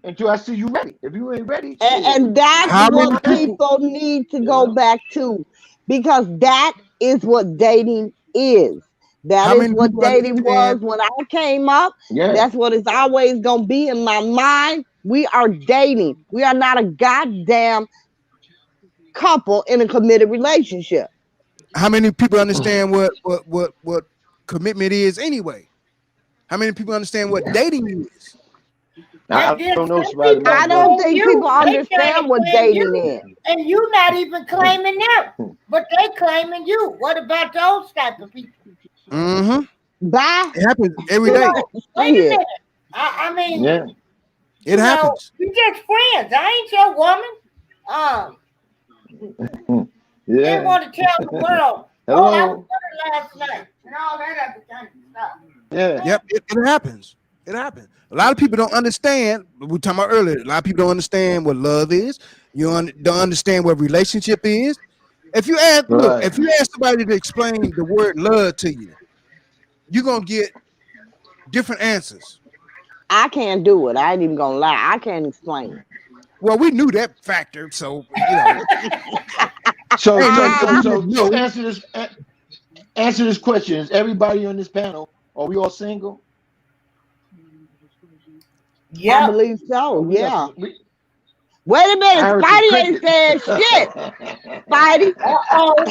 until I see you ready. If you ain't ready, and that's what people need to go back to, because that is what dating is. That is what dating was when I came up. Yeah. That's what it's always going to be in my mind. We are dating. We are not a goddamn couple in a committed relationship. How many people understand what commitment is anyway? How many people understand what dating is? I don't know. I don't think people understand what dating is. And you not even claiming them, but they claiming you. What about those type of people? Mm-hmm. Bye. It happens every day. Wait a minute. I mean, yeah. It happens. We just friends. I ain't your woman. They want to tell the world, hello. I was with her last night and all that other kind of stuff. Yeah. Yep. It happens. It happens. A lot of people don't understand. We were talking about earlier. A lot of people don't understand what love is. You don't understand what relationship is. If you ask, if you ask somebody to explain the word love to you, you're gonna get different answers. I can't do it. I ain't even gonna lie. I can't explain it. Well, we knew that factor, so you know. So answer this question. Is everybody on this panel, are we all single? Yeah, I believe so. Yeah. Wait a minute, Spidey ain't saying shit. Spidey. Spidey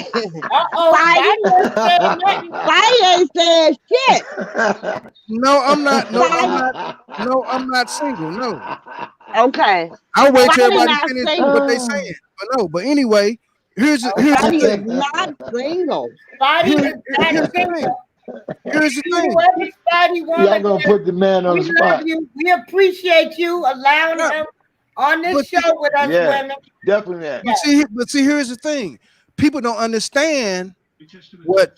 ain't saying nothing. Spidey ain't saying shit. No, I'm not. No, I'm not. No, I'm not single. No. Okay. I'll wait till Spidey everybody not finish single. what they saying. But no. But anyway, here's the Spidey is thing. not single. Spidey is not single. Here's the thing. Whoever Spidey woman, Y'all gonna put the man on the we spot. love you. We appreciate you allowing him on this show with us women. Definitely that. But see, here's the thing. People don't understand what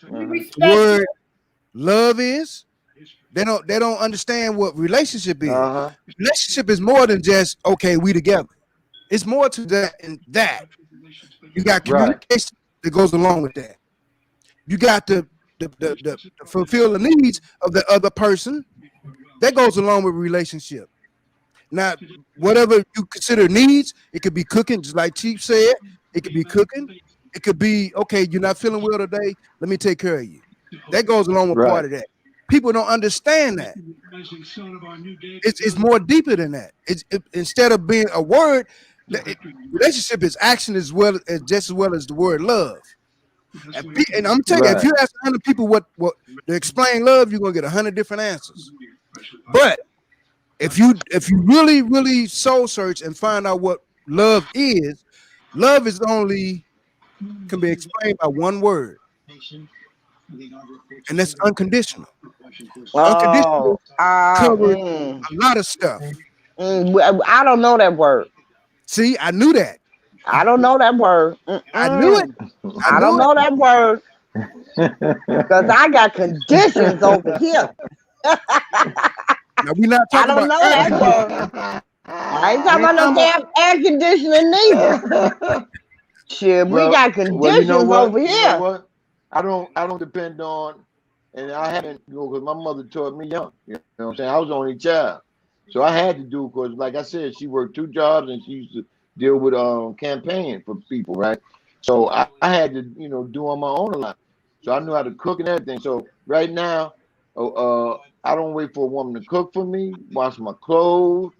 word love is. They don't understand what relationship is. Relationship is more than just okay, we together. It's more to that and that. You got communication that goes along with that. You got to fulfill the needs of the other person. That goes along with relationship. Now, whatever you consider needs, it could be cooking, just like Chief said. It could be cooking. It could be, okay, you're not feeling well today. Let me take care of you. That goes along with part of that. People don't understand that. It's more deeper than that. Instead of being a word, relationship is action as well as just as well as the word love. And I'm telling you, if you ask 100 people what to explain love, you're gonna get 100 different answers. But if you really, really soul search and find out what love is only can be explained by one word, and that's unconditional. Unconditional covers a lot of stuff. I don't know that word. See, I knew that. I don't know that word. I knew it. I don't know that word because I got conditions over here. Now, we're not talking I don't know that word. I ain't talking about no damn air conditioning neither. Shit, we got conditions over here. You know what? I don't depend on, and I haven't, because my mother taught me young. You know what I'm saying? I was the only child, so I had to do, because like I said, she worked 2 jobs and she used to deal with campaigning for people, right? So I had to, do on my own a lot. So I knew how to cook and everything. So right now, I don't wait for a woman to cook for me, wash my clothes,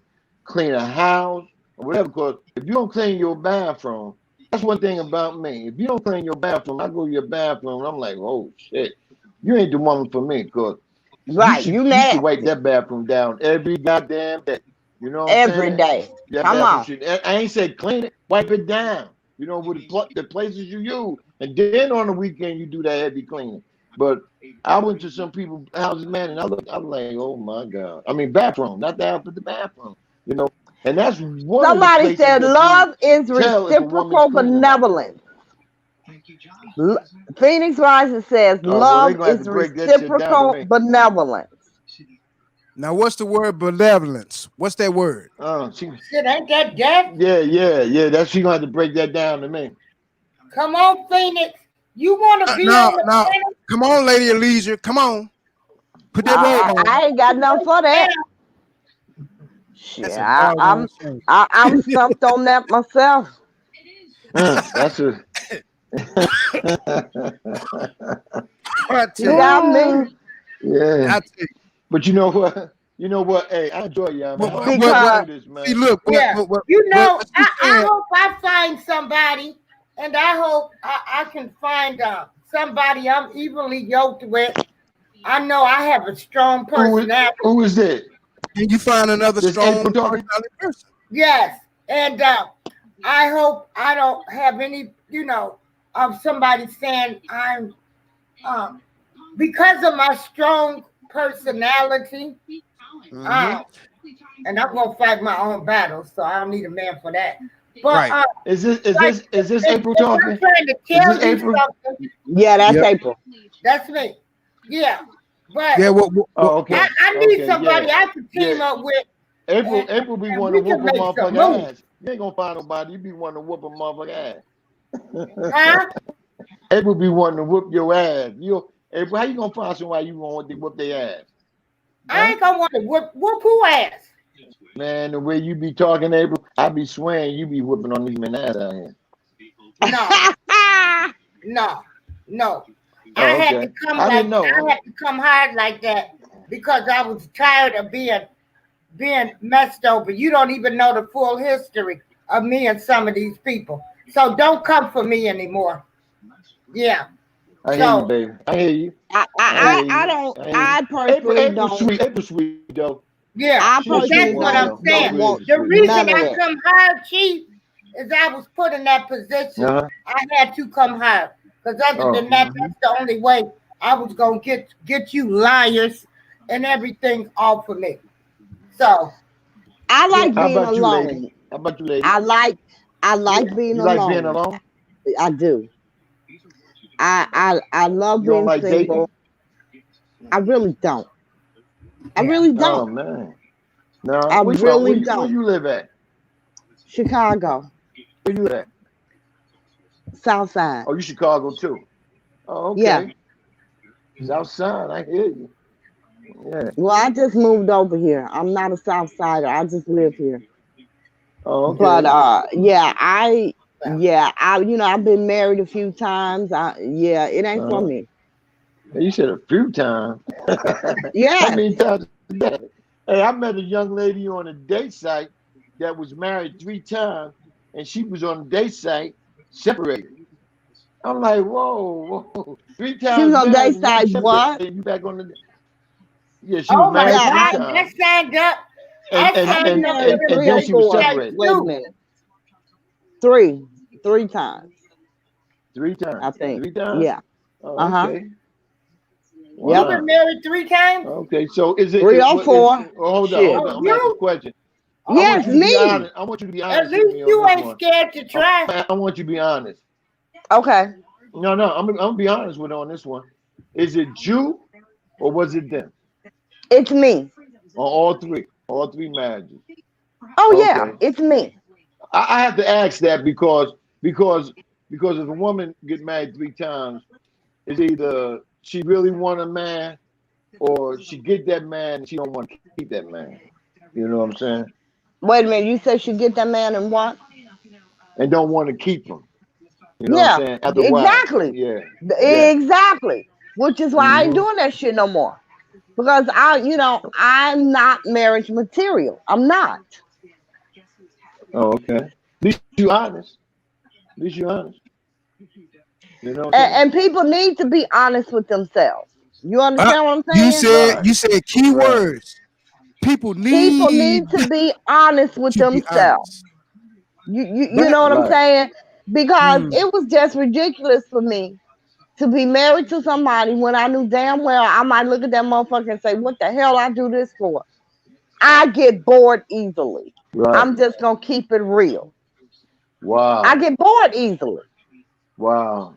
clean a house, or whatever. Because if you don't clean your bathroom, that's one thing about me. If you don't clean your bathroom, I go to your bathroom and I'm like, oh shit, you ain't the woman for me. Because you should wipe that bathroom down every goddamn day. You know what I'm saying? Every day. Come on. I ain't said clean it, wipe it down. With the places you use. And then on the weekend, you do that heavy cleaning. But I went to some people's houses, man, and I was like, oh my God. I mean, bathroom, not the house, but the bathroom. And that's one. Somebody said love is reciprocal benevolence. Phoenix Rising says love is reciprocal benevolence. Now, what's the word benevolence? What's that word? Shit, ain't that death? Yeah. That's she gonna have to break that down to me. Come on, Phoenix. You want to be on the panel? Come on, Lady of Leisure. Come on. Put that robe on. I ain't got nothing for that. Shit, I'm stumped on that myself. That's a. You got me. Yeah. But you know what? Hey, I enjoy y'all. See, look, I hope I find somebody, and I hope I can find somebody I'm evenly yoked with. I know I have a strong personality. Who is that? Can you find another strong personality person? Yes, and I hope I don't have any, of somebody saying I'm because of my strong personality. And I'm gonna fight my own battles, so I don't need a man for that. But is this April talking? I'm trying to tell you April? Something. Yeah, that's April. That's me. Yeah, but okay. I need somebody I can team up with. April be wanting to whoop a motherfucker ass. You ain't gonna find nobody. You be wanting to whoop a motherfucker ass. Huh? April be wanting to whoop your ass. April, how you gonna find somebody you want to whoop their ass? I ain't gonna want to whoop who ass. Man, the way you be talking, April, I be swearing you be whooping on these men ass out here. No. I had to come hard like that because I was tired of being messed over. You don't even know the full history of me and some of these people. So don't come for me anymore. Yeah. I hear you, So baby. I hear you. I I, hear I you. don't. I hear you. I personally April don't. sweet. April sweet though. yeah, I She a sweet personally that's what woman I'm though. don't saying. April want is a The sweet woman. reason none of I that. come hard, Chief, is I was put in that position. Uh-huh. I had to come hard. Because other Oh. than that, that's the only way I was gonna get you liars and everything off of me. So I yeah. like How being about you, lady? alone. How about you, lady? I like. I like being You like being alone. alone? I do. I love You don't being like dating? single. I really don't. I Yeah. really Oh don't. man. No. I Where you from? really Where don't. you live at? Chicago, Where you at? South Side. Oh, you Chicago too. Oh, Yeah. okay. South Side. I hear you. Yeah. Well, I just moved over here. I'm not a South Sider. I just live here. Oh, But okay. I've been married a few times. It ain't for Uh-huh. me. You said a few times. How Yeah. many times is that? Hey, I met a young lady on a date site that was married 3 times, and she was on the date site separated. I'm like, whoa. Three She was times on married day and now you side what? separated. You back on the. Yeah, she was Oh my married Yeah, three God, I times, signed up. and I and I've been signed and up for married and, them and three then or date she was four. sites separated. Wait a too. minute. Three times, Three times. I think. 3 times. Yeah. Oh, Uh-huh. okay. You've Yep. been Wow. married 3 times? Okay. So is it? Three or What is? four. Oh, hold on. Shit. Hold on. Oh, I'm asking a you? question. I Oh want Yes, my you to be God. me. honest. I want you to be At honest with least me on you this ain't one. scared to try. I want you to be honest. Okay. No. I'm gonna be honest with her on this one. Is it you or was it them? It's me. On all three. All three marriages. Oh yeah, Okay. it's me. I have to ask that because because if a woman get married 3 times, it's either she really want a man or she get that man and she don't want to keep that man. You know what I'm saying? Wait a minute. You said you get that man and what? And don't want to keep him. You know what I'm Yeah, saying? After a while. exactly. Yeah. Yeah. Exactly. Which is why I ain't Hmm. doing that shit no more. Because I'm not marriage material. I'm not. Oh, okay. At least you honest. At least you honest. You know what I'm saying? And people need to be honest with themselves. You Uh, understand what I'm you saying? said Right. you said key Right. words. People People need need to be honest with to be themselves. honest. You That know what I'm Right. saying? Because mm, it was just ridiculous for me to be married to somebody when I knew damn well I might look at that motherfucker and say, "What the hell I do this for?" I get bored easily. Right. I'm just gonna keep it real. I Wow. get bored easily. Wow.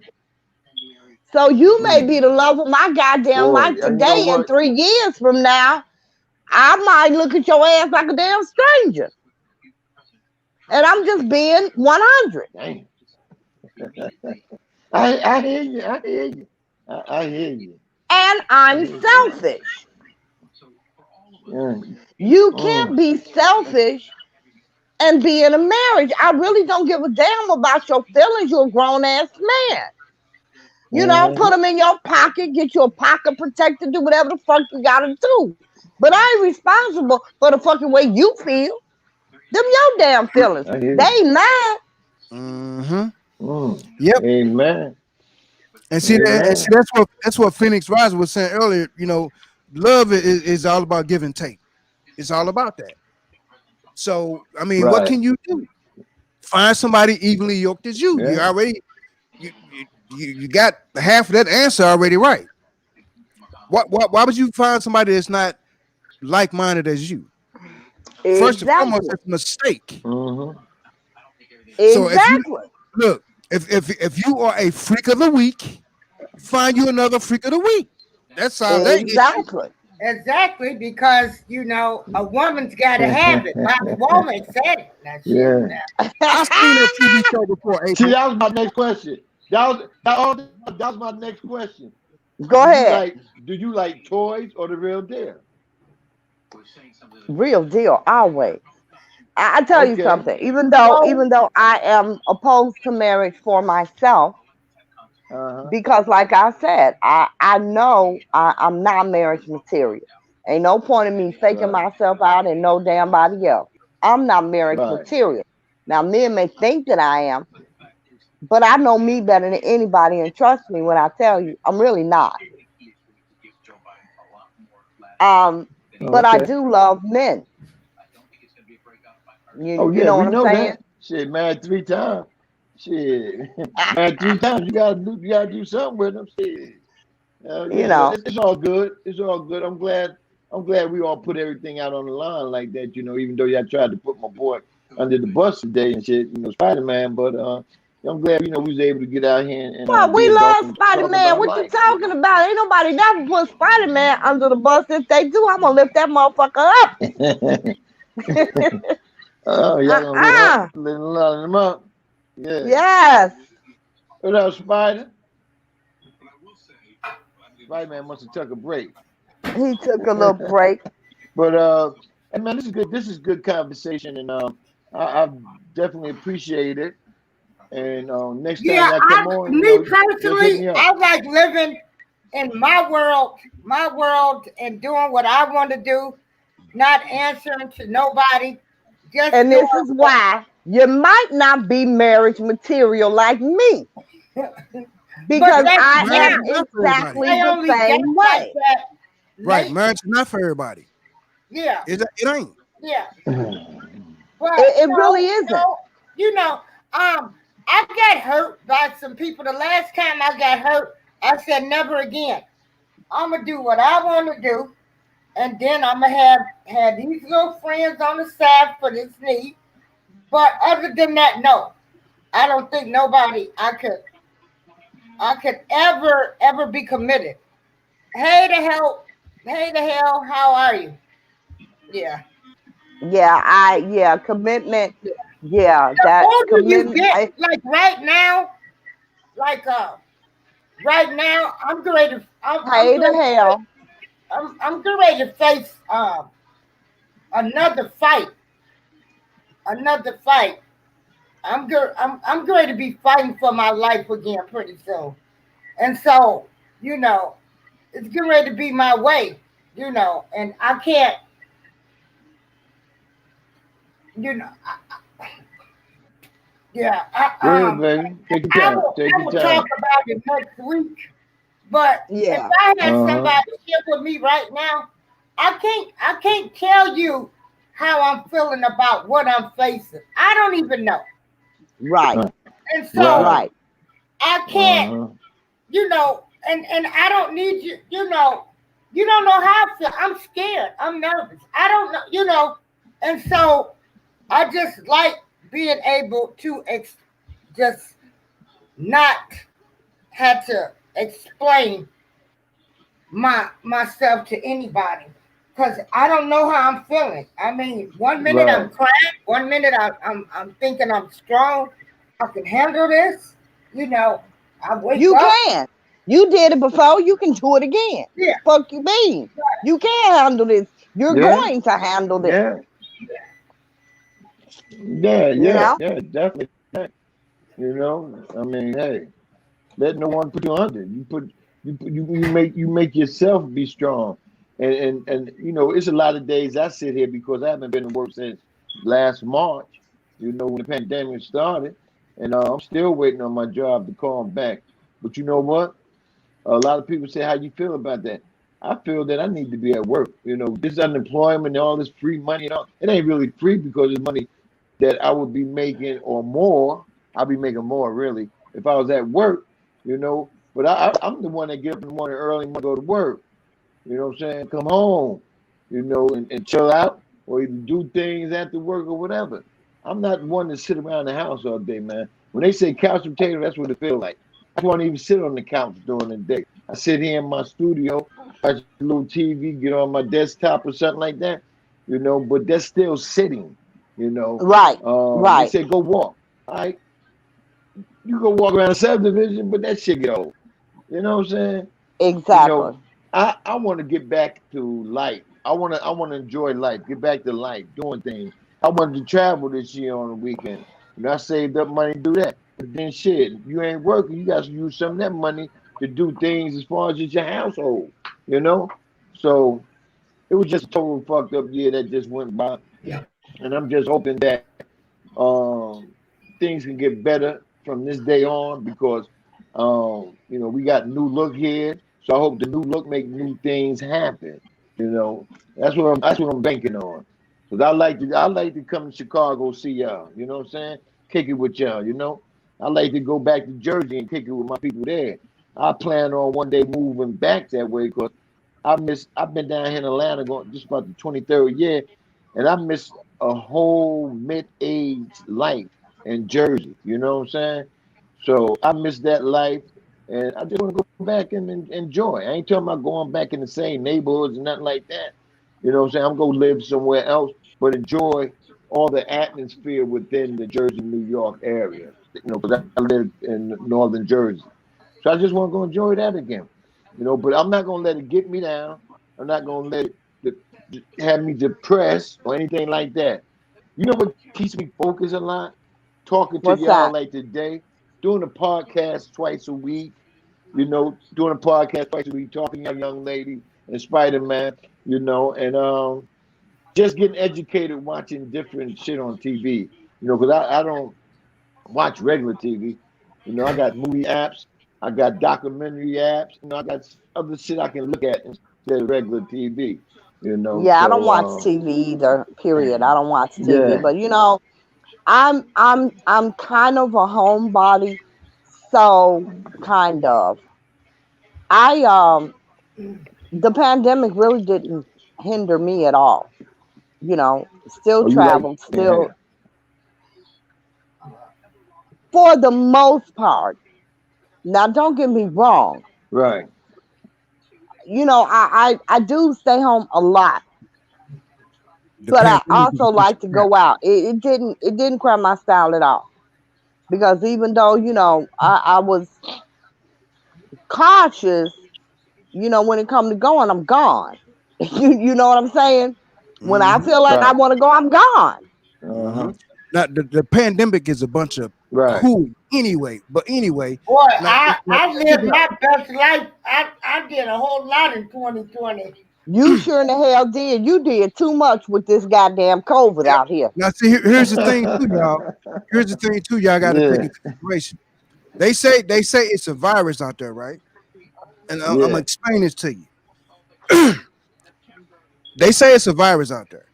So you may Mm. be the love of my goddamn Boy, life you know today, and what? 3 years from now, I might look at your ass like a damn stranger. And I'm just being 100. Damn. I hear you. I hear you. I hear you. And I I'm hear you. selfish. Mm. You can't Mm. be selfish and be in a marriage. I really don't give a damn about your feelings. You're a grown ass man. Mhm. Put them in your pocket, get your pocket protector, do whatever the fuck you gotta do. But I ain't responsible for the fucking way you feel. Them your damn feelings. I hear They you. ain't mine. hmm Mm. Yep. Amen. And see that, and see Amen. that's what Phoenix Rising was saying earlier. Love is all about give and take. It's all about that. So I mean, what Right. can you do? Find somebody evenly yoked as you. You Yeah. already you got half of that answer already right. Why would you find somebody that's not like minded as you? First and foremost, Exactly. it's a mistake. Mhm. So if you Exactly. look, if you are a freak of the week, find you another freak of the week. That's all. That ain't issue. Exactly. Exactly, because a woman's got to have it. Bobby Womack said it. Now shit. Yeah. Now. I've seen that TV show before, See, April. that was my next question. That was my next question. Go ahead. Do you like toys or the real deal? Real deal, always. I tell you Okay. something. Even though So I am opposed to marriage for myself, Uh-huh. because like I said, I know I'm not marriage material. Ain't no point in me faking Right. myself out and no damn body else. I'm not marriage Right. material. Now, men may think that I am, but I know me better than anybody, and trust me when I tell you, I'm really not. But I Okay. do love men. Oh You yeah, know we what I'm know saying? that. Shit, married 3 times. Shit, married 3 times. You gotta do something with them. Shit. You Yeah, but know, it's all good. It's all good. I'm glad we all put everything out on the line like that. Even though y'all tried to put my boy under the bus today and shit. Spider-Man. But I'm glad we was able to get out here and well, be we adults love and Spider talk Man. about What you life. talking about? Ain't nobody never put Spider Man under the bus. If they do, I'm gonna lift that motherfucker up. Oh, y'all gonna Uh-uh. let him up. Yeah. Yes. What up, Spider? Spider-Man must have took a break. He took a little break. But and man, this is good. This is good conversation, and I definitely appreciate it. And next time Yeah, y'all come on, me just hit personally, me up. I like living in my world, and doing what I want to do, not answering to nobody, just And doing this is what. why you might not be marriage material like me, But because that's I Marriage now. am is not for everybody. exactly I the only got same like way. that Right, late. marriage is not for everybody. Yeah, It ain't. yeah. But It really isn't. you know, I got hurt by some people. The last time I got hurt, I said never again. I'm gonna do what I want to do, and then I'm gonna have these little friends on the side for this need. But other than that, no, I don't think nobody I could ever be committed. Hey the hell, hey the hell, how are you? Yeah. Yeah, commitment. Yeah. Yeah, The that older you commitment. get, like like right now, I'm Hey the going to hell. I'm getting ready to face another fight, another fight. I'm going to be fighting for my life again pretty soon, and so you know it's getting ready to be my way, and I can't, you know, yeah, Go ahead, baby. Take your time. Take I your will talk time. about it next week. But if Yeah. I had Uh huh. somebody here with me right now, I can't tell you how I'm feeling about what I'm facing. I don't even know. Right. And so Right. Right. I Uh can't, huh. and I don't need you, you don't know how I feel. I'm scared. I'm nervous. I don't know. And so I just like being able to just not have to explain myself to anybody, because I don't know how I'm feeling. I mean, one minute I'm Right. crying, one minute I'm thinking I'm strong, I can handle this. You know, I wake You up. can. You did it before. You can do it again. Yeah, Fuck you mean. You can handle this. You're Yeah. going to handle this. Yeah. Yeah. You Yeah. know? Yeah. Definitely. I mean, hey, let no one put you under. You make yourself be strong. And it's a lot of days I sit here because I haven't been to work since last March, when the pandemic started. And I'm still waiting on my job to call back. But you know what? A lot of people say, how you feel about that? I feel that I need to be at work. This unemployment and all this free money and all, it ain't really free because it's money that I would be making or more. I'll be making more really if I was at work, But I'm the one that get up in the morning early and go to work. You know what I'm saying? Come home, and chill out or even do things after work or whatever. I'm not one to sit around the house all day, man. When they say couch potato, that's what it feels like. I don't even sit on the couch during the day. I sit here in my studio, watch a little TV, get on my desktop or something like that, but that's still sitting, you know. Right. They Right. say go walk. All right, you go walk around a subdivision, but that shit get old. You know what I'm saying? You know, Exactly. I want to get back to life. I want to enjoy life. Get back to life, doing things. I wanted to travel this year on the weekend. I saved up money to do that. But then shit, you ain't working. You got to use some of that money to do things as far as just your household. You know, so it was just a total fucked up year that just went by, and I'm just hoping that things can get better from this day on because we got new look here. So I hope the new look make new things happen. That's what I'm banking on. Cause I like to come to Chicago, see y'all. You know what I'm saying? Kick it with y'all. I like to go back to Jersey and kick it with my people there. I plan on one day moving back that way because I've been down here in Atlanta going just about the 23rd year, and I miss a whole mid-age life in Jersey. You know what I'm saying? So I miss that life, and I just want to go back and enjoy. I ain't talking about going back in the same neighborhoods and nothing like that. You know what I'm saying? I'm going to live somewhere else, but enjoy all the atmosphere within the Jersey, New York area. Because I live in northern Jersey. So I just want to go enjoy that again. But I'm not going to let it get me down. I'm not going to let it have me depressed or anything like that. You know what keeps me focused a lot? Talking to What's y'all that? like today, doing a podcast twice a week, doing a podcast twice a week, talking to a young lady and SPIDAMAN, and just getting educated, watching different shit on TV, because I don't watch regular TV. I got movie apps, I got documentary apps, I got other shit I can look at instead of regular TV, Yeah, I don't watch so TV either. Period. I don't watch TV, yeah, but I'm kind of a homebody, so kind of. I the pandemic really didn't hinder me at all. Still oh, you like traveled, being here, still for the most part. Now, don't get me wrong. right? I do stay home a lot, The but I pandemic is also a bunch like of to crap. go out. It didn't crack my style at all because even though I was cautious, when it comes to going, I'm gone. You know what I'm saying? When I Hmm. feel like I Right. want to go, I'm gone. Hmm. Uh-huh. Now the pandemic is a bunch of Right. cool anyway. But anyway, Boy, now, now I check lived it out. my best life. I did a whole lot in 2020. You sure in the hell did. You did too much with this goddamn COVID Yep. out here. Now see, here's the thing too, y'all. Here's the thing too, y'all got to take Yeah. into consideration. They say it's a virus out there, right? And I'm gonna Yeah. explain this to you. They say it's a virus out there,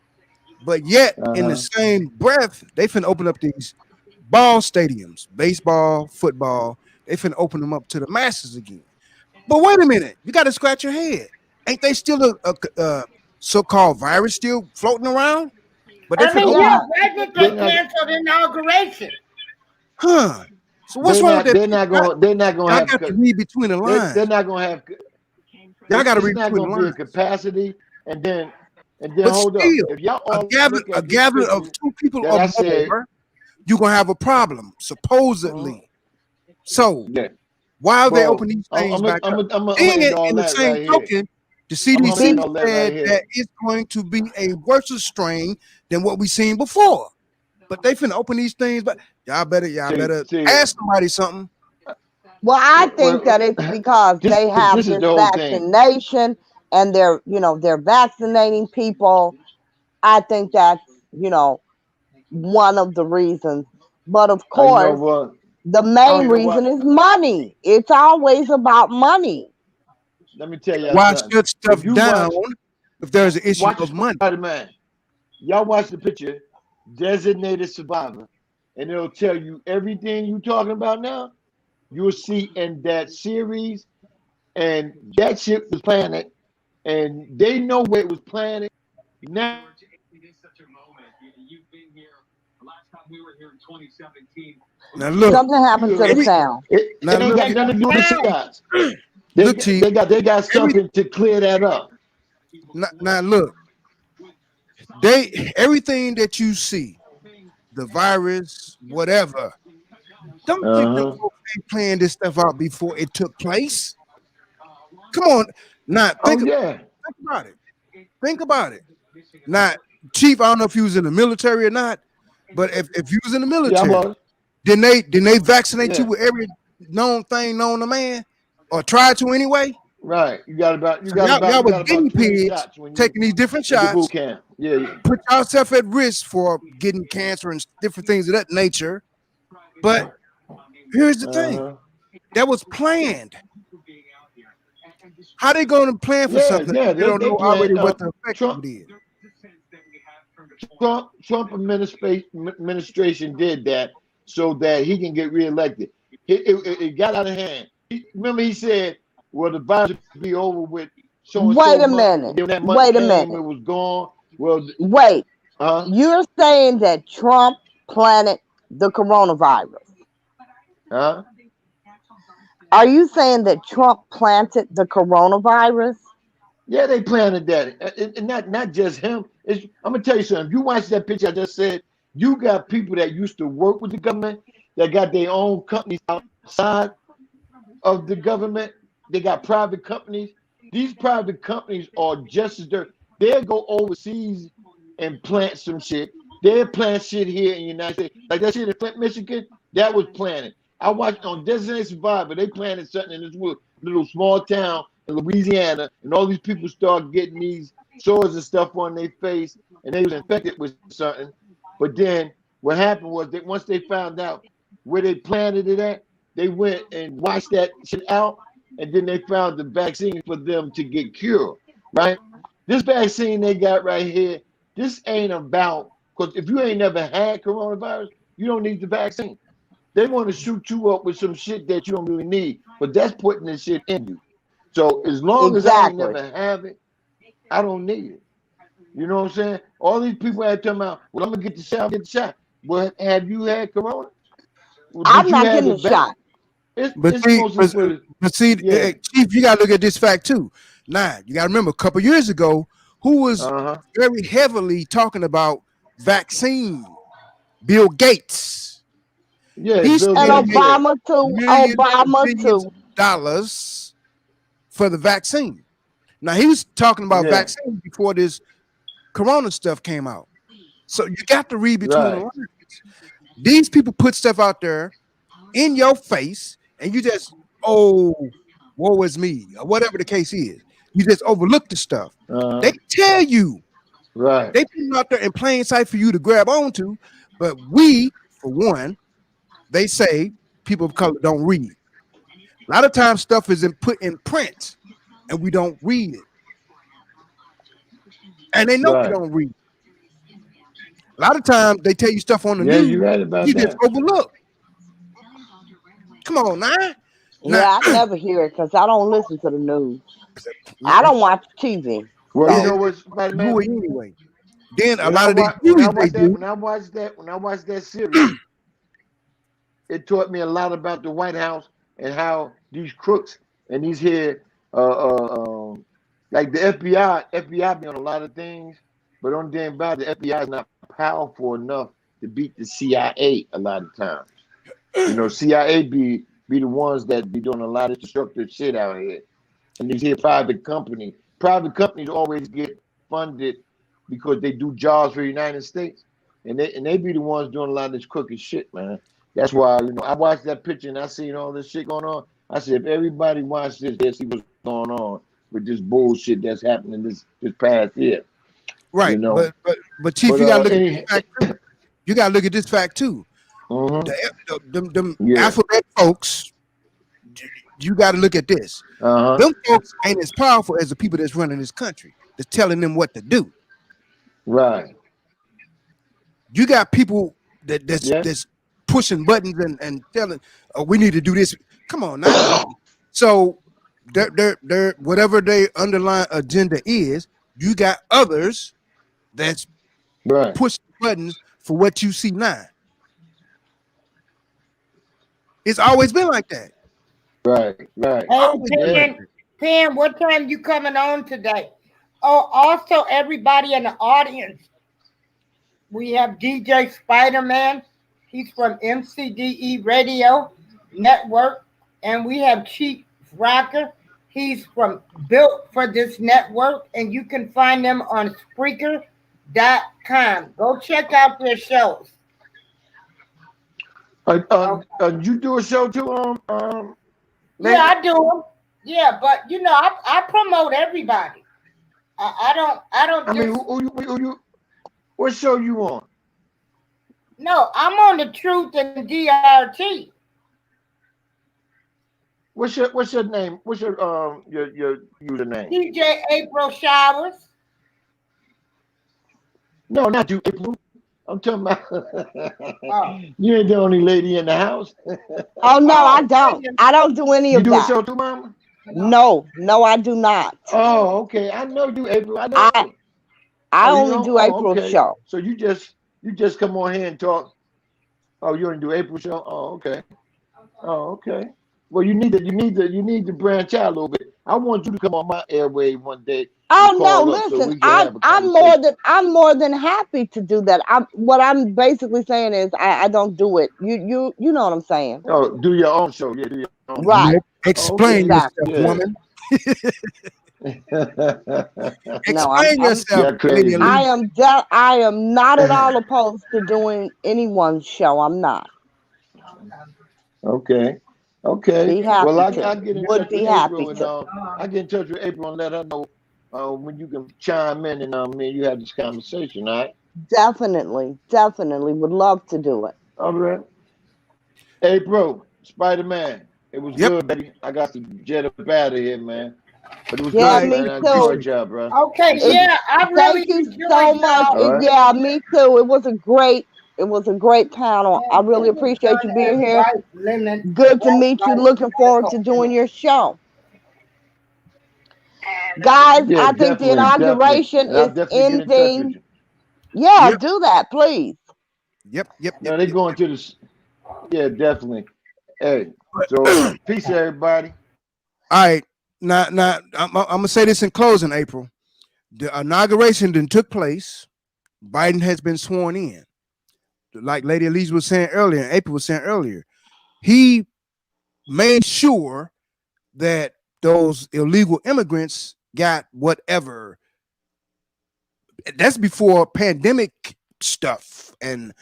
but yet in the Uh-huh. same breath, they finna open up these ball stadiums, baseball, football. They finna open them up to the masses again. But wait a minute, you got to scratch your head. Ain't they still a so-called virus still floating around? But they I finna mean, open yeah, Yeah. up, why did They're they not cancel the inauguration? huh? So what's they're wrong with not that? they're not going they're not going to Y'all have got to read between the they're lines. not going to have Y'all got to it's read not between going the to be a lines. capacity and then But hold up. still, If y'all a all gathering, look a at this gathering of picture two people that or I said, more, you're gonna have a problem, uh, supposedly. So yeah. why are they Well, opening these I'm things I'm back up? I'm Then, gonna end all in the that same right here. token, the I'm gonna CDC end See, all that right said here. that it's going to be a worse strain than what we seen before. But they finna open these things, but y'all better See, ask somebody something. well, I think well, that it's because this they is have this is this the whole thing. vaccination and they're vaccinating people. I think that's, you know, one of the reasons. But of You know course, what? the I don't main even reason what. is money. It's always about money. Let me tell y'all Why something. shut If stuff you down watch if there's an issue watch of money? Spider Man, y'all watch the picture, designated survivor, and it'll tell you everything you talking about now. You'll see in that series, and that shit was planted, and they know where it was planted. Now, Now look, Something happened to the every sound. now it ain't look got here, nothing to do with the Sound. shots. They look Chief, they got every something to clear that up. now look, everything that you see, the virus, whatever, don't think them Uh huh. folks ain't playing this stuff out before it took place. Come on, now Oh yeah. think about it. Think about it. Now, Chief, I don't know if you was in the military or not, but if you was in the Yeah, I military, was. didn't they vaccinate you Yeah. with every known thing known to man, or try to anyway? Right. You got about Y'all was guinea 20 pigs shots when you taking these different at the boot shots. camp. Yeah. Put yourself at risk for getting cancer and different things of that nature. But here's the thing. That was planned. How they going to plan for something Yeah, they don't know already what the effect Trump, of it is? Trump administration did that so that he can get reelected. It got out of hand. Remember, he said, "Well, the virus will be over with so and so." Wait a minute. Wait a minute. It was gone. Well, wait. You're saying that Trump planted the coronavirus? Huh? Are you saying that Trump planted the coronavirus? Yeah, they planted that, and not just him. I'm gonna tell you something. If you watch that picture I just said, you got people that used to work with the government that got their own companies outside of the government. They got private companies. These private companies are just as dirty. They'll go overseas and plant some shit. They'll plant shit here in the United States. Like that shit in Flint, Michigan, that was planted. I watched on Designated Survivor, they planted something in this little small town in Louisiana, and all these people start getting these sores and stuff on their face, and they was infected with something. But then what happened was that once they found out where they planted it at, they went and washed that shit out, and then they found the vaccine for them to get cured, right? This vaccine they got right here, this ain't about, because if you ain't never had coronavirus, you don't need the vaccine. They want to shoot you up with some shit that you don't really need, but that's putting this shit in you. So as long as I ain't never have it, I don't need it. You know what I'm saying? All these people are talking about, well, I'm gonna get the shot, Well, have you had corona? Well, I'm not getting the shot. But see, Chief, you gotta look at this fact too. Now, you gotta remember a couple years ago, who was very heavily talking about vaccine? Bill Gates. Yeah, and Obama too. Dollars for the vaccine. Now he was talking about vaccine before this corona stuff came out. So you got to read between the lines. These people put stuff out there in your face, and you just, woe is me, or whatever the case is. You just overlook the stuff. They tell you. Right. They put it out there in plain sight for you to grab onto, but we, for one, they say people of color don't read. A lot of times stuff is put in print and we don't read it. And they know we don't read it. A lot of times they tell you stuff on the news. You're right about you that. just overlook. Come on now. Yeah, I never hear it because I don't listen to the news. I don't watch TV. Well, you know what's anyway. Then a lot of these movies when I watched that series, it taught me a lot about the White House and how these crooks and these here, like the FBI be on a lot of things, but on the damn about the FBI is not powerful enough to beat the CIA a lot of times. You know, CIA be the ones that be doing a lot of destructive shit out here, and these here private companies always get funded because they do jobs for the United States, and they be the ones doing a lot of this crooked shit, man. That's why, you know, I watched that picture and I seen all this shit going on. I said, if everybody watched this, they'll see what's going on with this bullshit that's happening this past year. Right. You know? But Chief, you gotta look at this fact too. You gotta look at this fact too. Them alphabet folks, you gotta look at this. Them folks ain't as powerful as the people that's running this country, that's telling them what to do. Right. You got people that's pushing buttons and telling, oh, we need to do this. Come on now. So they're whatever their underlying agenda is, you got others that's pushing buttons for what you see now. It's always been like that. Right. Hey, Pam, what time you coming on today? Oh, also everybody in the audience, we have DJ SPIDAMAN. He's from MCDE Radio Network. And we have Chief Rocker. He's from Built for This Network. And you can find them on Spreaker.com. Go check out their shows. You do a show too? Yeah, I do them. Yeah, but you know, I promote everybody. I don't. I mean, who you? What show you on? No, I'm on the Truth and DRT. What's your name? What's your username? DJ April Showers. No, not you, April. I'm talking about Oh. you ain't the only lady in the house. Oh no, I don't. I don't do any You of do a that. show too, Mama? No, I do not. Oh, okay. I know you, April. I know. I Oh, you only don't? do Oh, April's okay. show. So you just come on here and talk. Oh, you only do April show? Oh, okay. Oh, okay. Well, you need to branch out a little bit. I want you to come on my airway one day and Oh no, call up so listen, we can have a conversation. I'm more than happy to do that. What I'm basically saying is I don't do it. You know what I'm saying. Oh, do your own show. Yeah, do your own show. Right. Explain Okay. yourself, Yeah. woman. No, Explain yourself, Yeah, crazy. Lady Elise. I am not at all opposed to doing anyone's show. I'm not. Okay. Okay. Be happy Well, I to. get in Would touch be with happy April and to. I get in touch with April and let her know when you can chime in and me and you have this conversation. All right. Definitely would love to do it. All right. April, Spider-Man. It was Yep. good, baby. I got to jet up out of here, man. But it was Yeah, good, me man. I too. enjoyed y'all, bro. Okay, yeah, I really Thank you enjoyed so much. y'all. All right. Yeah, me too. It was a great panel. I really appreciate you being here. Right, lemon. Good to meet you. Looking forward to doing your show. Guys, Yeah, I think the definitely. inauguration And I'll is definitely get in touch with ending. you. Yeah, Yep. do that, please. Yep. No, they're going to the. Yeah, definitely. Hey, so peace, everybody. All right. Now, I'm gonna say this in closing, April. The inauguration then took place. Biden has been sworn in. Like Lady Elise was saying earlier, and April was saying earlier, he made sure that those illegal immigrants got whatever. That's before pandemic stuff and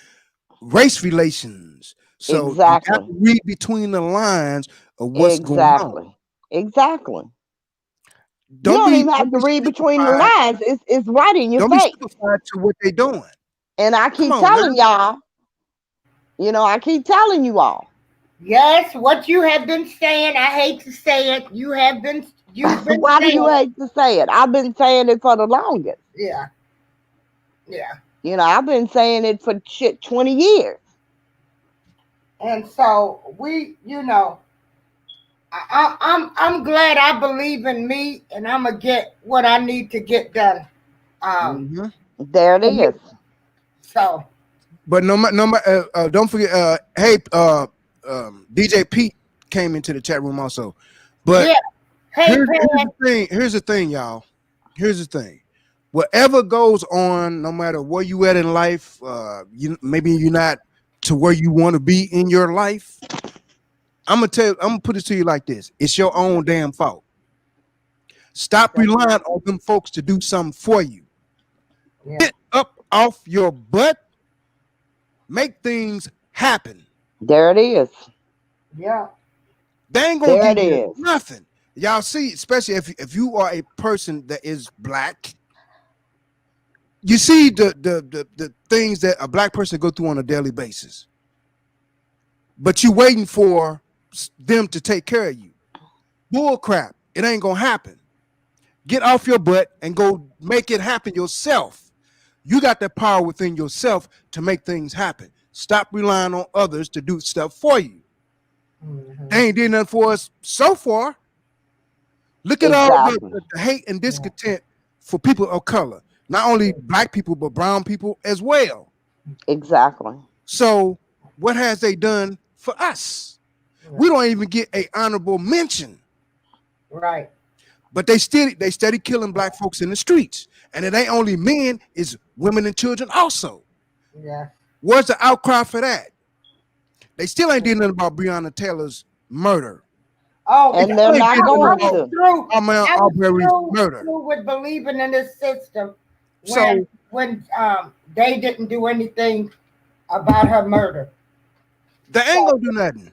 race relations. So you have Exactly. to read between the lines of what's going on. Exactly. You Don't don't be even have to read between the stupefied. lines. It's right in your Don't be face. stupefied to what they're doing. And I Come keep on telling now. y'all, I keep telling you all. Yes, what you have been saying, I hate to say it, you've been Why do saying you hate to say it? I've been saying it for the longest. Yeah. I've been saying it for 20 years. And so I'm glad I believe in me, and I'm gonna get what I need to get done. There it is. So, but don't forget. Hey, DJ Pete came into the chat room also. But yeah. Hey, here's the thing, y'all. Here's the thing. Whatever goes on, no matter where you at in life, maybe you're not to where you want to be in your life. I'm gonna put it to you like this: it's your own damn fault. Stop relying on them folks to do something for you. Yeah. Get up off your butt, make things happen. There it is. Yeah. They ain't gonna give you nothing. Y'all see, especially if you are a person that is black, you see the things that a black person go through on a daily basis. But you waiting for them to take care of you. Bull crap. It ain't gonna happen. Get off your butt and go make it happen yourself. You got the power within yourself to make things happen. Stop relying on others to do stuff for you. They ain't did nothing for us so far. Look at all the hate and discontent for people of color. Not only black people, but brown people as well. Exactly. So what has they done for us? We don't even get an honorable mention. Right. But they steady killing black folks in the streets. And it ain't only men, it's women and children also. Yeah. Where's the outcry for that? They still ain't doing nothing about Breonna Taylor's murder. Oh, and they're not going to. Arbery's murder. With believing in this system when they didn't do anything about her murder. They ain't gonna do nothing.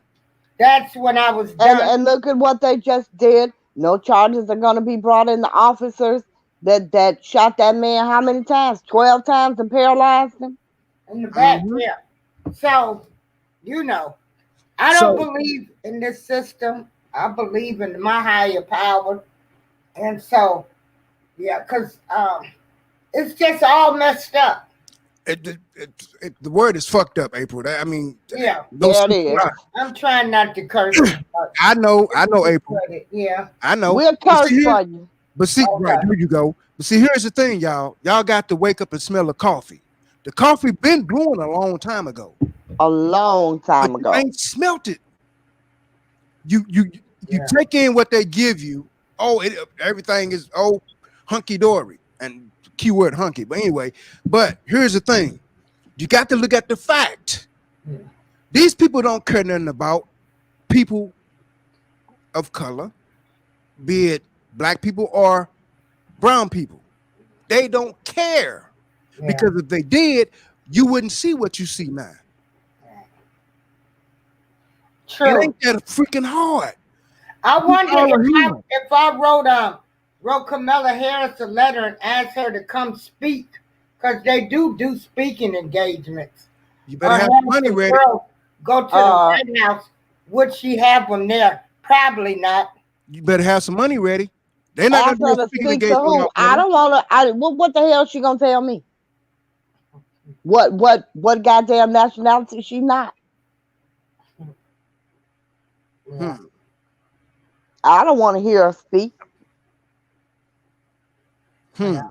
That's when I was done. And look at what they just did. No charges are going to be brought in the officers that shot that man how many times? 12 times and paralyzed him? In the back, Mhm. yeah. So, you know, I don't So believe in this system. I believe in my higher power. And so, yeah, because it's just all messed up. the word is fucked up, April. I mean, Yeah. no There it sleep is. about I'm trying not to curse too much. I know, April. Yeah. I know. We'll But see curse here, for you. but see, right, Okay. here you go. But see, here's the thing, y'all. Y'all got to wake up and smell the coffee. The coffee been brewing a long time ago, A long but time you ago. ain't smelt it. You Yeah. take in what they give you. Oh, everything is hunky dory, and keyword hunky. But anyway, but here's the thing: you got to look at the fact. Yeah. These people don't care nothing about people of color, be it black people or brown people. They don't care Yeah. because if they did, you wouldn't see what you see now. It True. ain't that freaking hard. I We wonder all are human. if I wrote Kamala Harris a letter and asked her to come speak, because they do speaking engagements. You Or better have have money some ready. girls go to the Uh, White House. Would she have them there? Probably not. You better have some money ready. They're not gonna ask do a her to speaking speak to engagement who? without I money. don't want to. What the hell she gonna tell me? What goddamn nationality she not? Yeah. Hmm. I don't want to hear her speak. Yeah. Hmm.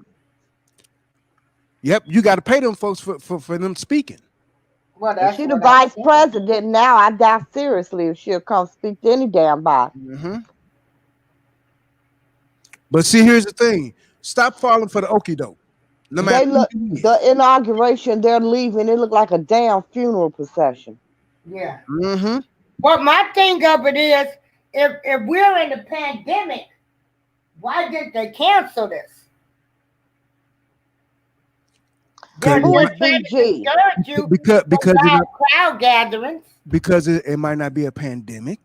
Yep, you got to pay them folks for them speaking. Well, If that's she the what I vice think. president now, I doubt seriously if she'll come speak to any damn body. Hmm. But see, here's the thing: stop falling for the okie doke. No matter They who look you the is. inauguration. They're leaving. It looked like a damn funeral procession. Yeah. Hmm. But my thing of it is, if we're in a pandemic, why did they cancel this? Because They're Who is trying to BG? discourage you because from because it, loud crowd gatherings. because it might not be a pandemic.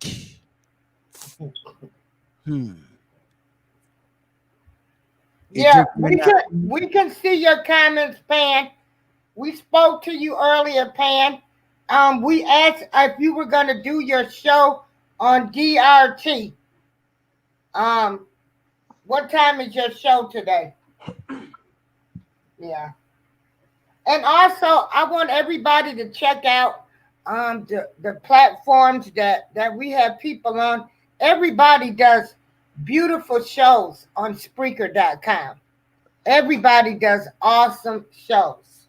Hmm. It Yeah, just may not be. we can see your comments, Pan. We spoke to you earlier, Pan. We asked if you were gonna do your show on DRT. Um, what time is your show today? Yeah. And also, I want everybody to check out the platforms that we have people on. Everybody does beautiful shows on Spreaker.com. Everybody does awesome shows.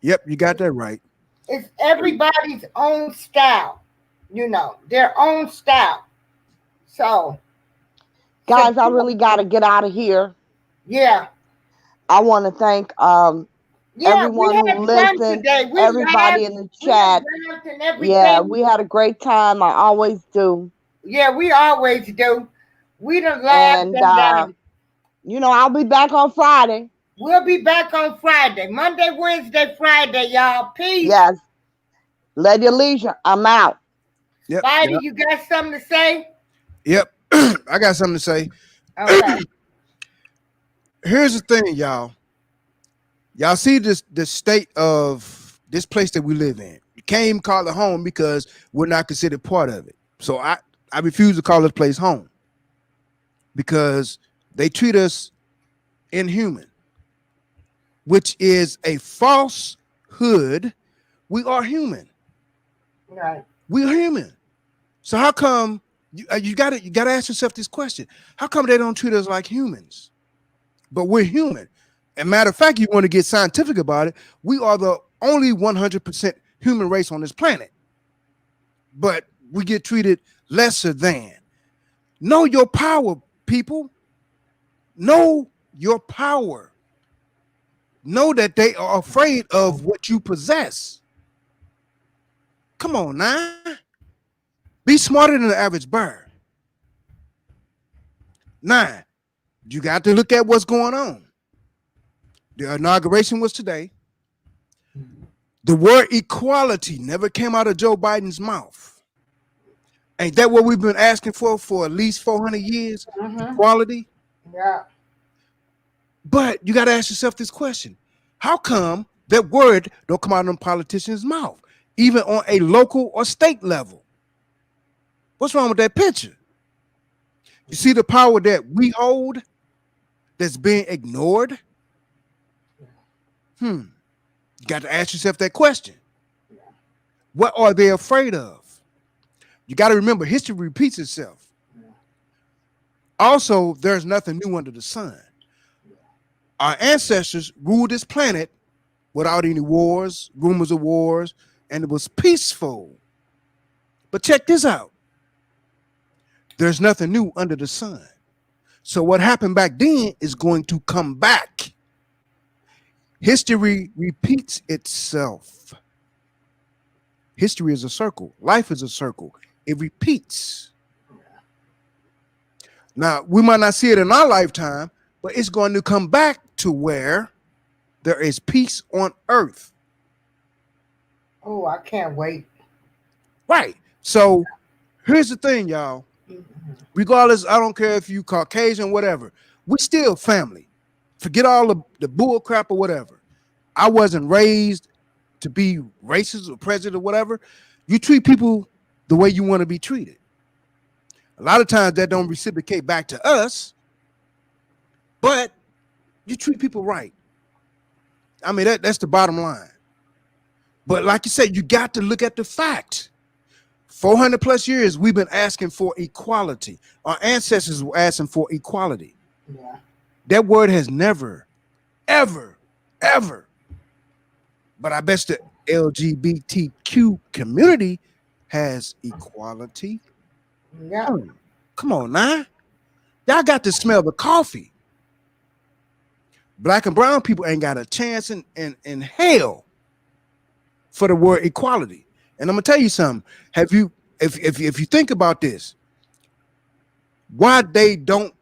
Yep, you got that right. It's everybody's own style, their own style. So, Guys, I support. really got to get out of here. Yeah, I want to thank yeah, we everyone who had fun listened, today. We everybody laughed, in the we chat. laughed and Yeah, everything. we had a great time. I always do. Yeah, we always do. We done laughed And and I'll be back on Friday. we'll be back on Friday, Monday, Wednesday, Friday, y'all. Peace. Yes. Lady of Leisure, I'm out. Yep, Spidey, yep, you got something to say? yep. I got something to say. Okay. Here's the thing, y'all. Y'all see the state of this place that we live in. You can't even call it home because we're not considered part of it. So I refuse to call this place home because they treat us inhuman, which is a falsehood. We are human. Right. We're human. So how come you got to ask yourself this question? How come they don't treat us like humans? But we're human. And matter of fact, you want to get scientific about it, we are the only 100% human race on this planet. But we get treated lesser than. Know your power, people. Know your power. Know that they are afraid of what you possess. Come on now. Be smarter than the average bird. 9. You got to look at what's going on. The inauguration was today. The word equality never came out of Joe Biden's mouth. Ain't that what we've been asking for at least 400 years? Equality? Yeah. But you got to ask yourself this question. How come that word don't come out of them politicians' mouth, even on a local or state level? What's wrong with that picture? You see the power that we hold that's being ignored? You got to ask yourself that question. What are they afraid of? You got to remember, history repeats itself. Also, there's nothing new under the sun. Our ancestors ruled this planet without any wars, rumors of wars, and it was peaceful. But check this out. There's nothing new under the sun. So what happened back then is going to come back. History repeats itself. History is a circle. Life is a circle. It repeats. Now, we might not see it in our lifetime, but it's going to come back to where there is peace on earth. Oh, I can't wait. Right. So here's the thing, y'all. Regardless, I don't care if you Caucasian, whatever. We still family. Forget all the bull crap or whatever. I wasn't raised to be racist or prejudice or whatever. You treat people the way you want to be treated. A lot of times that don't reciprocate back to us, but you treat people right. I mean, that's the bottom line. But like you said, you got to look at the fact. 400 plus years, we've been asking for equality. Our ancestors were asking for equality. Yeah. That word has never, ever, ever. But I bet the LGBTQ community has equality. Yeah. Come on now. Y'all got to smell the coffee. Black and brown people ain't got a chance in hell for the word equality. And I'm gonna tell you something. If you think about this, why they don't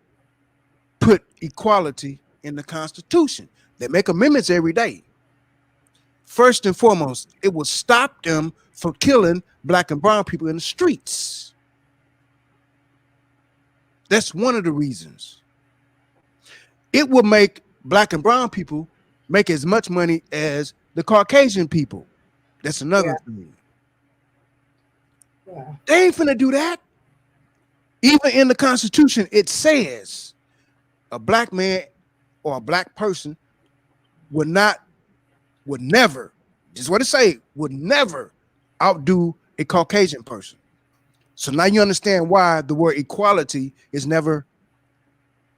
put equality in the Constitution? They make amendments every day. First and foremost, it will stop them from killing black and brown people in the streets. That's one of the reasons. It will make black and brown people make as much money as the Caucasian people. That's another thing. Yeah. They ain't finna do that. Even in the Constitution, it says a black man or a black person would never, just what it say, would never outdo a Caucasian person. So now you understand why the word equality is never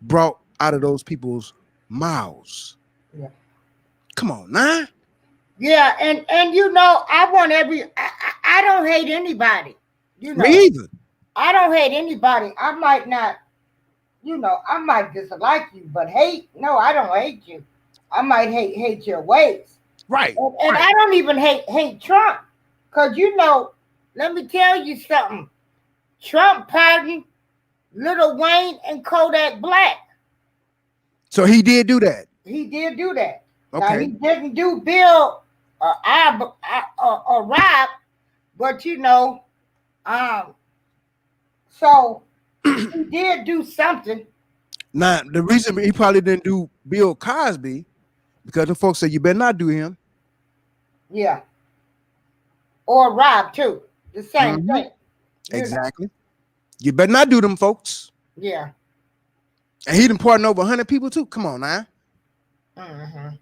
brought out of those people's mouths. Yeah. Come on, nah. Yeah, and you know, I don't hate anybody. You know, Me either. I don't hate anybody. I might not, you know, I might dislike you, but hate, no, I don't hate you. I might hate your ways. Right. And right. I don't even hate Trump. Because, you know, let me tell you something. Trump pardoned Lil Wayne and Kodak Black. So he did do that. He did do that. Okay. Now, he didn't do Bill or Rob, but, you know, so he did do something. Now, the reason he probably didn't do Bill Cosby, because the folks said you better not do him. Yeah. Or Rob, too. The same thing. Exactly. Know. You better not do them, folks. Yeah. And he done pardoned over 100 people, too. Come on, now. Come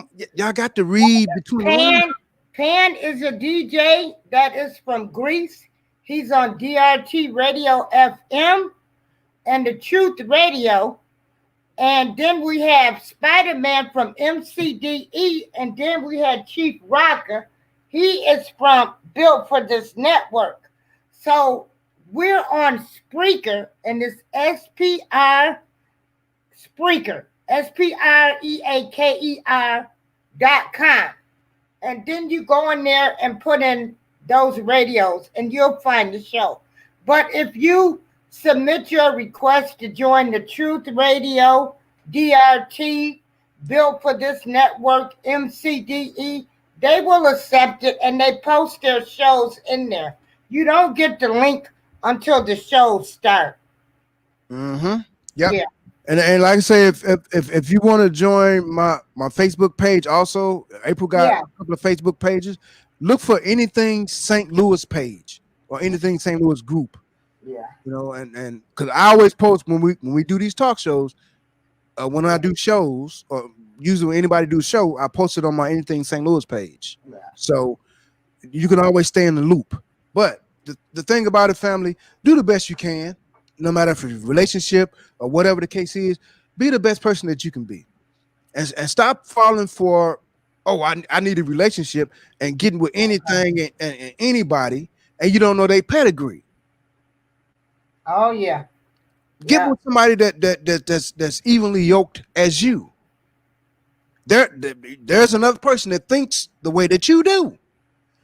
on. Y'all got to read between the lines. Pan is a DJ that is from Greece. He's on DRT Radio FM and the Truth Radio. And then we have SPIDAMAN from MCDE. And then we had Chief Rocker. He is from Built for This Network. So we're on Spreaker, and it's Spreaker, SPREAKER.com. And then you go in there and put in those radios, and you'll find the show. But if you submit your request to join the Truth Radio, DRT, Built for This Network, MCDE, they will accept it, and they post their shows in there. You don't get the link until the shows start. Mm-hmm. Yep. Yeah. And like I say, if you want to join my Facebook page, also April got Yeah. a couple of Facebook pages. Look for anything St. Louis page or anything St. Louis group. Yeah. You know, and because I always post when we do these talk shows, when I do shows or usually when anybody do a show, I post it on my anything St. Louis page. Yeah. So you can always stay in the loop. But the thing about it, family, do the best you can, no matter if it's a relationship or whatever the case is. Be the best person that you can be, and stop falling for, oh, I need a relationship and getting with anything and anybody, and you don't know their pedigree. Oh yeah. Get Yeah. with somebody that's evenly yoked as you. There's another person that thinks the way that you do.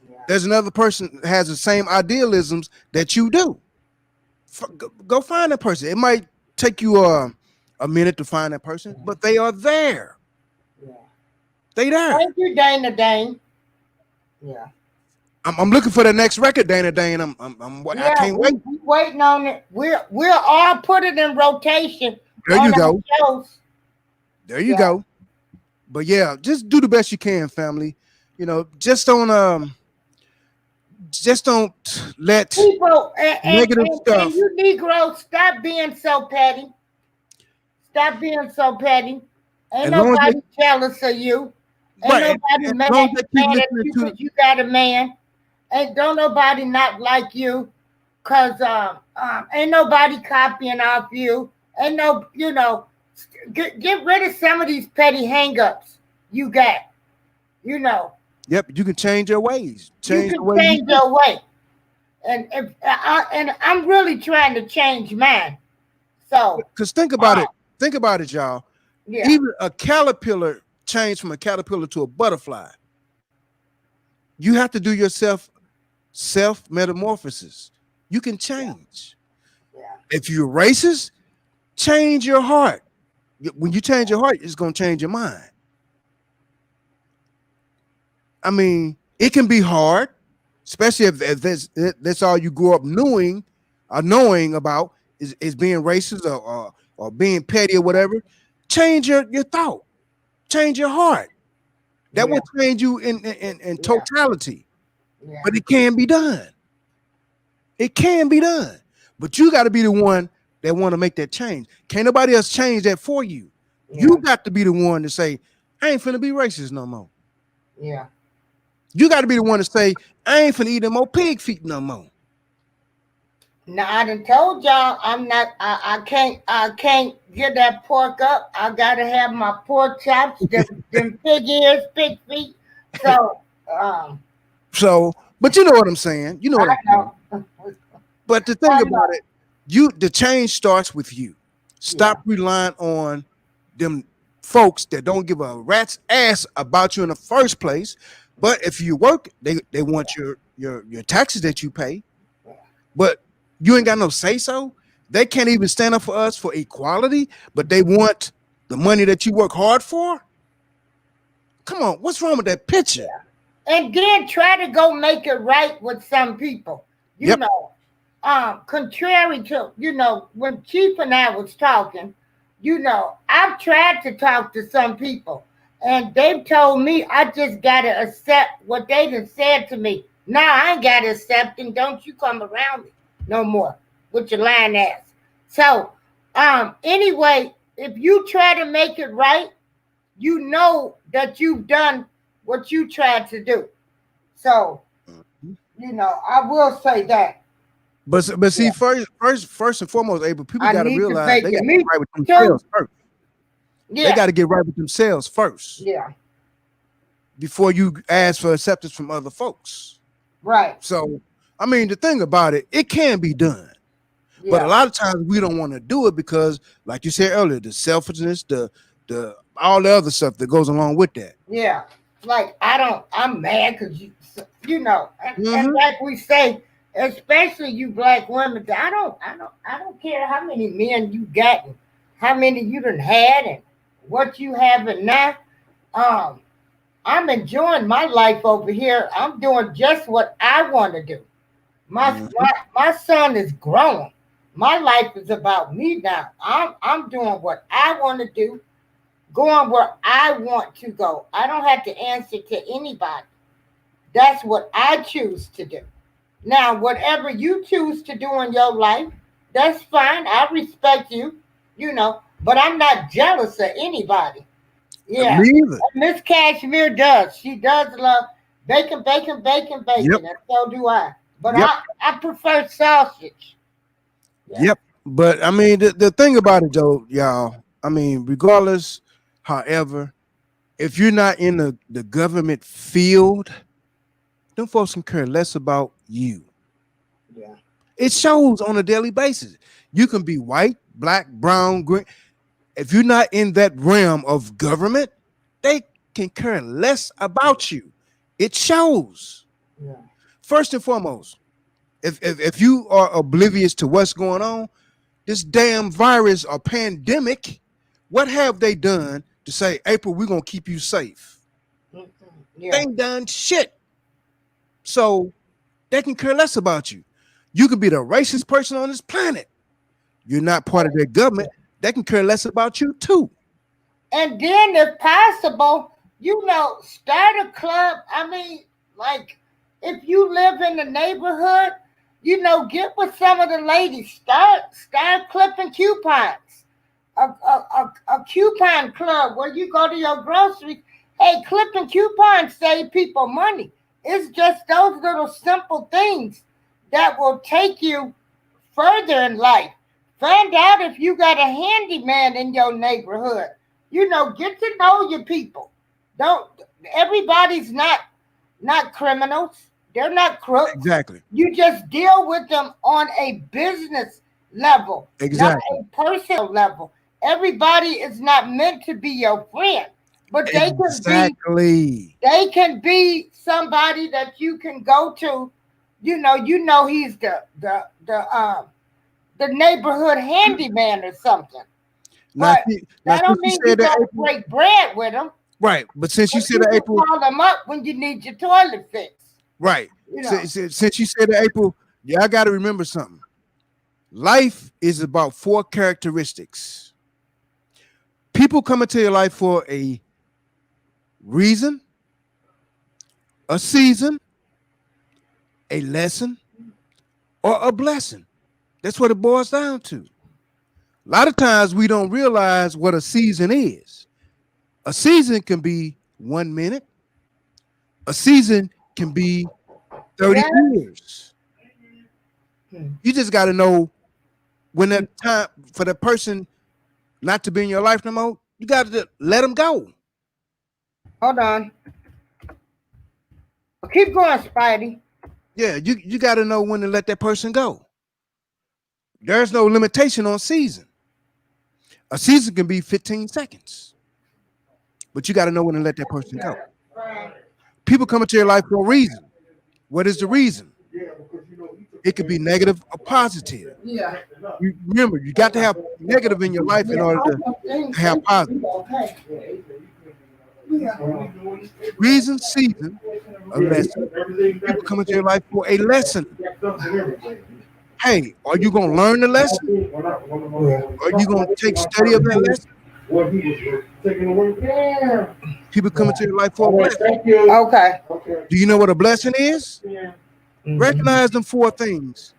Yeah. There's another person that has the same idealisms that you do. Go find that person. It might take you a minute to find that person, but they are there. Yeah. They there. Thank you, Dana Dane. Yeah. I'm looking for the next record, Dana Dane. I can't wait. We waiting on it. We'll all put it in rotation. There you go. Shows. There you go. But yeah, just do the best you can, family. You know, just don't let people negative stuff. And you Negroes, stop being so petty. Stop being so petty. Ain't nobody jealous of you. Ain't nobody mad at you because you got a man. Don't nobody not like you because ain't nobody copying off you. Ain't no, get rid of some of these petty hang-ups you got. Yep, you can change your ways. Change your way. And I'm really trying to change mine. So, because think about it, y'all. Yeah. Even a caterpillar changed from a caterpillar to a butterfly. You have to do yourself self metamorphosis. You can change. Yeah. If you're racist, change your heart. When you change your heart, it's going to change your mind. I mean, it can be hard, especially if that's all you grew up knowing about is being racist or being petty or whatever. Change your thought. Change your heart. That will change you in totality. Yeah. But it can be done. It can be done. But you got to be the one that want to make that change. Can't nobody else change that for you. Yeah. You got to be the one to say, I ain't finna be racist no more. Yeah. You got to be the one to say, I ain't finna eat no more pig feet no more. Now I done told y'all I can't get that pork up. I gotta have my pork chops, them pig ears, pig feet. So but you know what I'm saying. You know what I know. But the thing about it, the change starts with you. Stop relying on them folks that don't give a rat's ass about you in the first place. But if you work, they want your taxes that you pay. But you ain't got no say so. They can't even stand up for us for equality, but they want the money that you work hard for. Come on, what's wrong with that picture? And then try to go make it right with some people. You know, contrary to, when Chief and I was talking, I've tried to talk to some people and they've told me I just got to accept what they done said to me. Now I ain't got to accept and don't you come around me no more with your lying ass. So, anyway, if you try to make it right, you know that you've done what you tried to do. So, I will say that. But see, first and foremost, April, people got to realize they got to get right with themselves first. Yeah. They got to get right with themselves first. Yeah. Before you ask for acceptance from other folks. Right. So, I mean, the thing about it, it can be done. Yeah. But a lot of times we don't want to do it because, like you said earlier, the selfishness, the all the other stuff that goes along with that. Yeah. Like, I'm mad because and like we say, especially you black women, I don't care how many men you got and how many you done had and what you having now. I'm enjoying my life over here. I'm doing just what I want to do. My son is grown. My life is about me now. I'm doing what I want to do, going where I want to go. I don't have to answer to anybody. That's what I choose to do. Now, whatever you choose to do in your life, that's fine. I respect you, but I'm not jealous of anybody. Yeah. Me either. Miss Cashmere does. She does love bacon, bacon, bacon, Yep. bacon, and so do I. But Yep. I prefer sausage. Yeah. Yep. But I mean, the thing about it though, y'all, I mean, regardless, however, if you're not in the government field, them folks can care less about you. Yeah. It shows on a daily basis. You can be white, black, brown, green. If you're not in that realm of government, they can care less about you. It shows. Yeah. First and foremost, if you are oblivious to what's going on, this damn virus or pandemic, what have they done to say, April, we're gonna keep you safe? Yeah. They ain't done shit. So they can care less about you. You could be the racist person on this planet. You're not part of their government. They can care less about you too. And then, if possible, start a club. I mean, like, if you live in the neighborhood, get with some of the ladies. Start clipping coupons. A coupon club where you go to your groceries. Hey, clipping coupons save people money. It's just those little simple things that will take you further in life. Find out if you got a handyman in your neighborhood. Get to know your people. Don't Everybody's not criminals. They're not crooks. Exactly. You just deal with them on a business level, Exactly. not a personal level. Everybody is not meant to be your friend, but they can be somebody that you can go to. He's the neighborhood handyman or something. But that don't mean you don't break bread with them. Right. But since you said that, April, call them up when you need your toilet fixed. Right. Since you said that, April, y'all got to remember something. Life is about 4 characteristics. People come into your life for a reason, a season, a lesson, or a blessing. That's what it boils down to. A lot of times we don't realize what a season is. A season can be 1 minute. A season can be 30 years. You just got to know when that time for the person not to be in your life no more, you got to let them go. Hold on. Keep going, Spidey. Yeah, you got to know when to let that person go. There's no limitation on season. A season can be 15 seconds. But you got to know when to let that person go. People come into your life for a reason. What is the reason? It could be negative or positive. Yeah. Remember, you got to have negative in your life in order to have positive. Reason, season, a lesson. People come into your life for a lesson. Hey, are you going to learn the lesson? Are you going to take study of that lesson? People come into your life for a blessing. Okay. Do you know what a blessing is? Recognize them 4 things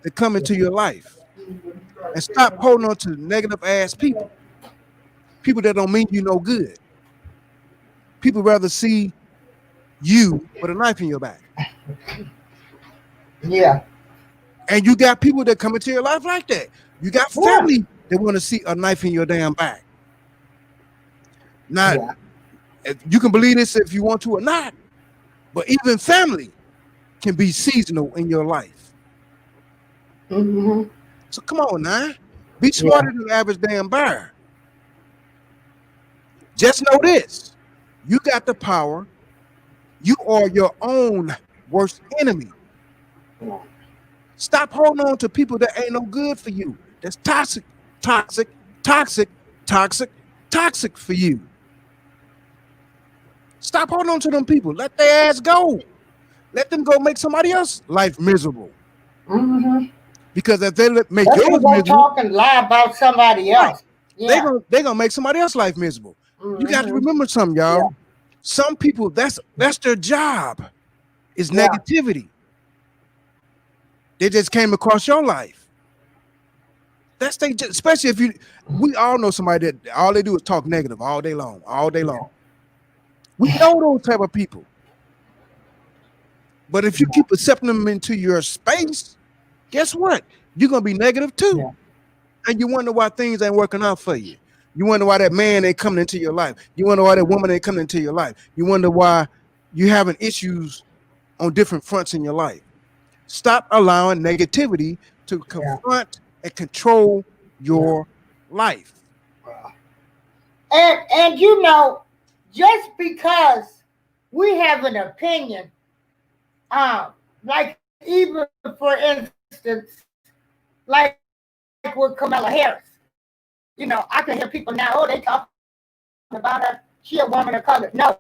that come into your life. And stop holding on to negative ass people. People that don't mean you no good. People rather see you with a knife in your back. Yeah. And you got people that come into your life like that. You got family that want to see a knife in your damn back. Now, if you can believe this if you want to or not, but even family can be seasonal in your life. Mm-hmm. So come on now. Be smarter than the average damn buyer. Just know this. You got the power. You are your own worst enemy. Stop holding on to people that ain't no good for you. That's toxic, toxic, toxic, toxic, toxic for you. Stop holding on to them people. Let their ass go. Let them go make somebody else's life miserable. Mm-hmm. Because if they make They yours go miserable, talk and lie about somebody right, else. Yeah. they gonna make somebody else's life miserable. You got to Mm-hmm. remember something, y'all. Yeah. Some people, that's their job, is Yeah. negativity. They just came across your life. That's they just, especially if you, we all know somebody that all they do is talk negative all day long, all day long. We know those type of people. But if you keep accepting them into your space, guess what? You're gonna be negative too. Yeah. And you wonder why things ain't working out for you. You wonder why that man ain't coming into your life. You wonder why that woman ain't coming into your life. You wonder why you having issues on different fronts in your life. Stop allowing negativity to Yeah. confront and control your life. And you know, just because we have an opinion, like even for instance, like with Kamala Harris, you know, I can hear people now, oh, they talking about her, she a woman of color. No,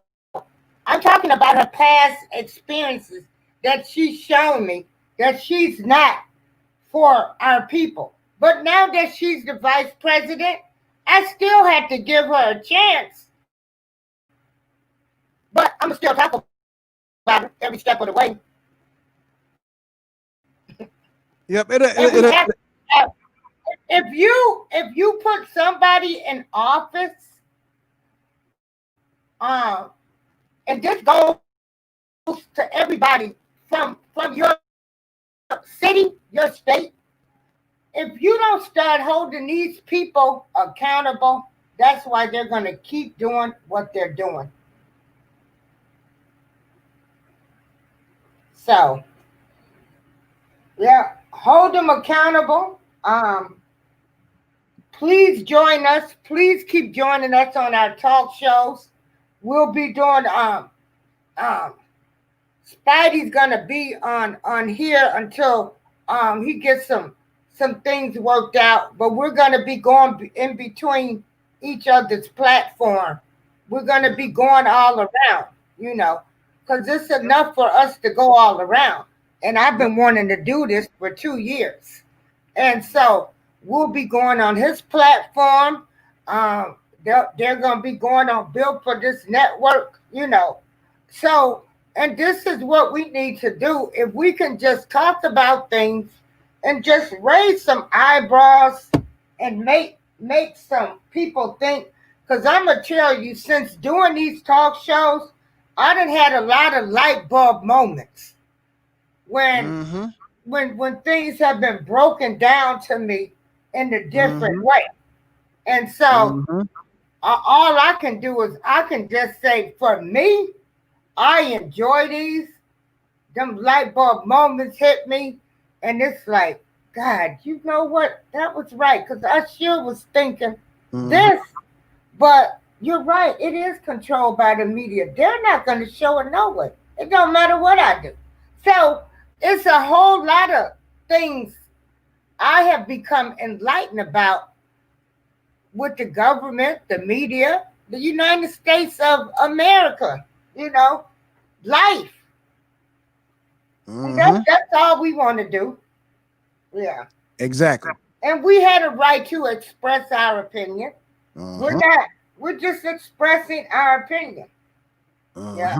I'm talking about her past experiences that she's shown me that she's not for our people. But now that she's the vice president, I still had to give her a chance. But I'm still talk about her every step of the way. Yep. And we have, if you put somebody in office, and this goes to everybody from your city, your state. If you don't start holding these people accountable, that's why they're going to keep doing what they're doing. So, yeah, hold them accountable. Please join us. Please keep joining us on our talk shows. We'll be doing um Spidey's gonna be on here until he gets some things worked out. But we're gonna be going in between each other's platform. We're gonna be going all around, you know, because it's enough for us to go all around. And I've been wanting to do this for 2 years, and so we'll be going on his platform. They're gonna be going on Built for This network, you know. So, and this is what we need to do. If we can just talk about things and just raise some eyebrows and make some people think. Because I'm gonna tell you, since doing these talk shows, I done had a lot of light bulb moments when when things have been broken down to me in a different way. And so all I can do is I can just say, for me, I enjoy these. Them light bulb moments hit me, and it's like, God, you know what? That was right, because I sure was thinking this. But you're right. It is controlled by the media. They're not going to show it no way. It don't matter what I do. So it's a whole lot of things I have become enlightened about with the government, the media, the United States of America, you know, life. That's all we want to do. Yeah. Exactly. And we had a right to express our opinion. We're just expressing our opinion. Yeah.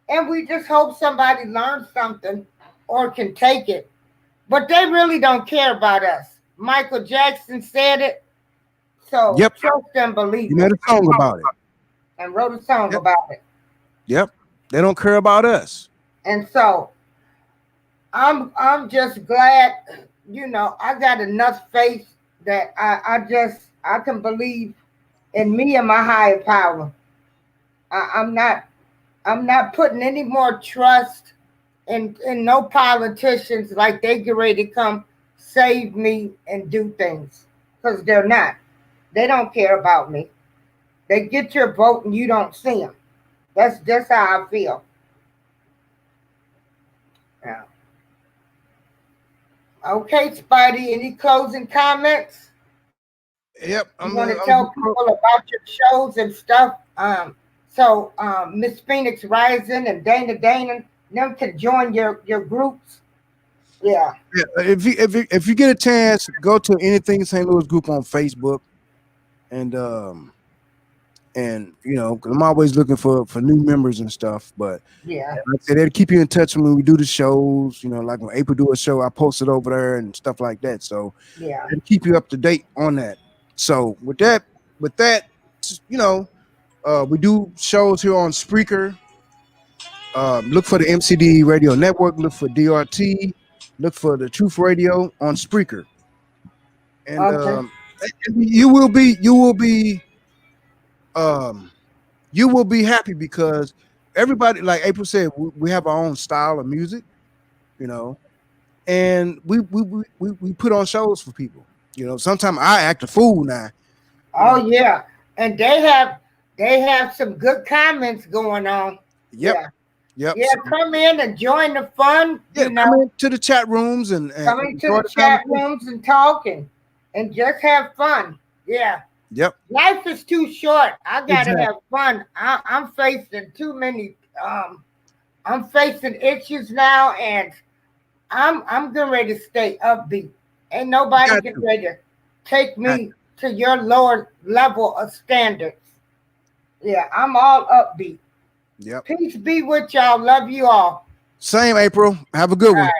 And we just hope somebody learns something or can take it. But they really don't care about us. Michael Jackson said it. So trust and believe it. He made a song about it. And wrote a song about it. Yep. They don't care about us. And so I'm just glad, you know, I got enough faith that I can believe in me and my higher power. I'm not putting any more trust in no politicians like they get ready to come save me and do things, because they're not. They don't care about me. They get your vote and you don't see them. That's just how I feel. Yeah. Okay, Spidey, any closing comments? Yep. You want to tell people about your shows and stuff? So Miss Phoenix Rising and Dana, them can join your groups. Yeah. If you get a chance, go to anything St. Louis group on Facebook, and you know, 'cause I'm always looking for new members and stuff. But Yeah. like I said, they'll keep you in touch when we do the shows. You know, like when April do a show, I post it over there and stuff like that. So Yeah. they'll keep you up to date on that. So with that, you know, we do shows here on Spreaker. Look for the MCD Radio Network. Look for DRT. Look for the Truth Radio on Spreaker, and Okay. um, you will be happy because everybody, like April said, we have our own style of music, you know, and we put on shows for people. You know, sometimes I act a fool now. Oh yeah, and they have some good comments going on. Yep. Yeah. Yep. Yeah, come in and join the fun. Yeah, you know, come into the chat rooms and come into the chat rooms and talk and just have fun. Yeah. Yep. Life is too short. I gotta have fun. I'm facing too many. I'm facing issues now, and I'm getting ready to stay upbeat. Ain't nobody getting ready to take me to your lower level of standards. Yeah, I'm all upbeat. Yep. Peace be with y'all. Love you all. Same, April. Have a good one.